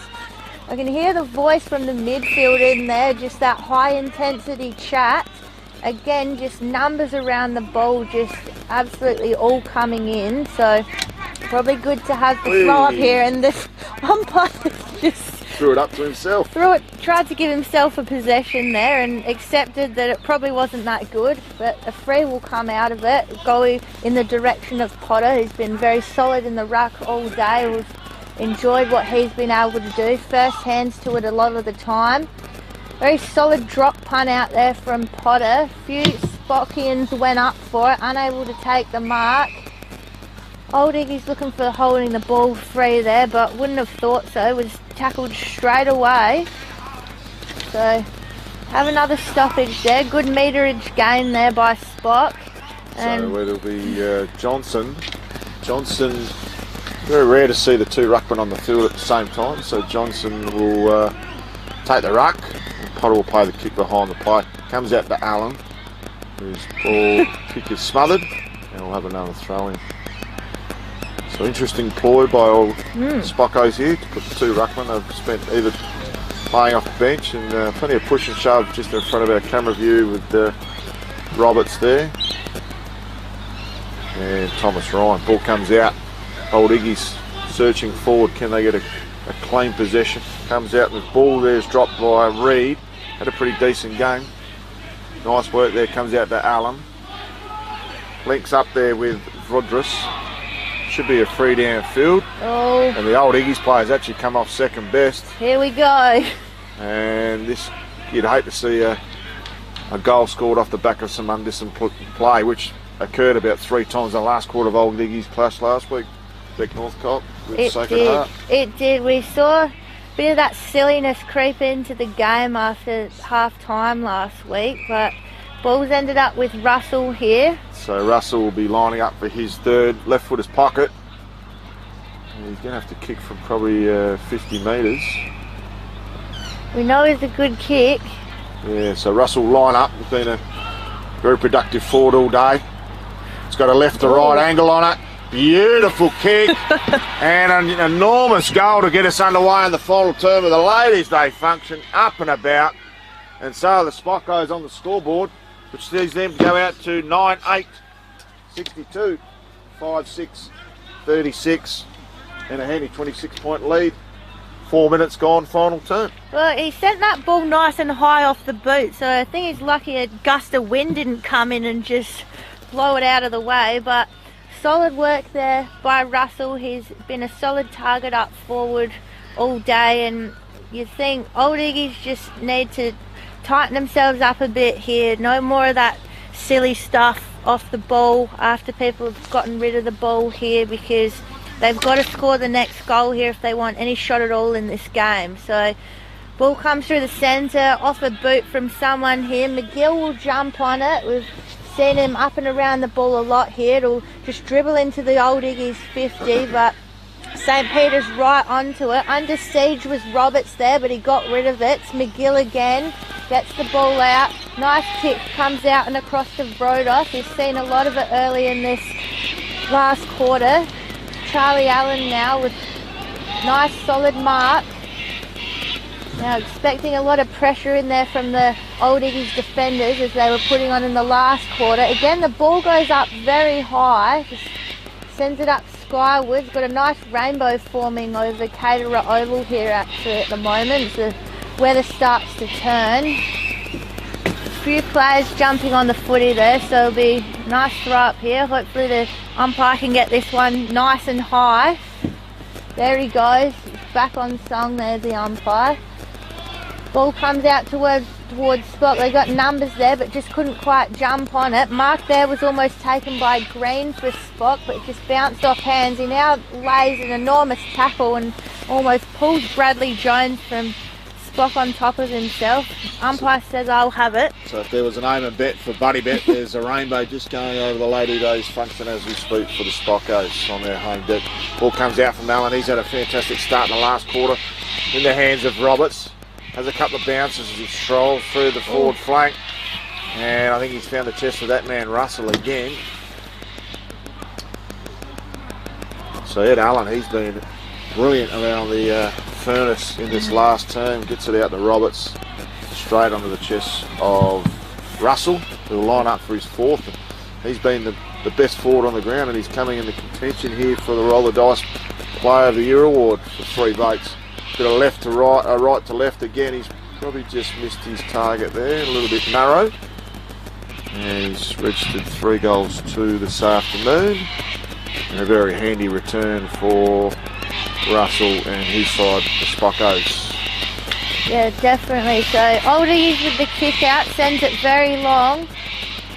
I can hear the voice from the midfield in there, just that high intensity chat. again, just numbers around the ball, just absolutely all coming in. So probably good to have the flow up here, and this umpire just threw it up to himself. Tried to give himself a possession there and accepted that it probably wasn't that good, but a free will come out of it, go in the direction of Potter, who's been very solid in the ruck all day. We've enjoyed what he's been able to do. First hands to it a lot of the time. Very solid drop punt out there from Potter. A few Spockians went up for it, unable to take the mark. Old Iggy's looking for holding the ball free there, but wouldn't have thought so. Was tackled straight away. So have another stoppage there. Good meterage gain there by Spock. And so it'll be Johnson. Johnson, very rare to see the two ruckmen on the field at the same time. So Johnson will take the ruck. And Potter will play the kick behind the play. Comes out to Allen, whose ball kick is smothered, and we'll have another throw in. So interesting ploy by old Spockos here to put the two ruckmen. They've spent either playing off the bench and plenty of push and shove just in front of our camera view with Roberts there. And Thomas Ryan. Ball comes out. Old Iggy's searching forward. Can they get a clean possession? Comes out and the ball there's dropped by Reed. Had a pretty decent game. Nice work there. Comes out to Allen. Links up there with Rodrus. Should be a free downfield. Oh. And the old Iggy's players actually come off second best. Here we go. And this, you'd hate to see a goal scored off the back of some undisciplined play, which occurred about 3 times in the last quarter of old Iggy's clash last week. Beck Northcote with Sacred Heart. It did. We saw a bit of that silliness creep into the game after half time last week, but balls ended up with Russell here. So Russell will be lining up for his third left footer's pocket. And he's going to have to kick from probably 50 metres. We know he's a good kick. Yeah, so Russell line up. He's been a very productive forward all day. It's got a left to right angle on it. Beautiful kick. And an enormous goal to get us underway in the final term of the Ladies' Day function. Up and about. And so the Spockos on the scoreboard, which sees them go out to 9-8, 62, 5-6, 36, and a handy 26-point lead. 4 minutes gone, final turn. Well, he sent that ball nice and high off the boot, so I think he's lucky a gust of wind didn't come in and just blow it out of the way, but solid work there by Russell. He's been a solid target up forward all day, and you think old Iggy's just need to tighten themselves up a bit here. No more of that silly stuff off the ball after people have gotten rid of the ball here, because they've got to score the next goal here if they want any shot at all in this game. So ball comes through the centre, off a boot from someone here. McGill will jump on it. We've seen him up and around the ball a lot here. It'll just dribble into the old Iggy's 50, but St. Peter's right onto it. Under siege was Roberts there, but he got rid of it. It's McGill again. Gets the ball out. Nice kick comes out and across to Brodos. We've seen a lot of it early in this last quarter. Charlie Allen now with nice solid mark. Now expecting a lot of pressure in there from the old Iggy's defenders as they were putting on in the last quarter. Again, the ball goes up very high. Just sends it up skywards. Got a nice rainbow forming over Caterer Oval here actually at the moment. The weather starts to turn. A few players jumping on the footy there, so it'll be a nice throw up here. Hopefully the umpire can get this one nice and high. There he goes. He's back on song there, the umpire. Ball comes out towards Spock. They got numbers there, but just couldn't quite jump on it. Mark there was almost taken by Green for Spock, but it just bounced off hands. He now lays an enormous tackle and almost pulls Bradley Jones from Spock on top of himself. Umpire says I'll have it. So if there was an aim and bet for Buddy Bet, there's a rainbow just going over the Lady Days function as we speak for the Spockos on their home deck. Ball comes out from Allen. He's had a fantastic start in the last quarter in the hands of Roberts. Has a couple of bounces as he strolls through the forward flank. And I think he's found the chest of that man Russell again. So Ed Allen, he's been brilliant around the furnace in this last term. Gets it out to Roberts, straight onto the chest of Russell, who will line up for his fourth. And he's been the best forward on the ground, and he's coming into contention here for the Roll the Dice Player of the Year award for 3 votes. Bit of left to right, right to left again. He's probably just missed his target there, a little bit narrow. And he's registered 3 goals 2 this afternoon. And a very handy return for Russell and his side, the Spockos. Yeah, definitely. So Oldies with the kick out, sends it very long.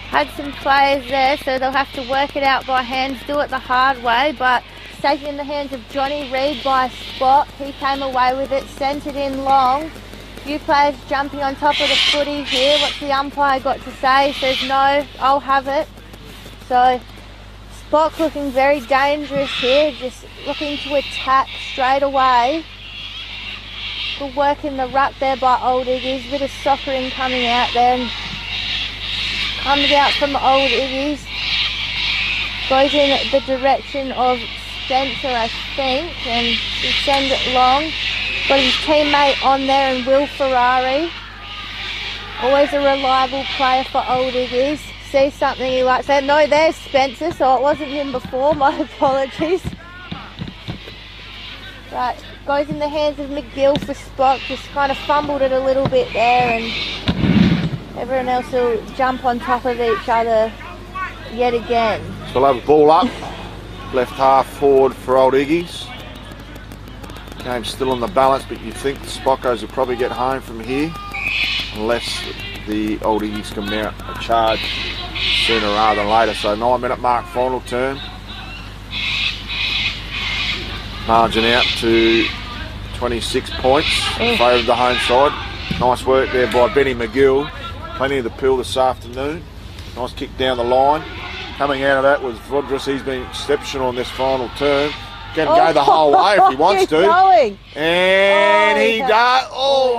Had some players there, so they'll have to work it out by hands, do it the hard way, but taken in the hands of Johnny Reid by Spot. He came away with it, sent it in long. Few players jumping on top of the footy here. What's the umpire got to say? He says no, I'll have it. So Spot looking very dangerous here, just looking to attack straight away. Good work in the ruck there by Old Iggies. Bit of soccering coming out there, and comes out from Old Iggies. Goes in the direction of Spencer, I think, and he sends it long. Got his teammate on there, and Will Ferrari. Always a reliable player for Old Iggies. See something he likes there. No, there's Spencer, so it wasn't him before. My apologies. But goes in the hands of McGill for Spot. Just kind of fumbled it a little bit there, and everyone else will jump on top of each other yet again. So we'll have a ball up. Left half forward for Old Iggies. Game's still on the balance, but you think the Spockos will probably get home from here unless the Old Iggies come out a charge sooner rather than later. So 9-minute mark, final term. Margin out to 26 points in favour of the home side. Nice work there by Benny McGill. Plenty of the pill this afternoon. Nice kick down the line. Coming out of that was Vodris. He's been exceptional in this final term. Can go the whole way if he wants to. Going. And he does.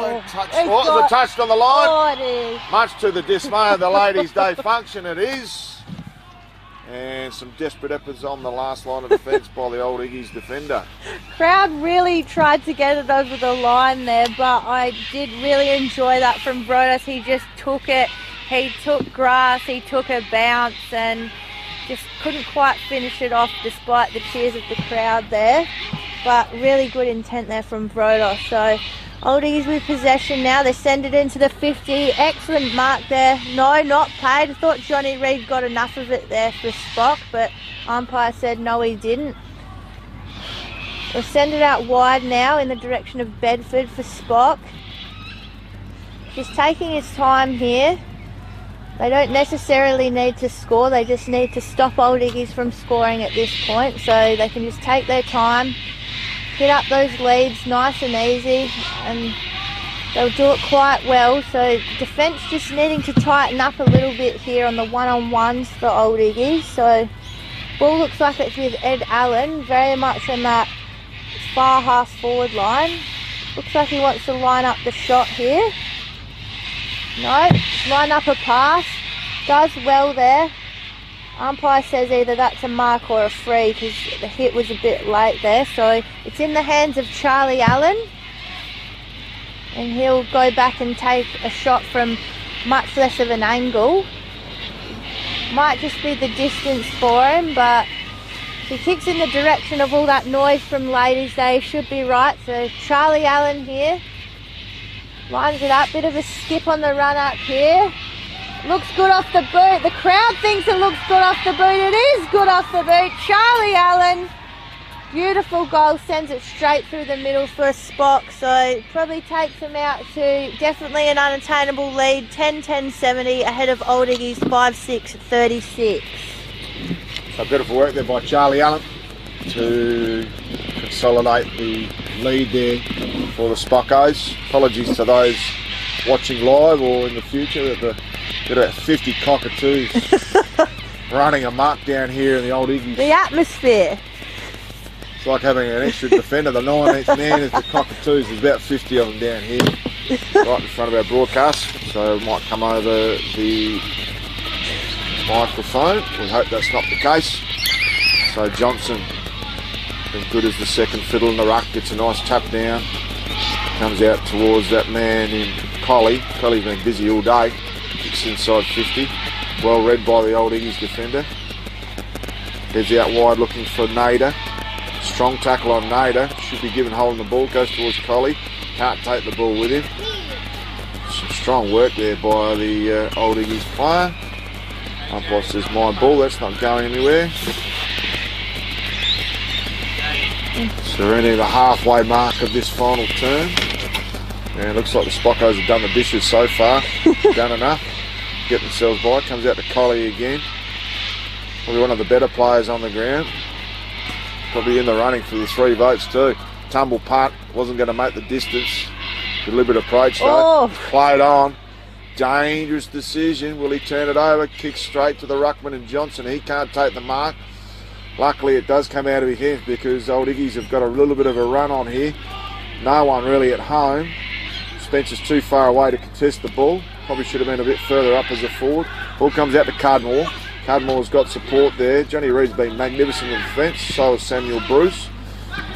And touched. Was it touched on the line? Oh, it is. Much to the dismay of the ladies' day function, it is. And some desperate efforts on the last line of defence by the Old Iggies defender. Crowd really tried to get it over the line there, but I did really enjoy that from Brodas. He just took it. He took grass, he took a bounce, and just couldn't quite finish it off despite the cheers of the crowd there. But really good intent there from Brodos. So Old Iggies with possession now. They send it into the 50. Excellent mark there. No, not paid. I thought Johnny Reid got enough of it there for Spock, but umpire said no, he didn't. We'll send it out wide now in the direction of Bedford for Spock. Just taking his time here. They don't necessarily need to score, they just need to stop Old Iggies from scoring at this point, so they can just take their time, hit up those leads nice and easy, and they'll do it quite well. So defence just needing to tighten up a little bit here on the one-on-ones for Old Iggies. So ball looks like it's with Ed Allen, very much on that far half forward line. Looks like he wants to line up the shot here. No, line up a pass, does well there. Umpire says either that's a mark or a free because the hit was a bit late there. So it's in the hands of Charlie Allen, and he'll go back and take a shot from much less of an angle. Might just be the distance for him, but if he kicks in the direction of all that noise from Ladies' Day, should be right. So Charlie Allen here. Lines it up, bit of a skip on the run up here. Looks good off the boot. The crowd thinks it looks good off the boot. It is good off the boot. Charlie Allen, beautiful goal, sends it straight through the middle for a Spock. So probably takes them out to definitely an unattainable lead, 10-10-70 ahead of Old Iggies 5-6-36. So beautiful work there by Charlie Allen to consolidate the lead there for the Spockos. Apologies to those watching live or in the future that got about 50 cockatoos running amok down here in the Old Iggies. The atmosphere. It's like having an extra defender. The 19th man is the cockatoos. There's about 50 of them down here right in front of our broadcast. So we might come over the microphone. We hope that's not the case. So Johnson, as good as the second fiddle in the ruck, gets a nice tap down, comes out towards that man in Collie. Collie's been busy all day, 6 inside 50. Well read by the Old Iggy's defender. Heads out wide looking for Nader. Strong tackle on Nader. Should be given holding the ball. Goes towards Collie. Can't take the ball with him. Some strong work there by the Old Iggy's player. Umpire says my ball. That's not going anywhere. So we're into the halfway mark of this final term. And it looks like the Spockos have done the dishes so far. Done enough. Get themselves by. Comes out to Collie again. Probably one of the better players on the ground. Probably in the running for the 3 votes too. Tumble punt. Wasn't going to make the distance. Deliberate approach though. Oh. Played on. Dangerous decision. Will he turn it over? Kick straight to the ruckman and Johnson. He can't take the mark. Luckily it does come out of his hands because Old Iggy's have got a little bit of a run on here. No one really at home. Spencer's too far away to contest the ball. Probably should have been a bit further up as a forward. Ball comes out to Cardmore. Cardmore's got support there. Johnny Reid's been magnificent in defence. So has Samuel Bruce.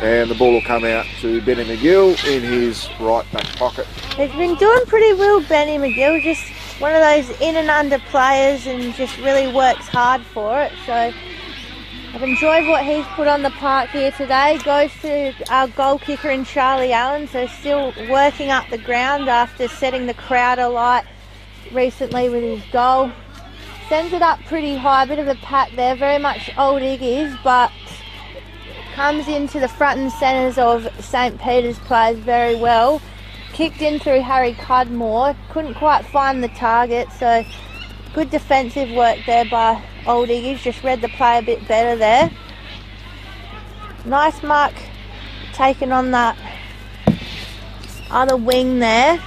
And the ball will come out to Benny McGill in his right back pocket. He's been doing pretty well, Benny McGill. Just one of those in and under players and just really works hard for it. So I've enjoyed what he's put on the park here today. Goes to our goal kicker in Charlie Allen, so still working up the ground after setting the crowd alight recently with his goal. Sends it up pretty high, a bit of a pat there, very much Old Iggy's, but comes into the front and centres of St. Peter's players very well. Kicked in through Harry Cudmore, couldn't quite find the target, so good defensive work there by Old Iggy's, just read the play a bit better there. Nice mark taken on that other wing there.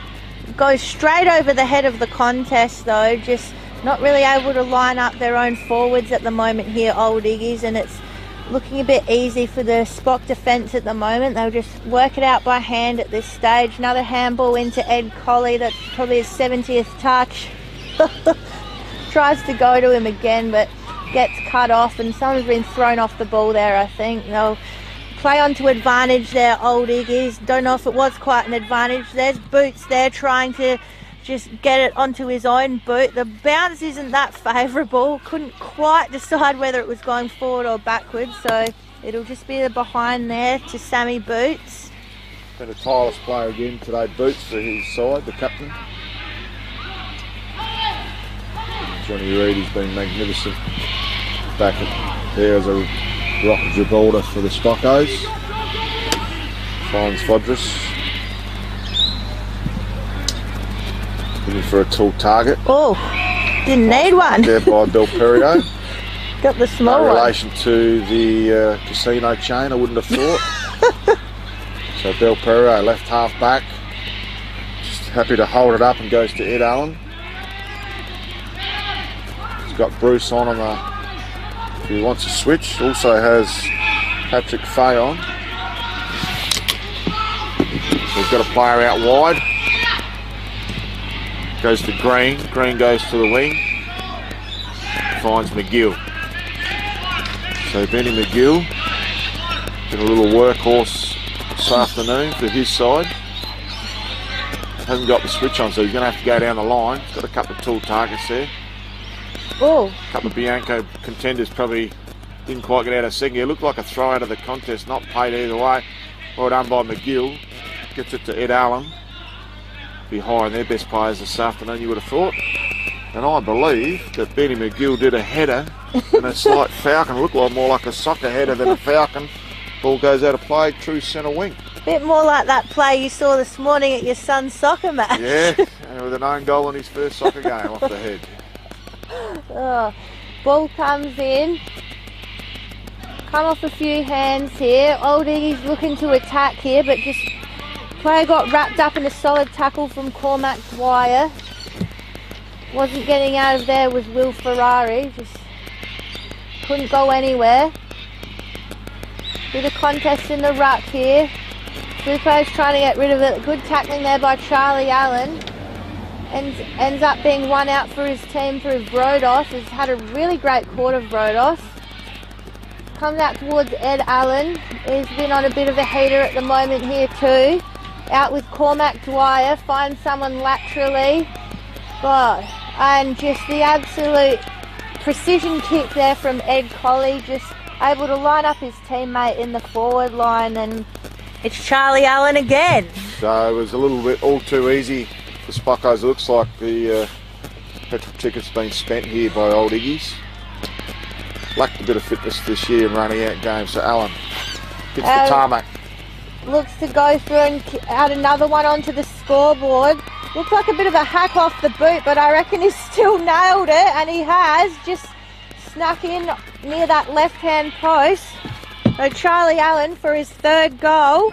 Goes straight over the head of the contest though, just not really able to line up their own forwards at the moment here, Old Iggy's, and it's looking a bit easy for the Spock defence at the moment. They'll just work it out by hand at this stage. Another handball into Ed Colley, that's probably his 70th touch. Tries to go to him again but gets cut off, and someone's been thrown off the ball there, I think. They'll play on to advantage there, Old Iggy's. Don't know if it was quite an advantage. There's Boots there trying to just get it onto his own boot. The bounce isn't that favourable. Couldn't quite decide whether it was going forward or backwards, so it'll just be the behind there to Sammy Boots. Been a tireless player again today, Boots, for his side, the captain. Johnny Reid has been magnificent back there as a rock of Gibraltar for the Spockos. Finds Fodrus. Looking for a tall target. Oh, didn't need one. There by Bill Perriot. Got the small No one. relation to the casino chain, I wouldn't have thought. So Bill Perriot, left half back. Just happy to hold it up and goes to Ed Allen. Got Bruce on the, if he wants a switch. Also has Patrick Fay on. So he's got a player out wide. Goes to Green. Green goes to the wing. Finds McGill. So Benny McGill did a little workhorse this afternoon for his side. Hasn't got the switch on, so he's going to have to go down the line. He's got a couple of tall targets there. Oh. A couple of Bianco contenders probably didn't quite get out of second. It looked like a throw out of the contest, not paid either way. Well done by McGill. Gets it to Ed Allen. Be higher in their best players this afternoon, you would have thought. And I believe that Benny McGill did a header and a slight falcon. It looked like more like a soccer header than a falcon. Ball goes out of play, true centre wing. Bit more like that play you saw this morning at your son's soccer match. Yeah, and with an own goal in his first soccer game off the head. Oh, ball comes in. Come off a few hands here. Old Iggy's looking to attack here, but just player got wrapped up in a solid tackle from Cormac Dwyer. Wasn't getting out of there was Will Ferrari. Just couldn't go anywhere. Bit of contest in the ruck here. Lupo's trying to get rid of it. Good tackling there by Charlie Allen. Ends up being one out for his team through Brodos. Has had a really great quarter, Brodos. Comes out towards Ed Allen. He's been on a bit of a heater at the moment here too. Out with Cormac Dwyer. Finds someone laterally. God, And just the absolute precision kick there from Ed Colley, just able to line up his teammate in the forward line, and it's Charlie Allen again. So it was a little bit all too easy for Spockos. It looks like the petrol ticket's been spent here by Old Iggy's. Lacked a bit of fitness this year in running out games, so Allen hits the tarmac. Looks to go through and add another one onto the scoreboard. Looks like a bit of a hack off the boot, but I reckon he's still nailed it, and he has just snuck in near that left-hand post. So Charlie Allen for his third goal,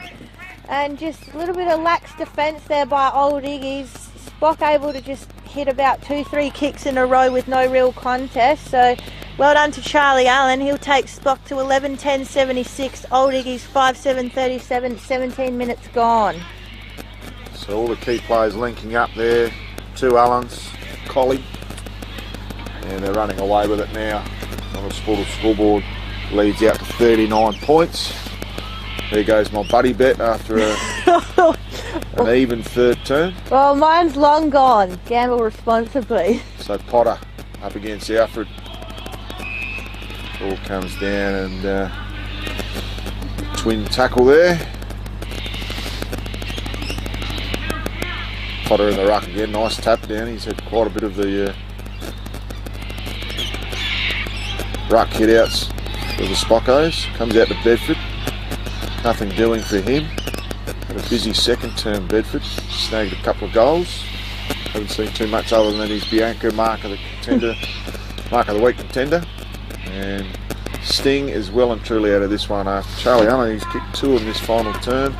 and just a little bit of lax defence there by Old Iggy's. Spock able to just hit about 2-3 kicks in a row with no real contest. So well done to Charlie Allen. He'll take Spock to 11-10-76. Old Iggy's 5-7-37. 17 minutes gone. So all the key players linking up there. 2 Allens, Colley, and they're running away with it now on the scoreboard. Leads out to 39 points. There goes my buddy bet after an even third term. Well, mine's long gone. Gamble responsibly. So Potter up against Alfred. Ball comes down and twin tackle there. Potter in the ruck again, nice tap down. He's had quite a bit of the ruck hit outs for the Spockos. Comes out to Bedford. Nothing doing for him. Had a busy second term Bedford. Snagged a couple of goals. Haven't seen too much other than his Bianca mark of the contender, mark of the week contender. And Sting is well and truly out of this one after Charlie Allen. He's kicked 2 in this final term.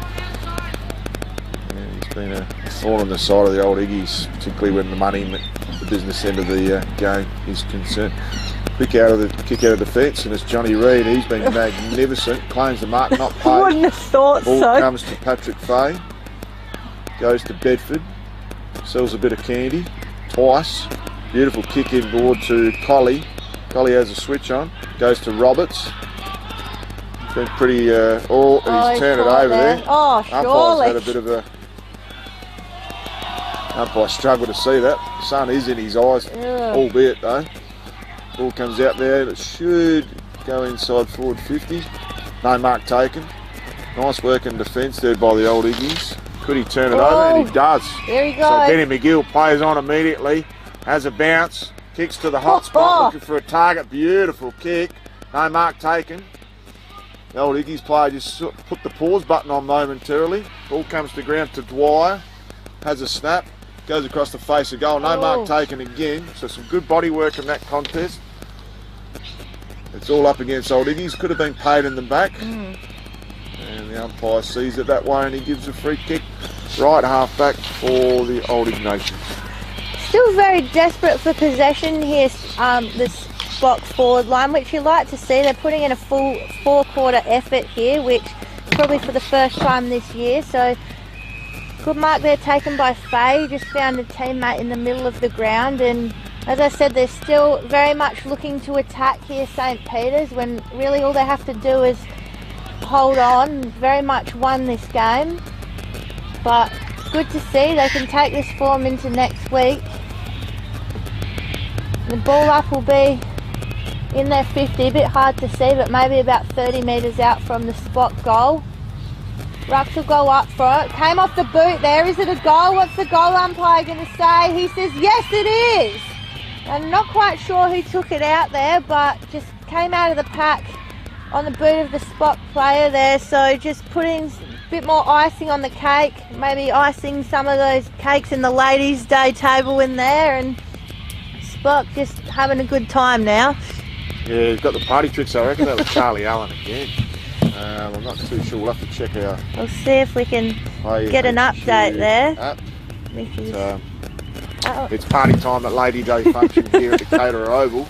And he's been a thorn on the side of the Old Iggy's, particularly when the money, the business end of the game is concerned. Kick out of defence, and it's Johnny Reid. He's been magnificent. Claims the mark, not paid. Wouldn't have thought Ball so. comes to Patrick Fay. Goes to Bedford. Sells a bit of candy. Twice. Beautiful kick inboard to Colley. Colley has a switch on. Goes to Roberts. Been pretty. He's turned it over there. Oh, Umpire's surely. had a bit of a. Umpire struggled to see that. The sun is in his eyes, albeit though. Ball comes out there. It should go inside forward 50. No mark taken. Nice work in defence there by the Old Iggy's. Could he turn it over? And he does. There he goes. So Benny McGill plays on immediately. Has a bounce. Kicks to the hot spot. Looking for a target. Beautiful kick. No mark taken. The Old Iggy's player just put the pause button on momentarily. Ball comes to ground to Dwyer. Has a snap. Goes across the face of goal. No mark taken again. So some good body work in that contest. It's all up against Old Iggy's. Could have been paid in the back. And the umpire sees it that way and he gives a free kick right half back for the Old Ignatians. Still very desperate for possession here, this box forward line, which you like to see. They're putting in a full 4-quarter effort here, which probably for the first time this year. So good mark there taken by Faye. Just found a teammate in the middle of the ground, and as I said, they're still very much looking to attack here, St. Peter's, when really all they have to do is hold on. Very much won this game, but good to see they can take this form into next week. The ball up will be in their 50, a bit hard to see, but maybe about 30 metres out from the spot goal. Rucks will go up for it. Came off the boot there. Is it a goal? What's the goal umpire going to say? He says, yes, it is. I'm not quite sure who took it out there, but just came out of the pack on the boot of the spot player there. So just putting a bit more icing on the cake, maybe icing some of those cakes in the ladies' day table in there, and Spock just having a good time now. Yeah, he's got the party tricks, I reckon. That was Charlie Allen again. I'm not too sure. We'll have to check out. We'll see if we can get an update there. It's party time at Lady Day function here at the Caterer Oval.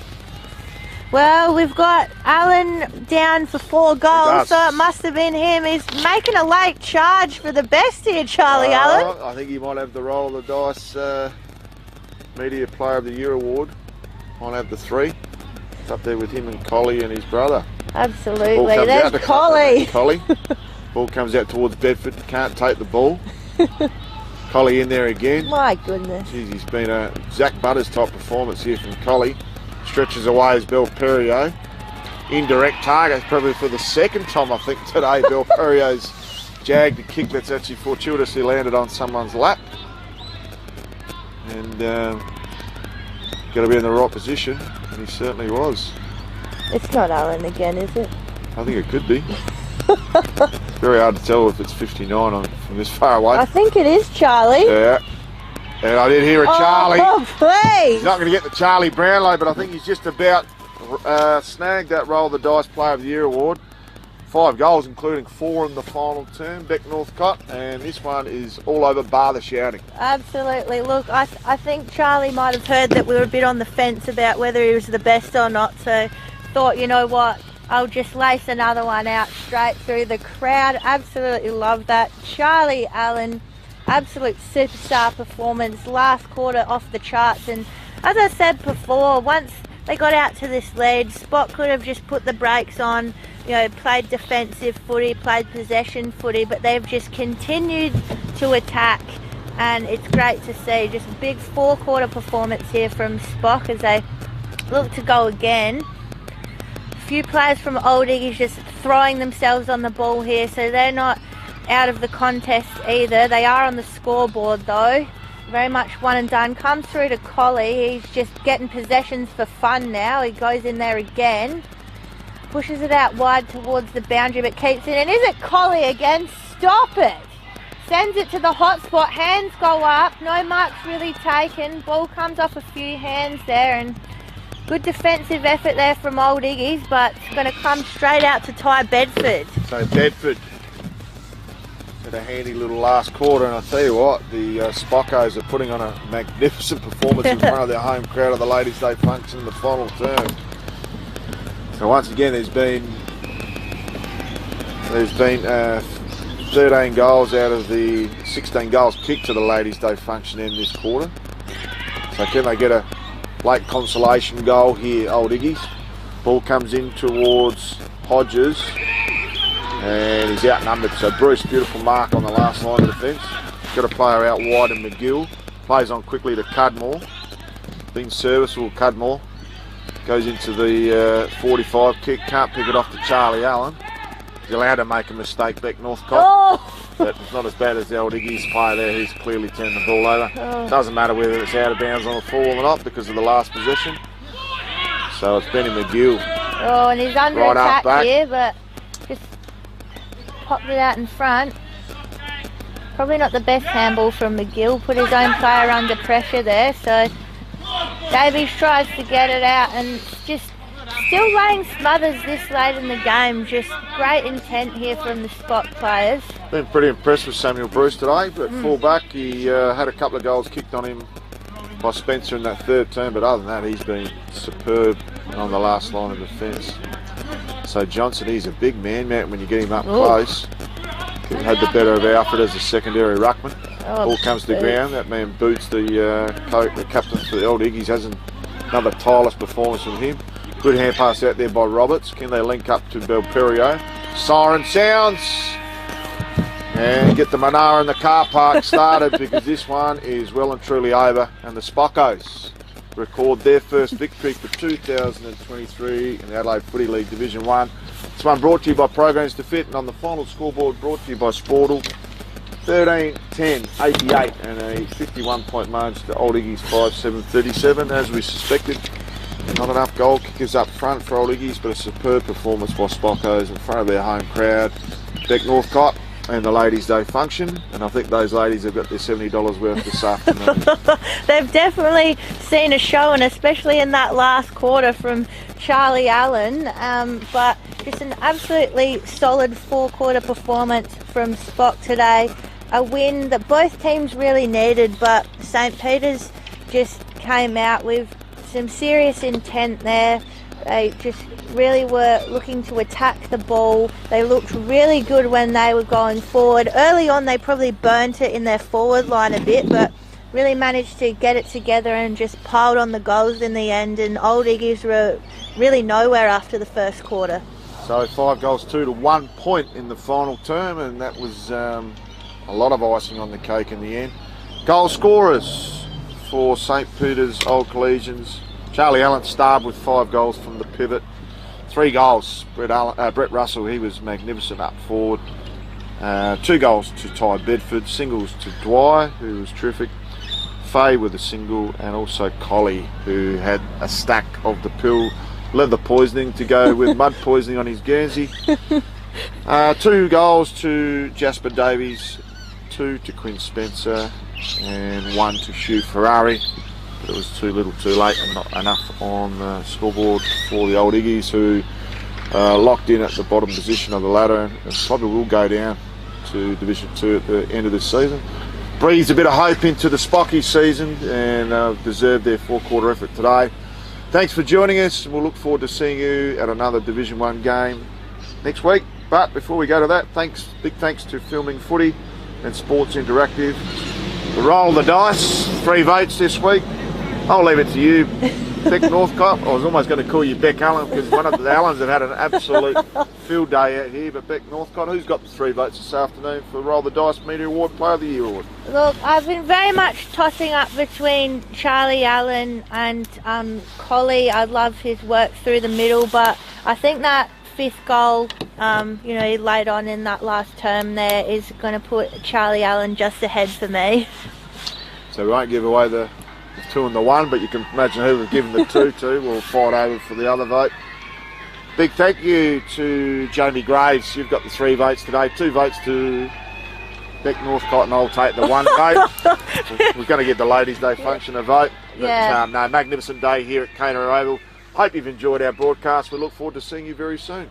Well, we've got Allen down for 4 goals, so it must have been him. He's making a late charge for the best here, Charlie Allen. I think he might have the roll of the dice Media Player of the Year award. Might have the 3. It's up there with him and Colley and his brother. Absolutely. There's Colley. Ball comes out towards Bedford. Can't take the ball. Collie in there again. My goodness. Jeez, he's been a Zach Butters type performance here from Collie. Stretches away as Belperio. Indirect target, probably for the second time I think today. Belperio's jagged a kick that's actually fortuitously landed on someone's lap. And got to be in the right position, and he certainly was. It's not Alan again, is it? I think it could be. It's very hard to tell if it's 59 from this far away. I think it is Charlie. Yeah. And I did hear a Charlie. Oh, please. He's not going to get the Charlie Brownlow, but I think he's just about snagged that Roll the Dice Player of the Year award. 5 goals, including 4 in the final term. Beck Northcott, and this one is all over bar the shouting. Absolutely. Look, I think Charlie might have heard that we were a bit on the fence about whether he was the best or not, so thought, you know what, I'll just lace another one out straight through. The crowd absolutely loved that. Charlie Allen, absolute superstar performance, last quarter off the charts, and as I said before, once they got out to this lead, Spot could have just put the brakes on, you know, played defensive footy, played possession footy, but they've just continued to attack, and it's great to see. Just a big 4-quarter performance here from Spock as they look to go again. A few players from Old Iggy's just throwing themselves on the ball here, so they're not out of the contest either. They are on the scoreboard though. Very much one and done. Comes through to Collie. He's just getting possessions for fun now. He goes in there again. Pushes it out wide towards the boundary, but keeps it. And is it Collie again? Stop it! Sends it to the hot spot. Hands go up. No marks really taken. Ball comes off a few hands there, and good defensive effort there from Old Iggy's, but it's going to come straight out to Ty Bedford. So Bedford had a handy little last quarter, and I tell you what, the Spockos are putting on a magnificent performance in front of their home crowd at the Ladies' Day function in the final term. So once again, there's been 13 goals out of the 16 goals kicked to the Ladies' Day function in this quarter. So can they get a late consolation goal here, Old Iggy's? Ball comes in towards Hodges, and he's outnumbered. So Bruce, beautiful mark on the last line of defence. Got a player out wide in McGill. Plays on quickly to Cudmore. Been serviceable, Cudmore. Goes into the 45 kick. Can't pick it off to Charlie Allen. He's allowed to make a mistake, Beck Northcott. Oh! But it's not as bad as the Old Iggy's player there, who's clearly turned the ball over. Oh. Doesn't matter whether it's out of bounds on the full or not because of the last possession. So it's Benny McGill. Oh, and he's under Right up attack back. here, but just popped it out in front. Probably not the best handball from McGill. Put his own player under pressure there. So Davies tries to get it out, and just still laying smothers this late in the game. Just great intent here from the Spot players. Been pretty impressed with Samuel Bruce today, but fullback, he had a couple of goals kicked on him by Spencer in that third term, but other than that, he's been superb on the last line of defence. So Johnson, he's a big man when you get him up close. Had the better of Alfred as a secondary ruckman. Ball comes to the ground. That man boots the captain for the Old Iggy's. Has another tireless performance from him. Good hand pass out there by Roberts. Can they link up to Belperio? Siren sounds. And get the Manara in the car park started because this one is well and truly over. And the Spockos record their first victory for 2023 in the Adelaide Footy League Division 1. This one brought to you by Programs to Fit, and on the final scoreboard brought to you by Sportal. 13-10-88 and a 51-point margin to Old Iggy's 5-7-37. As we suspected, not enough goal kickers up front for Old Iggy's, but a superb performance by Spockos in front of their home crowd. Beck Northcott and the Ladies' Day function, and I think those ladies have got their $70 worth this afternoon. They've definitely seen a show, and especially in that last quarter from Charlie Allen, but just an absolutely solid 4-quarter performance from Spock today. A win that both teams really needed, but St. Peter's just came out with some serious intent there. They just really were looking to attack the ball. They looked really good when they were going forward. Early on they probably burnt it in their forward line a bit, but really managed to get it together and just piled on the goals in the end, and Old Iggy's were really nowhere after the first quarter. So 5 goals 2 to 1 point in the final term, and that was a lot of icing on the cake in the end. Goal scorers for St Peter's Old Collegians. Charlie Allen starred with 5 goals from the pivot. 3 goals, Brett Russell, he was magnificent up forward. 2 goals to Ty Bedford, singles to Dwyer, who was terrific. Fay with a single, and also Collie, who had a stack of the pill leather poisoning to go with mud poisoning on his Guernsey. 2 goals to Jasper Davies, 2 to Quinn Spencer, and 1 to Hugh Ferrari. But it was too little too late and not enough on the scoreboard for the Old Iggies, who locked in at the bottom position of the ladder and probably will go down to Division 2 at the end of this season. Breathes a bit of hope into the Spocky season, and deserved their 4-quarter effort today. Thanks for joining us. We'll look forward to seeing you at another Division 1 game next week. But before we go to that, big thanks to Filming Footy and Sports Interactive. The roll of the dice, 3 votes this week. I'll leave it to you, Beck Northcott. I was almost going to call you Beck Allen, because one of the Allens have had an absolute field day out here. But Beck Northcott, who's got the 3 votes this afternoon for Roll the Dice Media Award, Player of the Year Award? Look, I've been very much tossing up between Charlie Allen and Collie. I love his work through the middle, but I think that 5th goal, he laid on in that last term there, is going to put Charlie Allen just ahead for me. So we won't give away the 2 and the 1, but you can imagine who we've given the 2 to. We'll fight over for the other vote. Big thank you to Jamie Graves. You've got the 3 votes today. 2 votes to Beck Northcott, and I'll take the 1 vote. We're going to give the Ladies' Day function a vote. Yeah. But, no, magnificent day here at Caterer Oval. Hope you've enjoyed our broadcast. We look forward to seeing you very soon.